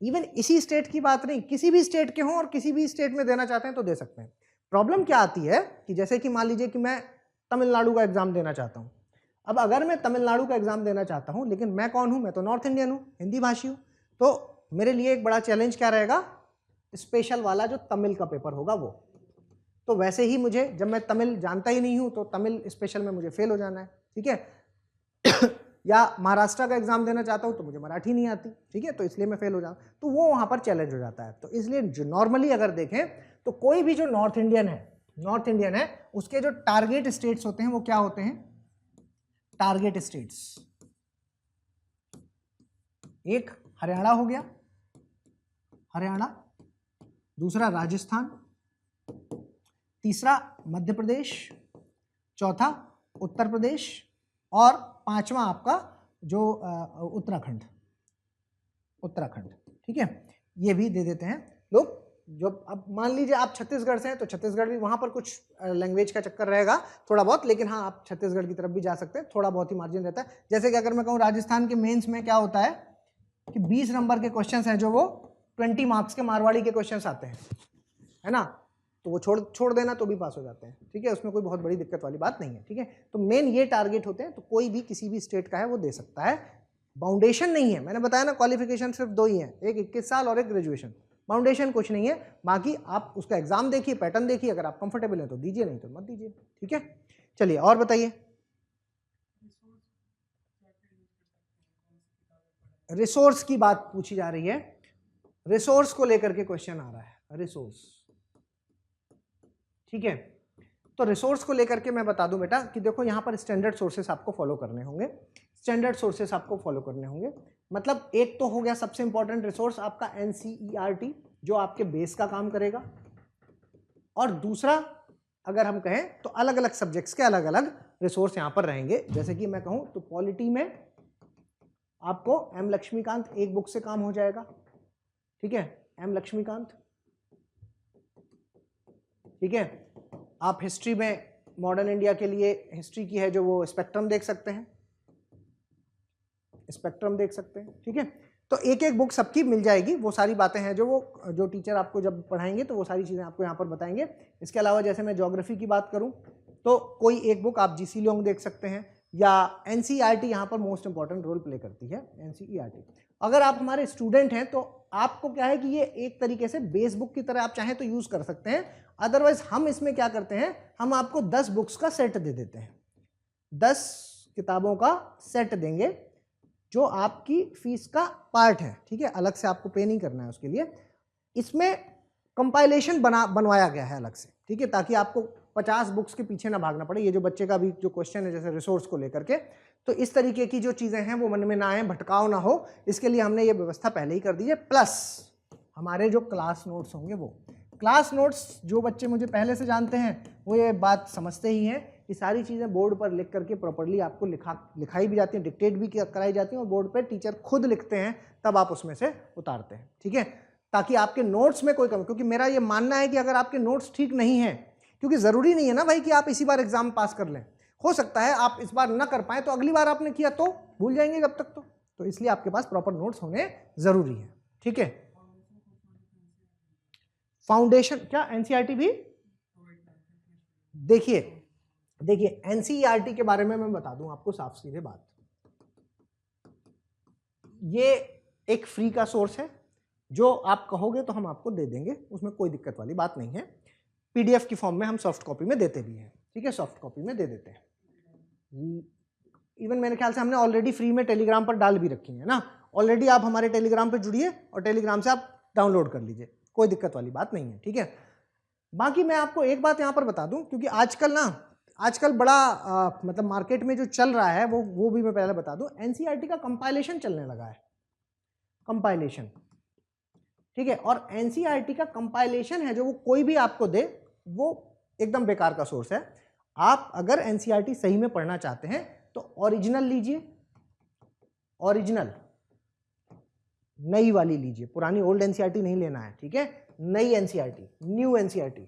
इवन इसी स्टेट की बात नहीं, किसी भी स्टेट के हो और किसी भी स्टेट में देना चाहते हैं तो दे सकते हैं। प्रॉब्लम क्या आती है कि जैसे कि मान लीजिए कि मैं तमिलनाडु का एग्जाम देना चाहता हूं। अब अगर मैं तमिलनाडु का एग्जाम देना चाहता हूं, लेकिन मैं कौन हूं, मैं तो नॉर्थ इंडियन हूं, हिंदी भाषी हूं, तो मेरे लिए एक बड़ा चैलेंज क्या रहेगा, स्पेशल वाला जो तमिल का पेपर होगा वो। तो वैसे ही मुझे, जब मैं तमिल जानता ही नहीं हूं तो तमिल स्पेशल में मुझे फेल हो जाना है, ठीक है। या महाराष्ट्र का एग्जाम देना चाहता हूं तो मुझे मराठी नहीं आती, ठीक है, तो इसलिए मैं फेल हो जाऊं, तो वो वहां पर चैलेंज हो जाता है। तो इसलिए जो नॉर्मली अगर देखें तो कोई भी जो नॉर्थ इंडियन है उसके जो टारगेट स्टेट्स होते हैं वो क्या होते हैं, टारगेट स्टेट्स। एक हरियाणा हो गया, हरियाणा, दूसरा राजस्थान, तीसरा मध्य प्रदेश, चौथा उत्तर प्रदेश और पांचवा आपका जो उत्तराखंड, ठीक है, ये भी दे देते हैं लोग। जो अब मान लीजिए आप छत्तीसगढ़ से हैं तो छत्तीसगढ़ भी, वहां पर कुछ लैंग्वेज का चक्कर रहेगा थोड़ा बहुत, लेकिन हाँ आप छत्तीसगढ़ की तरफ भी जा सकते हैं, थोड़ा बहुत ही मार्जिन रहता है। जैसे कि अगर मैं कहूँ राजस्थान के मेंस में क्या होता है कि 20 नंबर के क्वेश्चंस हैं जो वो 20 मार्क्स के मारवाड़ी के क्वेश्चंस आते हैं, है ना, तो वो छोड़ देना तो भी पास हो जाते हैं, ठीक है, उसमें कोई बहुत बड़ी दिक्कत वाली बात नहीं है, ठीक है। तो मेन ये टारगेट होते हैं, तो कोई भी किसी भी स्टेट का है वो दे सकता है। बाउंडेशन नहीं है, मैंने बताया ना क्वालिफिकेशन सिर्फ 2 ही है, एक 21 साल और एक ग्रेजुएशन, बाउंडेशन कुछ नहीं है। बाकी आप उसका एग्जाम देखिए, पैटर्न देखिए, अगर आप कंफर्टेबल हैं तो दीजिए, नहीं तो मत दीजिए, ठीक है। चलिए और बताइए, रिसोर्स की बात पूछी जा रही है, रिसोर्स को लेकर के क्वेश्चन आ रहा है, रिसोर्स, ठीक है। तो रिसोर्स को लेकर के मैं बता दूं बेटा कि देखो यहाँ पर स्टैंडर्ड सोर्सेस आपको फॉलो करने होंगे, स्टैंडर्ड सोर्सेस आपको फॉलो करने होंगे। मतलब एक तो हो गया सबसे इंपॉर्टेंट रिसोर्स आपका NCERT जो आपके बेस का काम करेगा, और दूसरा अगर हम कहें तो अलग अलग सब्जेक्ट्स के अलग अलग रिसोर्स यहाँ पर रहेंगे। जैसे कि मैं कहूँ तो पॉलिटी में आपको M लक्ष्मीकांत एक बुक से काम हो जाएगा, ठीक है, M लक्ष्मीकांत, ठीक है। आप हिस्ट्री में मॉडर्न इंडिया के लिए हिस्ट्री की है जो वो स्पेक्ट्रम देख सकते हैं, स्पेक्ट्रम देख सकते हैं, ठीक है। तो एक एक बुक सबकी मिल जाएगी, वो सारी बातें हैं जो टीचर आपको जब पढ़ाएंगे तो वो सारी चीज़ें आपको यहाँ पर बताएंगे। इसके अलावा जैसे मैं ज्योग्राफी की बात करूँ तो कोई एक बुक आप GC लोंग देख सकते हैं, या NCERT यहाँ पर मोस्ट इंपॉर्टेंट रोल प्ले करती है, NCERT। अगर आप हमारे स्टूडेंट हैं तो आपको क्या है कि ये एक तरीके से बेस बुक की तरह आप चाहें तो यूज़ कर सकते हैं। अदरवाइज हम इसमें क्या करते हैं, हम आपको 10 बुक्स का सेट दे देते हैं, 10 किताबों का सेट देंगे जो आपकी फीस का पार्ट है, ठीक है, अलग से आपको पे नहीं करना है उसके लिए। इसमें कंपाइलेशन बनवाया गया है अलग से, ठीक है, ताकि आपको 50 बुक्स के पीछे ना भागना पड़े। ये जो बच्चे का भी जो क्वेश्चन है जैसे रिसोर्स को लेकर के, तो इस तरीके की जो चीज़ें हैं वो मन में ना आए, भटकाव ना हो, इसके लिए हमने ये व्यवस्था पहले ही कर दी है। प्लस हमारे जो क्लास नोट्स होंगे, वो क्लास नोट्स जो बच्चे मुझे पहले से जानते हैं वो ये बात समझते ही हैं कि सारी चीज़ें बोर्ड पर लिख करके प्रॉपर्ली आपको लिखाई भी जाती हैं, डिक्टेट भी कराई जाती हैं, और बोर्ड पर टीचर खुद लिखते हैं, तब आप उसमें से उतारते हैं, ठीक है, ताकि आपके नोट्स में कोई कमी। क्योंकि मेरा ये मानना है कि अगर आपके नोट्स ठीक नहीं हैं, क्योंकि ज़रूरी नहीं है ना भाई कि आप इसी बार एग्जाम पास कर लें, हो सकता है आप इस बार ना कर पाएँ तो अगली बार आपने किया तो भूल जाएंगे कब तक, तो इसलिए आपके पास प्रॉपर नोट्स होने ज़रूरी है, ठीक है। फाउंडेशन क्या NCERT भी, देखिए NCERT के बारे में मैं बता दूं आपको साफ सीधे बात, ये एक फ्री का सोर्स है, जो आप कहोगे तो हम आपको दे देंगे, उसमें कोई दिक्कत वाली बात नहीं है। PDF की फॉर्म में हम सॉफ्ट कॉपी में देते भी हैं, ठीक है, सॉफ्ट कॉपी में दे देते हैं। इवन मेरे ख्याल से हमने ऑलरेडी फ्री में टेलीग्राम पर डाल भी रखी है ना, ऑलरेडी आप हमारे टेलीग्राम पर जुड़िए और टेलीग्राम से आप डाउनलोड कर लीजिए, कोई दिक्कत वाली बात नहीं है, ठीक है। बाकी मैं आपको एक बात यहाँ पर बता दूं, क्योंकि आजकल बड़ा मतलब मार्केट में जो चल रहा है वो भी मैं पहले बता दूं, NCERT का कंपाइलेशन चलने लगा है, कंपाइलेशन, ठीक है, और NCERT का कंपाइलेशन है जो वो कोई भी आपको दे वो एकदम बेकार का सोर्स है। आप अगर NCERT सही में पढ़ना चाहते हैं तो ओरिजिनल लीजिए, ओरिजिनल नई वाली लीजिए, पुरानी ओल्ड NCERT नहीं लेना है, ठीक है, नई NCERT, न्यू NCERT।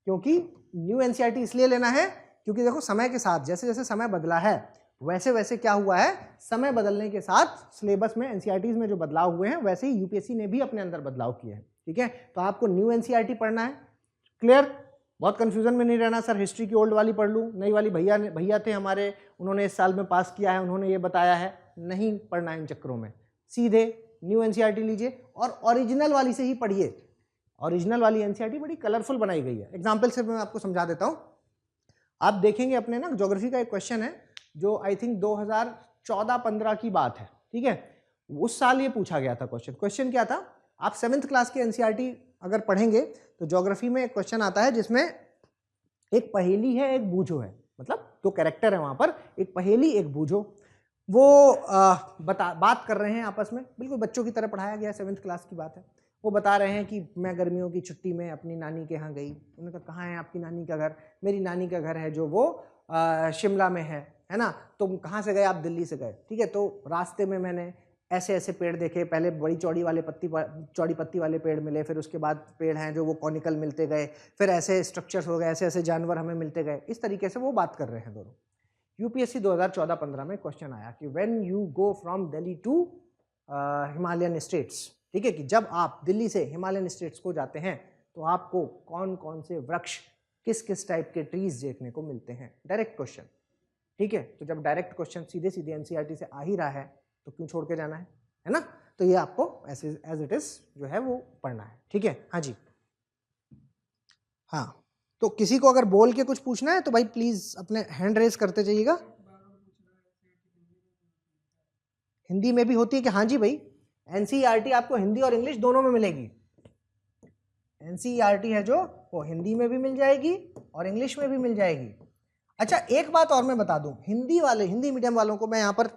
क्योंकि न्यू NCERT इसलिए लेना है क्योंकि देखो समय के साथ जैसे जैसे समय बदला है वैसे वैसे क्या हुआ है, समय बदलने के साथ सिलेबस में NCERTs में जो बदलाव हुए हैं वैसे ही UPSC ने भी अपने अंदर बदलाव किए हैं, ठीक है। तो आपको न्यू NCERT पढ़ना है, क्लियर, बहुत कंफ्यूजन में नहीं रहना, सर हिस्ट्री की ओल्ड वाली पढ़ लूँ, नई वाली भैया थे हमारे, उन्होंने इस साल में पास किया है, उन्होंने ये बताया है, नहीं पढ़ना इन चक्करों में, सीधे न्यू NCERT लीजिए और ओरिजिनल वाली से ही पढ़िए। ओरिजिनल वाली NCERT बड़ी कलरफुल बनाई गई है। एग्जाम्पल से मैं आपको समझा देता हूँ, आप देखेंगे अपने ना ज्योग्राफी का एक क्वेश्चन है जो आई थिंक 2014-15 की बात है, ठीक है, उस साल ये पूछा गया था क्वेश्चन क्या था, आप 7th क्लास की NCERT अगर पढ़ेंगे तो ज्योग्राफी में एक क्वेश्चन आता है जिसमें एक पहेली है एक बूझो है, मतलब दो कैरेक्टर है वहां पर, एक पहेली एक बूझो। वो बात कर रहे हैं आपस में, बिल्कुल बच्चों की तरह पढ़ाया गया, 7th क्लास की बात है। वो बता रहे हैं कि मैं गर्मियों की छुट्टी में अपनी नानी के यहाँ गई। उन्होंने कहा कहाँ है आपकी नानी का घर? मेरी नानी का घर है जो वो शिमला में है ना। तुम कहाँ से गए? आप दिल्ली से गए, ठीक है। तो रास्ते में मैंने ऐसे ऐसे पेड़ देखे, पहले बड़ी चौड़ी पत्ती वाले पेड़ मिले, फिर उसके बाद पेड़ हैं जो वो कॉनिकल मिलते गए, फिर ऐसे स्ट्रक्चर्स हो गए, ऐसे ऐसे जानवर हमें मिलते गए। इस तरीके से वो बात कर रहे हैं दोनों। यूपीएससी 2014-15 में क्वेश्चन आया कि when you go from Delhi to Himalayan states, ठीक है, कि जब आप दिल्ली से हिमालयन स्टेट्स को जाते हैं तो आपको कौन कौन से वृक्ष, किस किस टाइप के ट्रीज देखने को मिलते हैं। डायरेक्ट क्वेश्चन, ठीक है। तो जब डायरेक्ट क्वेश्चन सीधे सीधे एनसीईआरटी से आ ही रहा है तो क्यों छोड़ के जाना है ना। तो ये आपको ऐसे एज इट इज जो है वो पढ़ना है, ठीक है। हाँ जी, हाँ। तो किसी को अगर बोल के कुछ पूछना है तो भाई प्लीज अपने हैंड रेज करते जाइएगा। हिंदी में भी होती है कि? हाँ जी भाई, एनसीईआरटी आपको हिंदी और इंग्लिश दोनों में मिलेगी। एनसीईआरटी है जो वो हिंदी में भी मिल जाएगी और इंग्लिश में भी मिल जाएगी। अच्छा, एक बात और मैं बता दूं, हिंदी मीडियम वालों को मैं यहाँ पर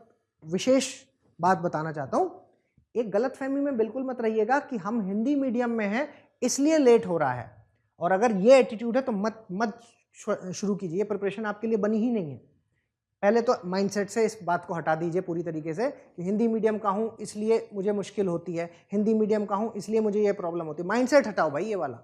विशेष बात बताना चाहता हूँ। एक गलतफहमी में बिल्कुल मत रहिएगा कि हम हिंदी मीडियम में हैं इसलिए लेट हो रहा है, और अगर ये एटीट्यूड है तो मत शुरू कीजिए, प्रिपरेशन आपके लिए बनी ही नहीं है। पहले तो माइंडसेट से इस बात को हटा दीजिए पूरी तरीके से कि हिंदी मीडियम का हूँ इसलिए मुझे मुश्किल होती है, हिंदी मीडियम का हूँ इसलिए मुझे ये प्रॉब्लम होती है। माइंडसेट हटाओ भाई, ये वाला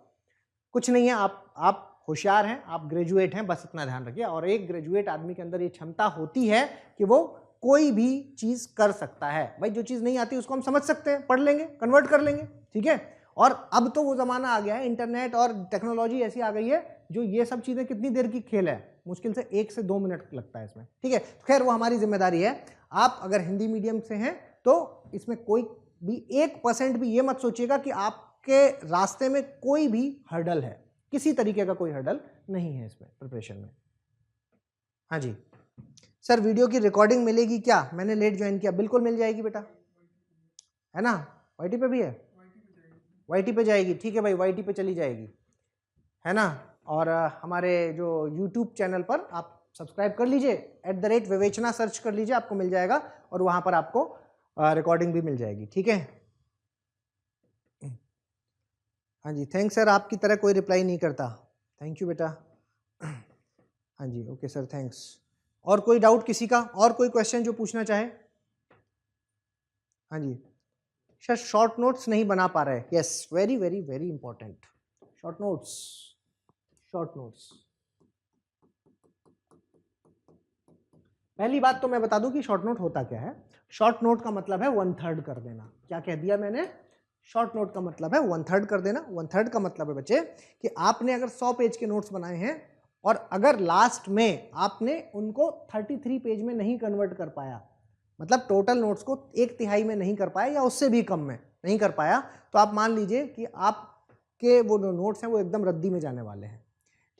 कुछ नहीं है। आप होशियार हैं, आप ग्रेजुएट हैं, बस इतना ध्यान रखिए। और एक ग्रेजुएट आदमी के अंदर ये क्षमता होती है कि वो कोई भी चीज कर सकता है। भाई जो चीज नहीं आती उसको हम समझ सकते हैं, पढ़ लेंगे, कन्वर्ट कर लेंगे, ठीक है। और अब तो वो जमाना आ गया है, इंटरनेट और टेक्नोलॉजी ऐसी आ गई है जो ये सब चीजें कितनी देर की खेल है, मुश्किल से 1 से 2 मिनट लगता है इसमें, ठीक है। खैर वो हमारी जिम्मेदारी है। आप अगर हिंदी मीडियम से हैं तो इसमें कोई भी 1% भी ये मत सोचिएगा कि आपके रास्ते में कोई भी हर्डल है, किसी तरीके का कोई हर्डल नहीं है इसमें प्रिपरेशन में। हाँ जी सर, वीडियो की रिकॉर्डिंग मिलेगी क्या? मैंने लेट ज्वाइन किया। बिल्कुल मिल जाएगी बेटा, है ना। वाईटी पे भी है, वाईटी पे जाएगी, ठीक है भाई, वाईटी पे चली जाएगी, है ना। और हमारे जो यूट्यूब चैनल पर आप सब्सक्राइब कर लीजिए, @विवेचना सर्च कर लीजिए, आपको मिल जाएगा, और वहां पर आपको रिकॉर्डिंग भी मिल जाएगी, ठीक है। हाँ जी, थैंक्स सर, आपकी तरह कोई रिप्लाई नहीं करता। थैंक यू बेटा। हाँ जी, ओके सर, थैंक्स। और कोई डाउट किसी का, और कोई क्वेश्चन जो पूछना चाहे? हाँ जी सर, शॉर्ट नोट्स नहीं बना पा रहे। Yes, very very very important. Short notes, short notes. पहली बात तो मैं बता दूं कि शॉर्ट नोट होता क्या है। शॉर्ट नोट का मतलब है 1/3 कर देना। क्या कह दिया मैंने? शॉर्ट नोट का मतलब है 1/3 कर देना। 1/3 का मतलब है बच्चे कि आपने अगर 100 पेज के नोट्स बनाए हैं और अगर लास्ट में आपने उनको 33 पेज में नहीं कन्वर्ट कर पाया, मतलब टोटल नोट्स को 1/3 में नहीं कर पाया या उससे भी कम में नहीं कर पाया, तो आप मान लीजिए कि आपके वो जो नोट्स हैं वो एकदम रद्दी में जाने वाले हैं,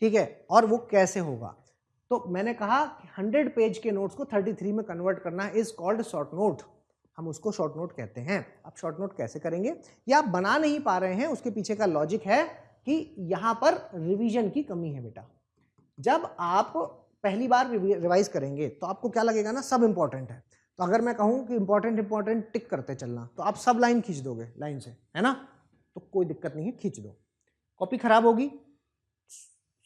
ठीक है। और वो कैसे होगा? तो मैंने कहा 100 पेज के नोट्स को 33 में कन्वर्ट करना इज कॉल्ड शॉर्ट नोट। हम उसको शॉर्ट नोट कहते हैं। अब शॉर्ट नोट कैसे करेंगे? या आप बना नहीं पा रहे हैं, उसके पीछे का लॉजिक है कि यहां पर रिवीजन की कमी है बेटा। जब आप पहली बार रिवाइज करेंगे तो आपको क्या लगेगा ना, सब इंपॉर्टेंट है। तो अगर मैं कहूं कि इंपॉर्टेंट टिक करते चलना, तो आप सब लाइन खींच दोगे लाइन से, है ना। तो कोई दिक्कत नहीं है, खींच दो। कॉपी खराब होगी,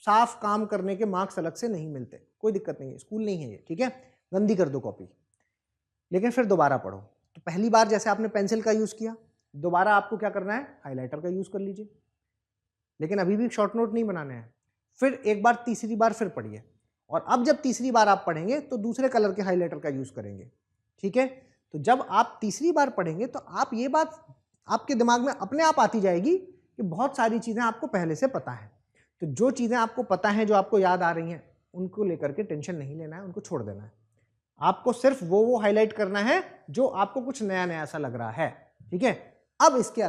साफ काम करने के मार्क्स अलग से नहीं मिलते, कोई दिक्कत नहीं है, स्कूल नहीं है ये, ठीक है। गंदी कर दो कॉपी, लेकिन फिर दोबारा पढ़ो। तो पहली बार जैसे आपने पेंसिल का यूज किया, दोबारा आपको क्या करना है, हाइलाइटर का यूज कर लीजिए। लेकिन अभी भी शॉर्ट नोट नहीं बनाने हैं। फिर एक बार, तीसरी बार फिर पढ़िए, और अब जब तीसरी बार आप पढ़ेंगे तो दूसरे कलर के हाइलाइटर का यूज करेंगे, ठीक है। तो जब आप तीसरी बार पढ़ेंगे तो आप ये बात आपके दिमाग में अपने आप आती जाएगी कि बहुत सारी चीजें आपको पहले से पता है। तो जो चीजें आपको पता है, जो आपको याद आ रही हैं, उनको लेकर के टेंशन नहीं लेना है, उनको छोड़ देना है। आपको सिर्फ वो हाईलाइट करना है जो आपको कुछ नया नया सा लग रहा है, ठीक है। अब इसके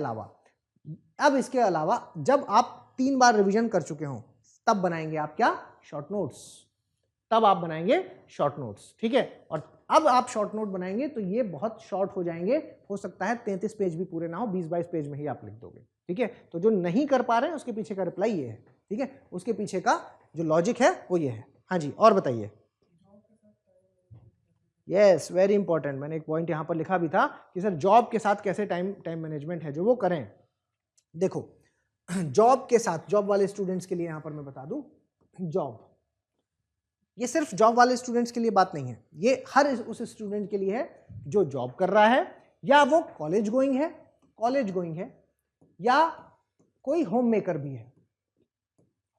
अलावा जब आप 3 बार रिवीजन कर चुके हो, तब बनाएंगे आप क्या, शॉर्ट नोट्स। तब आप बनाएंगे शॉर्ट नोट्स, ठीक है। और अब आप शॉर्ट नोट बनाएंगे तो ये बहुत शॉर्ट हो जाएंगे। हो सकता है 33 पेज भी पूरे ना हो, 20-22 पेज में ही आप लिख दोगे, ठीक है, तो जो नहीं कर पा रहे हैं उसके पीछे का रिप्लाई ये है, ठीक है, उसके पीछे का जो लॉजिक है वो ये है। हाँ जी, और बताइए। यस, वेरी इंपॉर्टेंट, मैंने एक पॉइंट यहाँ पर लिखा भी था कि सर जॉब के साथ कैसे टाइम मैनेजमेंट है जो वो करें। देखो जॉब के साथ, जॉब वाले स्टूडेंट्स के लिए यहाँ पर मैं बता दूं, जॉब ये सिर्फ जॉब वाले स्टूडेंट्स के लिए बात नहीं है, ये हर उस स्टूडेंट के लिए है जो जॉब कर रहा है या वो कॉलेज गोइंग है या कोई होम मेकर भी है,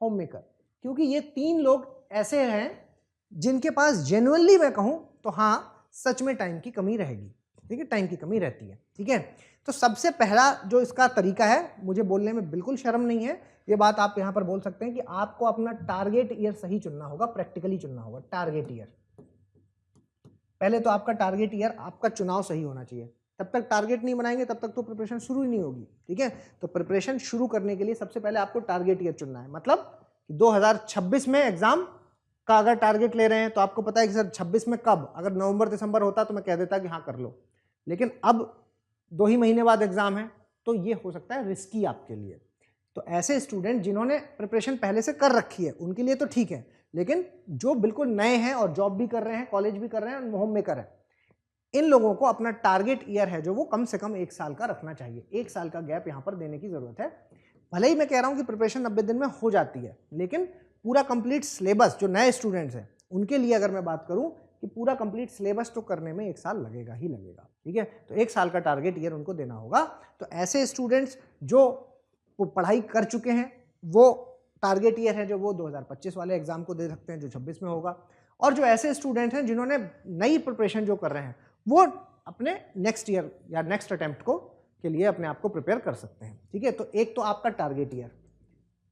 होम मेकर, क्योंकि ये तीन लोग ऐसे हैं जिनके पास जेन्युइनली मैं कहूं तो हाँ सच में टाइम की कमी रहेगी, ठीक है, टाइम की कमी रहती है, ठीक है। तो सबसे पहला जो इसका तरीका है, मुझे बोलने में बिल्कुल शर्म नहीं है, ये बात आप यहां पर बोल सकते हैं कि आपको अपना टारगेट ईयर सही चुनना होगा, प्रैक्टिकली चुनना होगा टारगेट ईयर। पहले तो आपका टारगेट ईयर, आपका चुनाव सही होना चाहिए, तब तक टारगेट नहीं बनाएंगे तब तक तो प्रिपरेशन शुरू ही नहीं होगी, ठीक है। तो प्रिपरेशन शुरू करने के लिए सबसे पहले आपको टारगेट ईयर चुनना है, मतलब कि 2026 में एग्जाम का अगर टारगेट ले रहे हैं तो आपको पता है कि सर 26 में कब, अगर नवंबर दिसंबर होता तो मैं कह देता कि हाँ कर लो, लेकिन अब 2 ही महीने बाद एग्जाम है तो ये हो सकता है रिस्की आपके लिए। तो ऐसे स्टूडेंट जिन्होंने प्रिपरेशन पहले से कर रखी है उनके लिए तो ठीक है, लेकिन जो बिल्कुल नए हैं और जॉब भी कर रहे हैं, कॉलेज भी कर रहे हैं, होम मेकर है, इन लोगों को अपना टारगेट ईयर है जो वो कम से कम 1 साल का रखना चाहिए, 1 साल का गैप यहाँ पर देने की जरूरत है। भले ही मैं कह रहा हूँ कि प्रिपरेशन 90 दिन में हो जाती है, लेकिन पूरा कंप्लीट सिलेबस जो नए स्टूडेंट्स हैं उनके लिए अगर मैं बात करूँ कि पूरा कंप्लीट सिलेबस तो करने में 1 साल लगेगा ही लगेगा, ठीक है। तो 1 साल का टारगेट ईयर उनको देना होगा। तो ऐसे स्टूडेंट्स जो पढ़ाई कर चुके हैं वो टारगेट ईयर है जो वो 2025 वाले एग्जाम को दे सकते हैं जो 26 में होगा, और जो ऐसे स्टूडेंट हैं जिन्होंने नई प्रिपरेशन जो कर रहे हैं वो अपने नेक्स्ट ईयर या नेक्स्ट अटेम्प्ट को के लिए अपने आप को प्रिपेयर कर सकते हैं, ठीक है। तो एक तो आपका टारगेट ईयर।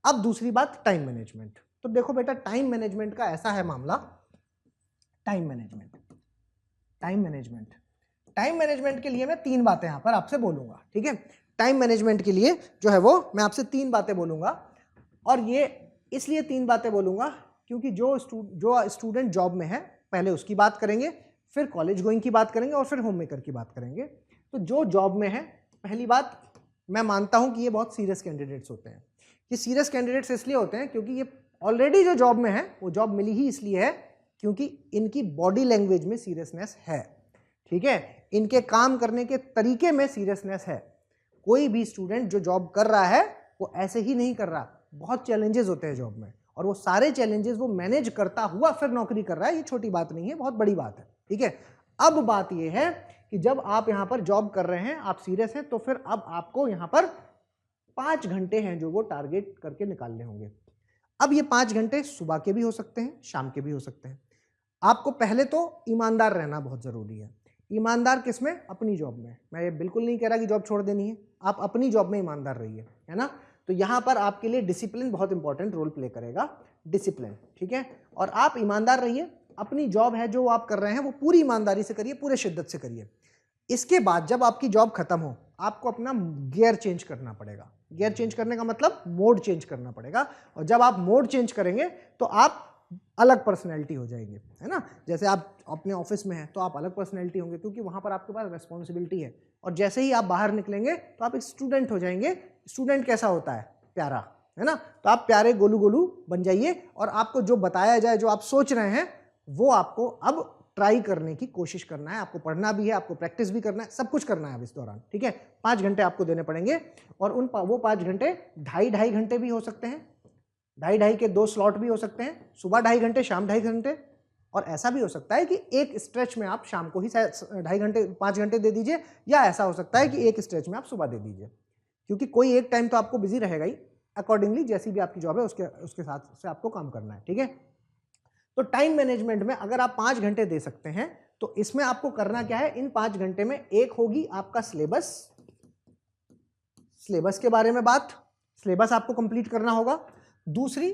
अब दूसरी बात टाइम मैनेजमेंट। तो देखो बेटा, टाइम मैनेजमेंट का ऐसा है मामला, टाइम मैनेजमेंट के लिए मैं 3 बातें यहां पर आपसे बोलूंगा, ठीक है। टाइम मैनेजमेंट के लिए जो है वो मैं आपसे 3 बातें बोलूंगा, और ये इसलिए 3 बातें बोलूंगा क्योंकि जो स्टूडेंट जॉब में है पहले उसकी बात करेंगे, फिर कॉलेज गोइंग की बात करेंगे और फिर होम मेकर की बात करेंगे। तो जो जॉब में है, पहली बात मैं मानता हूं कि ये बहुत सीरियस कैंडिडेट्स होते हैं। ये सीरियस कैंडिडेट्स इसलिए होते हैं क्योंकि ये ऑलरेडी जो जॉब में है वो जॉब मिली ही इसलिए है क्योंकि इनकी बॉडी लैंग्वेज में सीरियसनेस है, ठीक है, इनके काम करने के तरीके में सीरियसनेस है। कोई भी स्टूडेंट जो जॉब कर रहा है वो ऐसे ही नहीं कर रहा, बहुत चैलेंजेस होते हैं जॉब में, और वो सारे चैलेंजेस वो मैनेज करता हुआ फिर नौकरी कर रहा है। ये छोटी बात नहीं है, बहुत बड़ी बात है, ठीक है। अब बात ये है कि जब आप यहां पर जॉब कर रहे हैं, आप सीरियस हैं, तो फिर अब आपको यहां पर 5 घंटे हैं जो वो टारगेट करके निकालने होंगे। अब ये 5 घंटे सुबह के भी हो सकते हैं, शाम के भी हो सकते हैं। आपको पहले तो ईमानदार रहना बहुत जरूरी है। ईमानदार किसमें? अपनी जॉब में। मैं ये बिल्कुल नहीं कह रहा कि जॉब छोड़ देनी है, आप अपनी जॉब में ईमानदार रहिए, है ना। तो यहां पर आपके लिए डिसिप्लिन बहुत इंपॉर्टेंट रोल प्ले करेगा, डिसिप्लिन, ठीक है। और आप ईमानदार रहिए, अपनी जॉब है जो आप कर रहे हैं वो पूरी ईमानदारी से करिए, पूरे शिद्दत से करिए। इसके बाद जब आपकी जॉब खत्म हो, आपको अपना गियर चेंज करना पड़ेगा। गियर चेंज करने का मतलब मोड चेंज करना पड़ेगा, और जब आप मोड चेंज करेंगे तो आप अलग पर्सनैलिटी हो जाएंगे, है ना। जैसे आप अपने ऑफिस में हैं तो आप अलग पर्सनैलिटी होंगे क्योंकि वहां पर आपके पास रिस्पॉन्सिबिलिटी है, और जैसे ही आप बाहर निकलेंगे तो आप एक स्टूडेंट हो जाएंगे। स्टूडेंट कैसा होता है? प्यारा, है ना। तो आप प्यारे गोलू गोलू बन जाइए, और आपको जो बताया जाए, जो आप सोच रहे हैं, वो आपको अब ट्राई करने की कोशिश करना है। आपको पढ़ना भी है, आपको प्रैक्टिस भी करना है, सब कुछ करना है अब इस दौरान, ठीक है। 5 घंटे आपको देने पड़ेंगे, और वो 5 घंटे 2.5 घंटे भी हो सकते हैं, 2.5 के 2 स्लॉट भी हो सकते हैं, सुबह 2.5 घंटे, शाम 2.5 घंटे। और ऐसा भी हो सकता है कि एक स्ट्रेच में आप शाम को ही 2.5 घंटे 5 घंटे दे दीजिए, या ऐसा हो सकता है कि एक स्ट्रेच में आप सुबह दे दीजिए, क्योंकि कोई एक टाइम तो आपको बिजी रहेगा ही। अकॉर्डिंगली जैसी भी आपकी जॉब है उसके साथ से आपको काम करना है, ठीक है। तो टाइम मैनेजमेंट में अगर आप 5 घंटे दे सकते हैं तो इसमें आपको करना क्या है? इन 5 घंटे में एक होगी आपका सिलेबस के बारे में बात, सिलेबस आपको कंप्लीट करना होगा। दूसरी,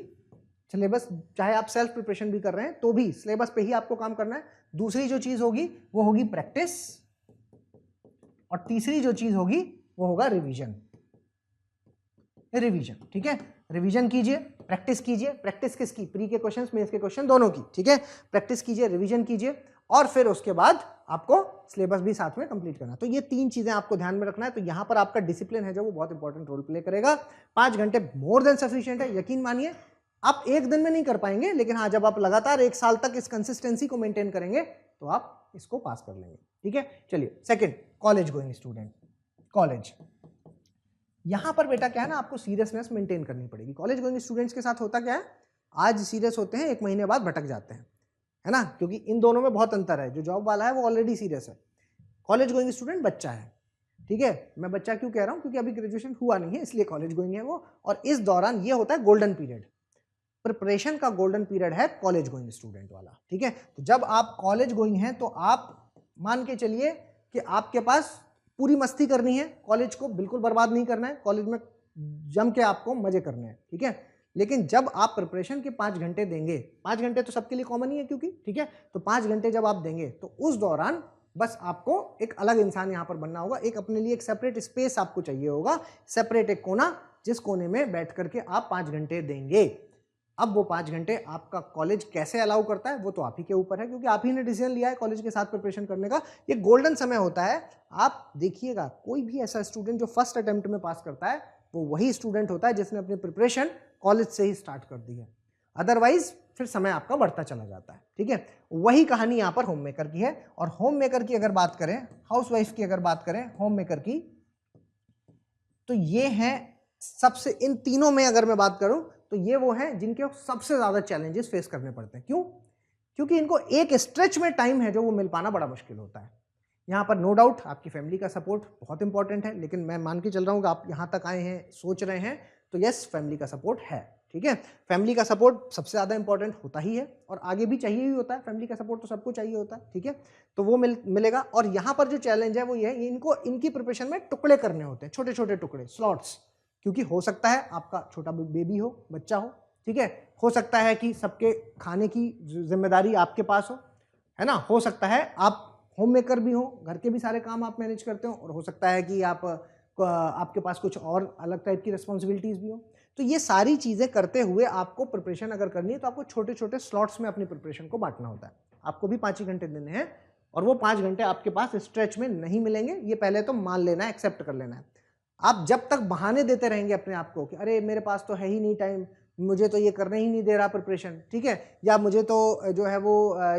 सिलेबस चाहे आप सेल्फ प्रिपरेशन भी कर रहे हैं तो भी सिलेबस पे ही आपको काम करना है। दूसरी जो चीज होगी वो होगी प्रैक्टिस, और तीसरी जो चीज होगी वो होगा रिवीजन, ठीक है। रिवीजन कीजिए, प्रैक्टिस कीजिए। प्रैक्टिस किसकी? प्री के क्वेश्चंस, मेंस के क्वेश्चन दोनों की, ठीक है। प्रैक्टिस कीजिए, रिवीजन कीजिए, और फिर उसके बाद आपको सिलेबस भी साथ में कंप्लीट करना। तो ये 3 चीजें आपको ध्यान में रखना है। तो यहाँ पर आपका डिसिप्लिन है जो वो बहुत इंपॉर्टेंट रोल प्ले करेगा। 5 घंटे मोर देन सफिशिएंट है, यकीन मानिए। आप एक दिन में नहीं कर पाएंगे, लेकिन हाँ जब आप लगातार 1 साल तक इस कंसिस्टेंसी को मेंटेन करेंगे तो आप इसको पास कर लेंगे। ठीक है, चलिए second, college going student. College, यहां पर बेटा क्या है ना, आपको सीरियसनेस मेंटेन करनी पड़ेगी। कॉलेज गोइंग स्टूडेंट्स के साथ होता क्या है, आज सीरियस होते हैं, 1 महीने बाद भटक जाते हैं, है ना, क्योंकि इन दोनों में बहुत अंतर है। जो जॉब वाला है वो ऑलरेडी सीरियस है, कॉलेज गोइंग स्टूडेंट बच्चा है। ठीक है, मैं बच्चा क्यों कह रहा हूं, क्योंकि अभी ग्रेजुएशन हुआ नहीं है, इसलिए कॉलेज गोइंग है वो। और इस दौरान ये होता है गोल्डन पीरियड, प्रिपरेशन का गोल्डन पीरियड है कॉलेज गोइंग स्टूडेंट वाला। ठीक है, तो जब आप कॉलेज गोइंग हैं तो आप मान के चलिए कि आपके पास पूरी मस्ती करनी है, कॉलेज को बिल्कुल बर्बाद नहीं करना है, कॉलेज में जम के आपको मजे करने हैं। ठीक है, लेकिन जब आप प्रिपरेशन के 5 घंटे देंगे, 5 घंटे तो सबके लिए कॉमन ही है क्योंकि, ठीक है, तो 5 घंटे जब आप देंगे तो उस दौरान बस आपको एक अलग इंसान यहां पर बनना होगा। एक अपने लिए एक सेपरेट स्पेस आपको चाहिए होगा, सेपरेट एक कोना, जिस कोने में बैठ करके आप 5 घंटे देंगे। अब वो 5 घंटे आपका कॉलेज कैसे अलाउ करता है वो तो आप ही के ऊपर है, क्योंकि आप ही ने डिसीजन लिया है कॉलेज के साथ प्रिपरेशन करने का। ये गोल्डन समय होता है। आप देखिएगा, कोई भी ऐसा स्टूडेंट जो फर्स्ट अटेम्प्ट में पास करता है वो वही स्टूडेंट होता है जिसने अपनी प्रिपरेशन कॉलेज से ही स्टार्ट कर दी है, अदरवाइज फिर समय आपका बढ़ता चला जाता है। ठीक है, वही कहानी यहाँ पर होम मेकर की है। और होम मेकर की अगर बात करें, हाउसवाइफ की अगर बात करें, होम मेकर की, तो ये है सबसे, इन तीनों में अगर मैं बात करूं तो ये वो हैं जिनके सबसे ज्यादा चैलेंजेस फेस करने पड़ते हैं। क्यों? क्योंकि इनको एक स्ट्रेच में टाइम है जो वो मिल पाना बड़ा मुश्किल होता है। यहाँ पर नो डाउट आपकी फैमिली का सपोर्ट बहुत इंपॉर्टेंट है, लेकिन मैं मान के चल रहा हूँ कि आप यहाँ तक आए हैं, सोच रहे हैं, तो यस फैमिली का सपोर्ट है। ठीक है, फैमिली का सपोर्ट सबसे ज़्यादा इंपॉर्टेंट होता ही है और आगे भी चाहिए ही होता है। फैमिली का सपोर्ट तो सबको चाहिए होता है। ठीक है, तो वो मिलेगा। और यहाँ पर जो चैलेंज है वो ये है, इनको इनकी प्रिपरेशन में टुकड़े करने होते हैं, छोटे छोटे टुकड़े, स्लॉट्स। क्योंकि हो सकता है आपका छोटा बेबी हो, बच्चा हो, ठीक है, हो सकता है कि सबके खाने की जिम्मेदारी आपके पास हो, है ना, हो सकता है आप होम मेकर भी हो, घर के भी सारे काम आप मैनेज करते हो, और हो सकता है कि आपके पास कुछ और अलग टाइप की रिस्पॉन्सिबिलिटीज भी हो। तो ये सारी चीज़ें करते हुए आपको प्रिपरेशन अगर करनी है तो आपको छोटे छोटे स्लॉट्स में अपनी प्रिपरेशन को बांटना होता है। आपको भी 5 ही घंटे देने हैं और वो 5 घंटे आपके पास स्ट्रेच में नहीं मिलेंगे, ये पहले तो मान लेना है, एक्सेप्ट कर लेना है। आप जब तक बहाने देते रहेंगे अपने आप को कि अरे मेरे पास तो है ही नहीं टाइम, मुझे तो ये करने ही नहीं दे रहा प्रिपरेशन, ठीक है, या मुझे तो जो है वो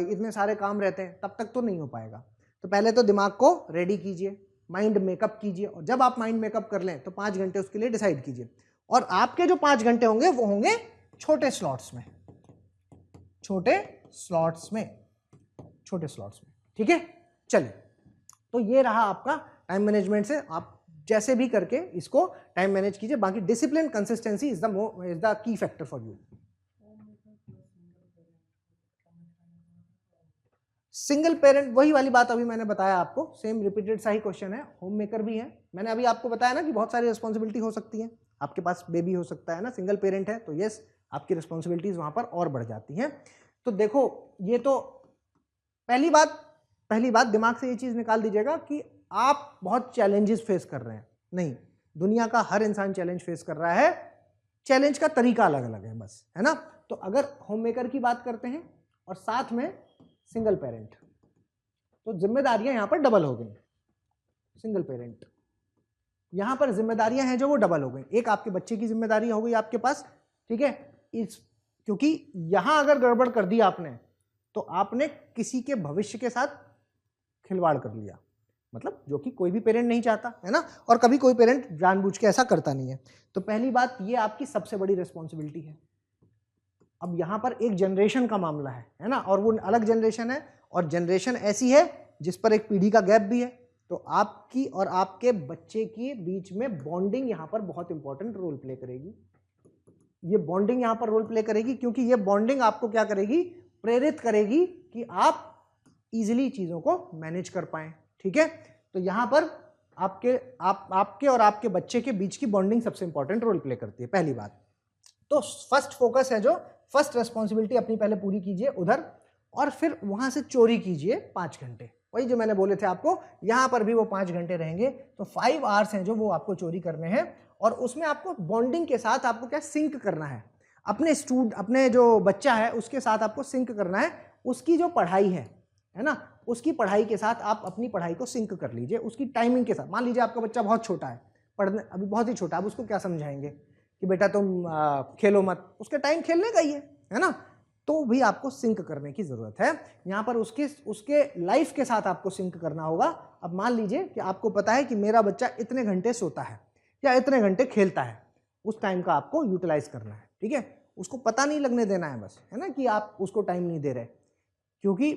इतने सारे काम रहते हैं, तब तक तो नहीं हो पाएगा। तो पहले तो दिमाग को रेडी कीजिए, माइंड मेकअप कीजिए, और जब आप माइंड मेकअप कर लें तो 5 घंटे उसके लिए डिसाइड कीजिए। और आपके जो 5 घंटे होंगे वो होंगे छोटे स्लॉट्स में, छोटे स्लॉट्स में, छोटे स्लॉट्स में। ठीक है, चलिए, तो ये रहा आपका टाइम मैनेजमेंट से। आप जैसे भी करके इसको टाइम मैनेज कीजिए। बाकी discipline, consistency is the key factor for you. Single parent, वही वाली बात अभी मैंने बताया आपको, सेम रिपीटेड सा ही क्वेश्चन है। होम मेकर भी है, मैंने अभी आपको बताया ना कि बहुत सारी रिस्पॉन्सिबिलिटी हो सकती है, आपके पास बेबी हो सकता है ना, सिंगल पेरेंट है तो यस आपकी रिस्पॉन्सिबिलिटीज वहां पर और बढ़ जाती हैं। तो देखो, ये तो पहली बात दिमाग से ये चीज निकाल दीजिएगा कि आप बहुत चैलेंजेस फेस कर रहे हैं। नहीं, दुनिया का हर इंसान चैलेंज फेस कर रहा है, चैलेंज का तरीका अलग अलग है बस, है ना। तो अगर होम मेकर की बात करते हैं और साथ में सिंगल पेरेंट, तो जिम्मेदारियां यहां पर डबल हो गई। सिंगल पेरेंट, यहां पर जिम्मेदारियां हैं जो वो डबल हो गई। एक आपके बच्चे की जिम्मेदारी हो गई आपके पास, ठीक है, क्योंकि यहां अगर गड़बड़ कर दी आपने तो आपने किसी के भविष्य के साथ खिलवाड़ कर लिया, मतलब जो कि कोई भी पेरेंट नहीं चाहता, है ना, और कभी कोई पेरेंट जानबूझ के ऐसा करता नहीं है। तो पहली बात, ये आपकी सबसे बड़ी रिस्पॉन्सिबिलिटी है। अब यहाँ पर एक जनरेशन का मामला है ना, और वो अलग जनरेशन है, और जनरेशन ऐसी है जिस पर एक पीढ़ी का गैप भी है। तो आपकी और आपके बच्चे के बीच में बॉन्डिंग यहाँ पर बहुत इंपॉर्टेंट रोल प्ले करेगी। ये बॉन्डिंग यहाँ पर रोल प्ले करेगी, क्योंकि ये बॉन्डिंग आपको क्या करेगी, प्रेरित करेगी कि आप इजीली चीजों को मैनेज कर पाएं। ठीक है, तो यहां पर आपके और आपके बच्चे के बीच की बॉन्डिंग सबसे इंपॉर्टेंट रोल प्ले करती है, पहली बात। तो फर्स्ट फोकस है जो, फर्स्ट रेस्पॉन्सिबिलिटी अपनी पहले पूरी कीजिए उधर, और फिर वहां से चोरी कीजिए 5 घंटे। वही जो मैंने बोले थे आपको, यहां पर भी वो 5 घंटे रहेंगे, तो 5 आवर्स हैं जो वो आपको चोरी करने हैं। और उसमें आपको बॉन्डिंग के साथ आपको क्या सिंक करना है, अपने जो बच्चा है उसके साथ आपको सिंक करना है। उसकी जो पढ़ाई है, है ना, उसकी पढ़ाई के साथ आप अपनी पढ़ाई को सिंक कर लीजिए, उसकी टाइमिंग के साथ। मान लीजिए आपका बच्चा बहुत छोटा है, पढ़ने अभी बहुत ही छोटा, आप उसको क्या समझाएंगे कि बेटा तुम खेलो मत, उसका टाइम खेलने का ही है ना, तो भी आपको सिंक करने की ज़रूरत है। यहाँ पर उसके लाइफ के साथ आपको सिंक करना होगा। अब मान लीजिए कि आपको पता है कि मेरा बच्चा इतने घंटे सोता है या इतने घंटे खेलता है, उस टाइम का आपको यूटिलाइज करना है, ठीक है। उसको पता नहीं लगने देना है बस, है ना, कि आप उसको टाइम नहीं दे रहे। क्योंकि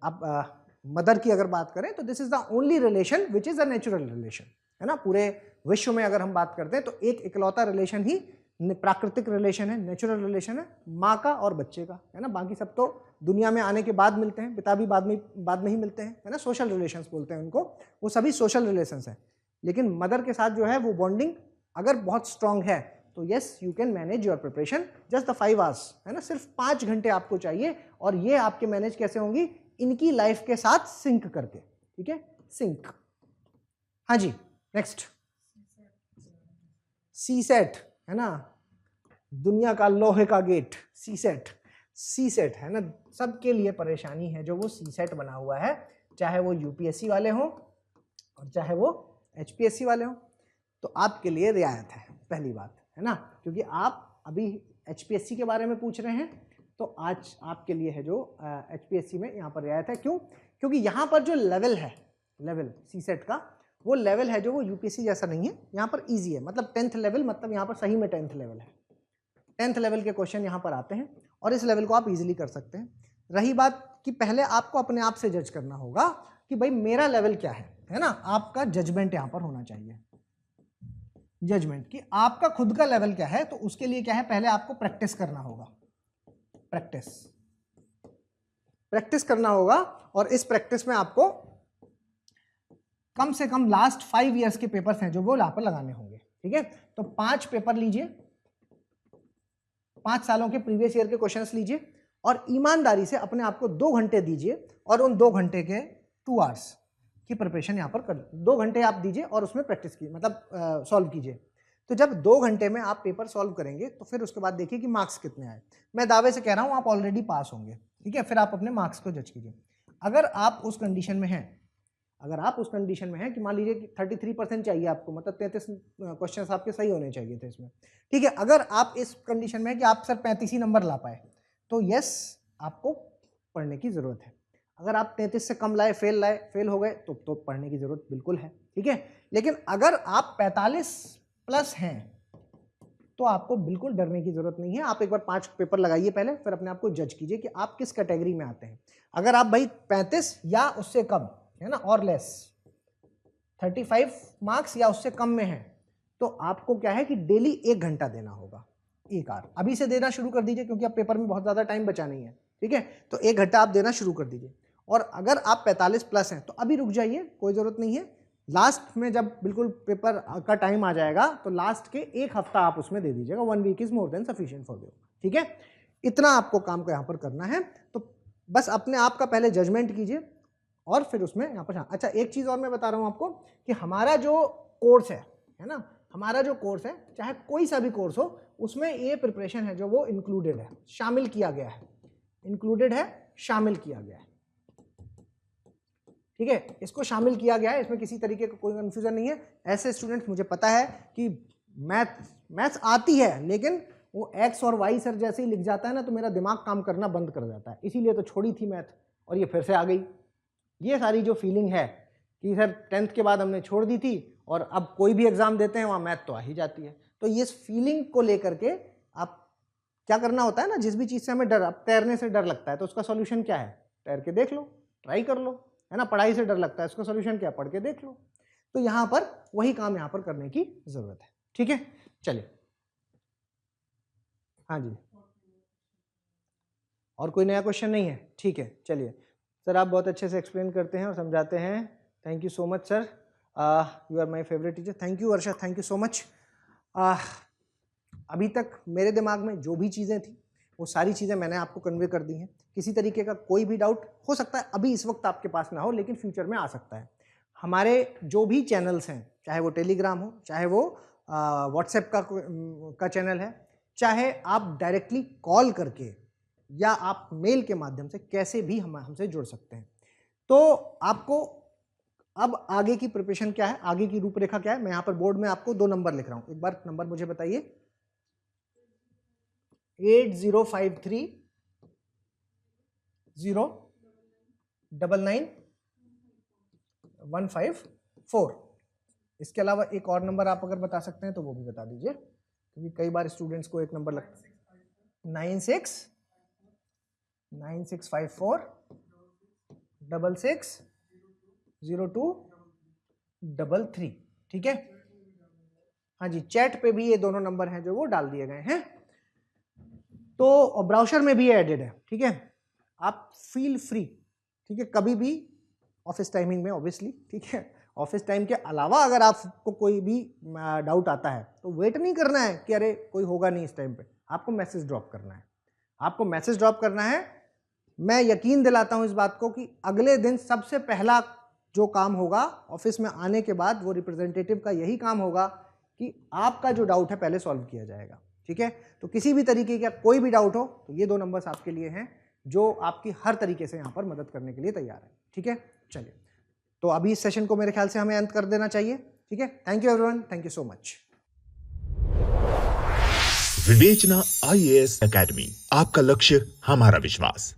आप मदर की अगर बात करें तो this is the only relation which is a natural relation, है ना। पूरे विश्व में अगर हम बात करते हैं तो एक इकलौता रिलेशन ही प्राकृतिक रिलेशन है, नेचुरल रिलेशन है, माँ का और बच्चे का, है ना। बाकी सब तो दुनिया में आने के बाद मिलते हैं, पिता भी बाद में ही मिलते हैं, है ना। सोशल रिलेशंस बोलते हैं उनको, वो सभी सोशल रिलेशंस हैं। लेकिन मदर के साथ जो है वो बॉन्डिंग अगर बहुत स्ट्रांग है तो yes you can manage your preparation just the 5 hours, है ना। सिर्फ 5 घंटे आपको चाहिए, और ये आपके मैनेज कैसे होंगी, इनकी लाइफ के साथ सिंक करके, ठीक है, सिंक। हाँ जी, नेक्स्ट सी सेट, है ना, दुनिया का लोहे का गेट, सी सेट है ना, सबके लिए परेशानी है जो वो सी सेट बना हुआ है, चाहे वो यूपीएससी वाले हों और चाहे वो एचपीएससी वाले हों। तो आपके लिए रियायत है, पहली बात, है ना, क्योंकि आप अभी एचपीएससी के बारे में पूछ रहे हैं, तो आज आपके लिए है जो एचपीएससी में यहाँ पर रियायत है। क्यों? क्योंकि यहाँ पर जो लेवल है, लेवल सी सेट का वो लेवल है जो वो यूपीएससी जैसा नहीं है, यहाँ पर इजी है, मतलब 10th लेवल, मतलब यहाँ पर सही में 10th लेवल है, 10th लेवल के क्वेश्चन यहाँ पर आते हैं और इस लेवल को आप इजीली कर सकते हैं। रही बात कि पहले आपको अपने आप से जज करना होगा कि भाई मेरा लेवल क्या है ना, आपका जजमेंट यहाँ पर होना चाहिए, जजमेंट कि आपका खुद का लेवल क्या है। तो उसके लिए क्या है, पहले आपको प्रैक्टिस करना होगा, प्रैक्टिस करना होगा, और इस प्रैक्टिस में आपको कम से कम लास्ट 5 इयर्स के पेपर्स हैं जो वो यहाँ पर लगाने होंगे, ठीक है। तो 5 पेपर लीजिए, 5 सालों के प्रीवियस ईयर के क्वेश्चंस लीजिए और ईमानदारी से अपने आप को 2 घंटे दीजिए, और उन 2 घंटे के 2 आवर्स की प्रिपरेशन यहाँ पर कर, 2 घंटे आप दीजिए और उसमें प्रैक्टिस की, मतलब सॉल्व कीजिए। तो जब 2 घंटे में आप पेपर सॉल्व करेंगे तो फिर उसके बाद देखिए कि मार्क्स कितने आए। मैं दावे से कह रहा हूँ आप ऑलरेडी पास होंगे, ठीक है। फिर आप अपने मार्क्स को जज कीजिए। अगर आप उस कंडीशन में हैं, अगर आप उस कंडीशन में हैं कि मान लीजिए कि 33% चाहिए आपको, मतलब 33 क्वेश्चन आपके सही होने चाहिए थे इसमें, ठीक है। अगर आप इस कंडीशन में है कि आप सर 35 ही नंबर ला पाए, तो यस आपको पढ़ने की ज़रूरत है। अगर आप 33 से कम लाए, फेल हो गए, तो पढ़ने की ज़रूरत बिल्कुल है, ठीक है। लेकिन अगर आप 45 प्लस हैं तो आपको बिल्कुल डरने की जरूरत नहीं है। आप एक बार 5 पेपर लगाइए पहले, फिर अपने आप को जज कीजिए कि आप किस कैटेगरी में आते हैं। अगर आप भाई 35 या उससे कम, है ना, और लेस 35 मार्क्स या उससे कम में है, तो आपको क्या है कि डेली 1 घंटा देना होगा, 1 आवर। अभी से देना शुरू कर दीजिए, क्योंकि अब पेपर में बहुत ज़्यादा टाइम बचा नहीं है, ठीक है। तो 1 घंटा आप देना शुरू कर दीजिए। और अगर आप 45 प्लस हैं तो अभी रुक जाइए, कोई ज़रूरत नहीं है। लास्ट में जब बिल्कुल पेपर का टाइम आ जाएगा तो लास्ट के 1 हफ्ता आप उसमें दे दीजिएगा, 1 week is more than sufficient for you, ठीक है। इतना आपको काम को यहाँ पर करना है। तो बस अपने आप का पहले जजमेंट कीजिए और फिर उसमें यहाँ पर। अच्छा, एक चीज़ और मैं बता रहा हूँ आपको कि हमारा जो कोर्स है ना, हमारा जो कोर्स है, चाहे कोई सा भी कोर्स हो, उसमें ये प्रिपरेशन है जो वो इंक्लूडेड है, शामिल किया गया है, इंक्लूडेड है, शामिल किया गया है, ठीक है। इसको शामिल किया गया है, इसमें किसी तरीके का कोई कंफ्यूजन नहीं है। ऐसे स्टूडेंट्स, मुझे पता है कि मैथ्स आती है लेकिन वो एक्स और वाई सर जैसे ही लिख जाता है ना तो मेरा दिमाग काम करना बंद कर जाता है, इसीलिए तो छोड़ी थी मैथ और ये फिर से आ गई। ये सारी जो फीलिंग है कि सर 10th के बाद हमने छोड़ दी थी और अब कोई भी एग्जाम देते हैं वहाँ मैथ तो आ ही जाती है, तो ये फीलिंग को लेकर के आप क्या करना होता है ना, जिस भी चीज़ से हमें डर, अब तैरने से डर लगता है तो उसका सॉल्यूशन क्या है, तैर के देख लो, ट्राई कर लो, है ना। पढ़ाई से डर लगता है, उसका सॉल्यूशन क्या, पढ़ के देख लो। तो यहाँ पर वही काम यहाँ पर करने की जरूरत है, ठीक है। चलिए, हाँ जी, और कोई नया क्वेश्चन नहीं है, ठीक है। चलिए सर, आप बहुत अच्छे से एक्सप्लेन करते हैं और समझाते हैं, thank you so much sir, you are my favourite teacher. Thank you Varsha, thank you so much. अभी तक मेरे दिमाग में जो भी चीज़ें थी वो सारी चीज़ें मैंने आपको कन्वे कर दी हैं। किसी तरीके का कोई भी डाउट हो सकता है अभी इस वक्त आपके पास ना हो, लेकिन फ्यूचर में आ सकता है। हमारे जो भी चैनल्स हैं, चाहे वो टेलीग्राम हो, चाहे वो व्हाट्सएप का चैनल है, चाहे आप डायरेक्टली कॉल करके या आप मेल के माध्यम से कैसे भी हमसे जुड़ सकते हैं। तो आपको अब आगे की प्रिपरेशन क्या है, आगे की रूपरेखा क्या है, मैं यहाँ पर बोर्ड में आपको 2 नंबर लिख रहा हूँ। एक बार नंबर मुझे बताइए। 8053 099 154। इसके अलावा एक और नंबर आप अगर बता सकते हैं तो वो भी बता दीजिए, क्योंकि कई बार स्टूडेंट्स को एक नंबर लगता है। 9654 660233। ठीक है, हाँ जी, चैट पे भी ये दोनों नंबर हैं जो वो डाल दिए गए हैं। तो ब्राउज़र में भी एडेड है। ठीक है, आप फील फ्री, ठीक है, कभी भी ऑफिस टाइमिंग में ऑब्वियसली, ठीक है, ऑफिस टाइम के अलावा अगर आपको कोई भी डाउट आता है तो वेट नहीं करना है कि अरे कोई होगा नहीं इस टाइम पे, आपको मैसेज ड्रॉप करना है, आपको मैसेज ड्रॉप करना है। मैं यकीन दिलाता हूं इस बात को कि अगले दिन सबसे पहला जो काम होगा ऑफिस में आने के बाद, वो रिप्रेजेंटेटिव का यही काम होगा कि आपका जो डाउट है पहले सॉल्व किया जाएगा। ठीक है, तो किसी भी तरीके का कोई भी डाउट हो तो ये 2 नंबर्स आपके लिए हैं जो आपकी हर तरीके से यहाँ पर मदद करने के लिए तैयार है। ठीक है, चलिए, तो अभी इस सेशन को मेरे ख्याल से हमें अंत कर देना चाहिए। ठीक है, thank you everyone, thank you so much. विवेचना IAS एकेडमी, आपका लक्ष्य हमारा विश्वास।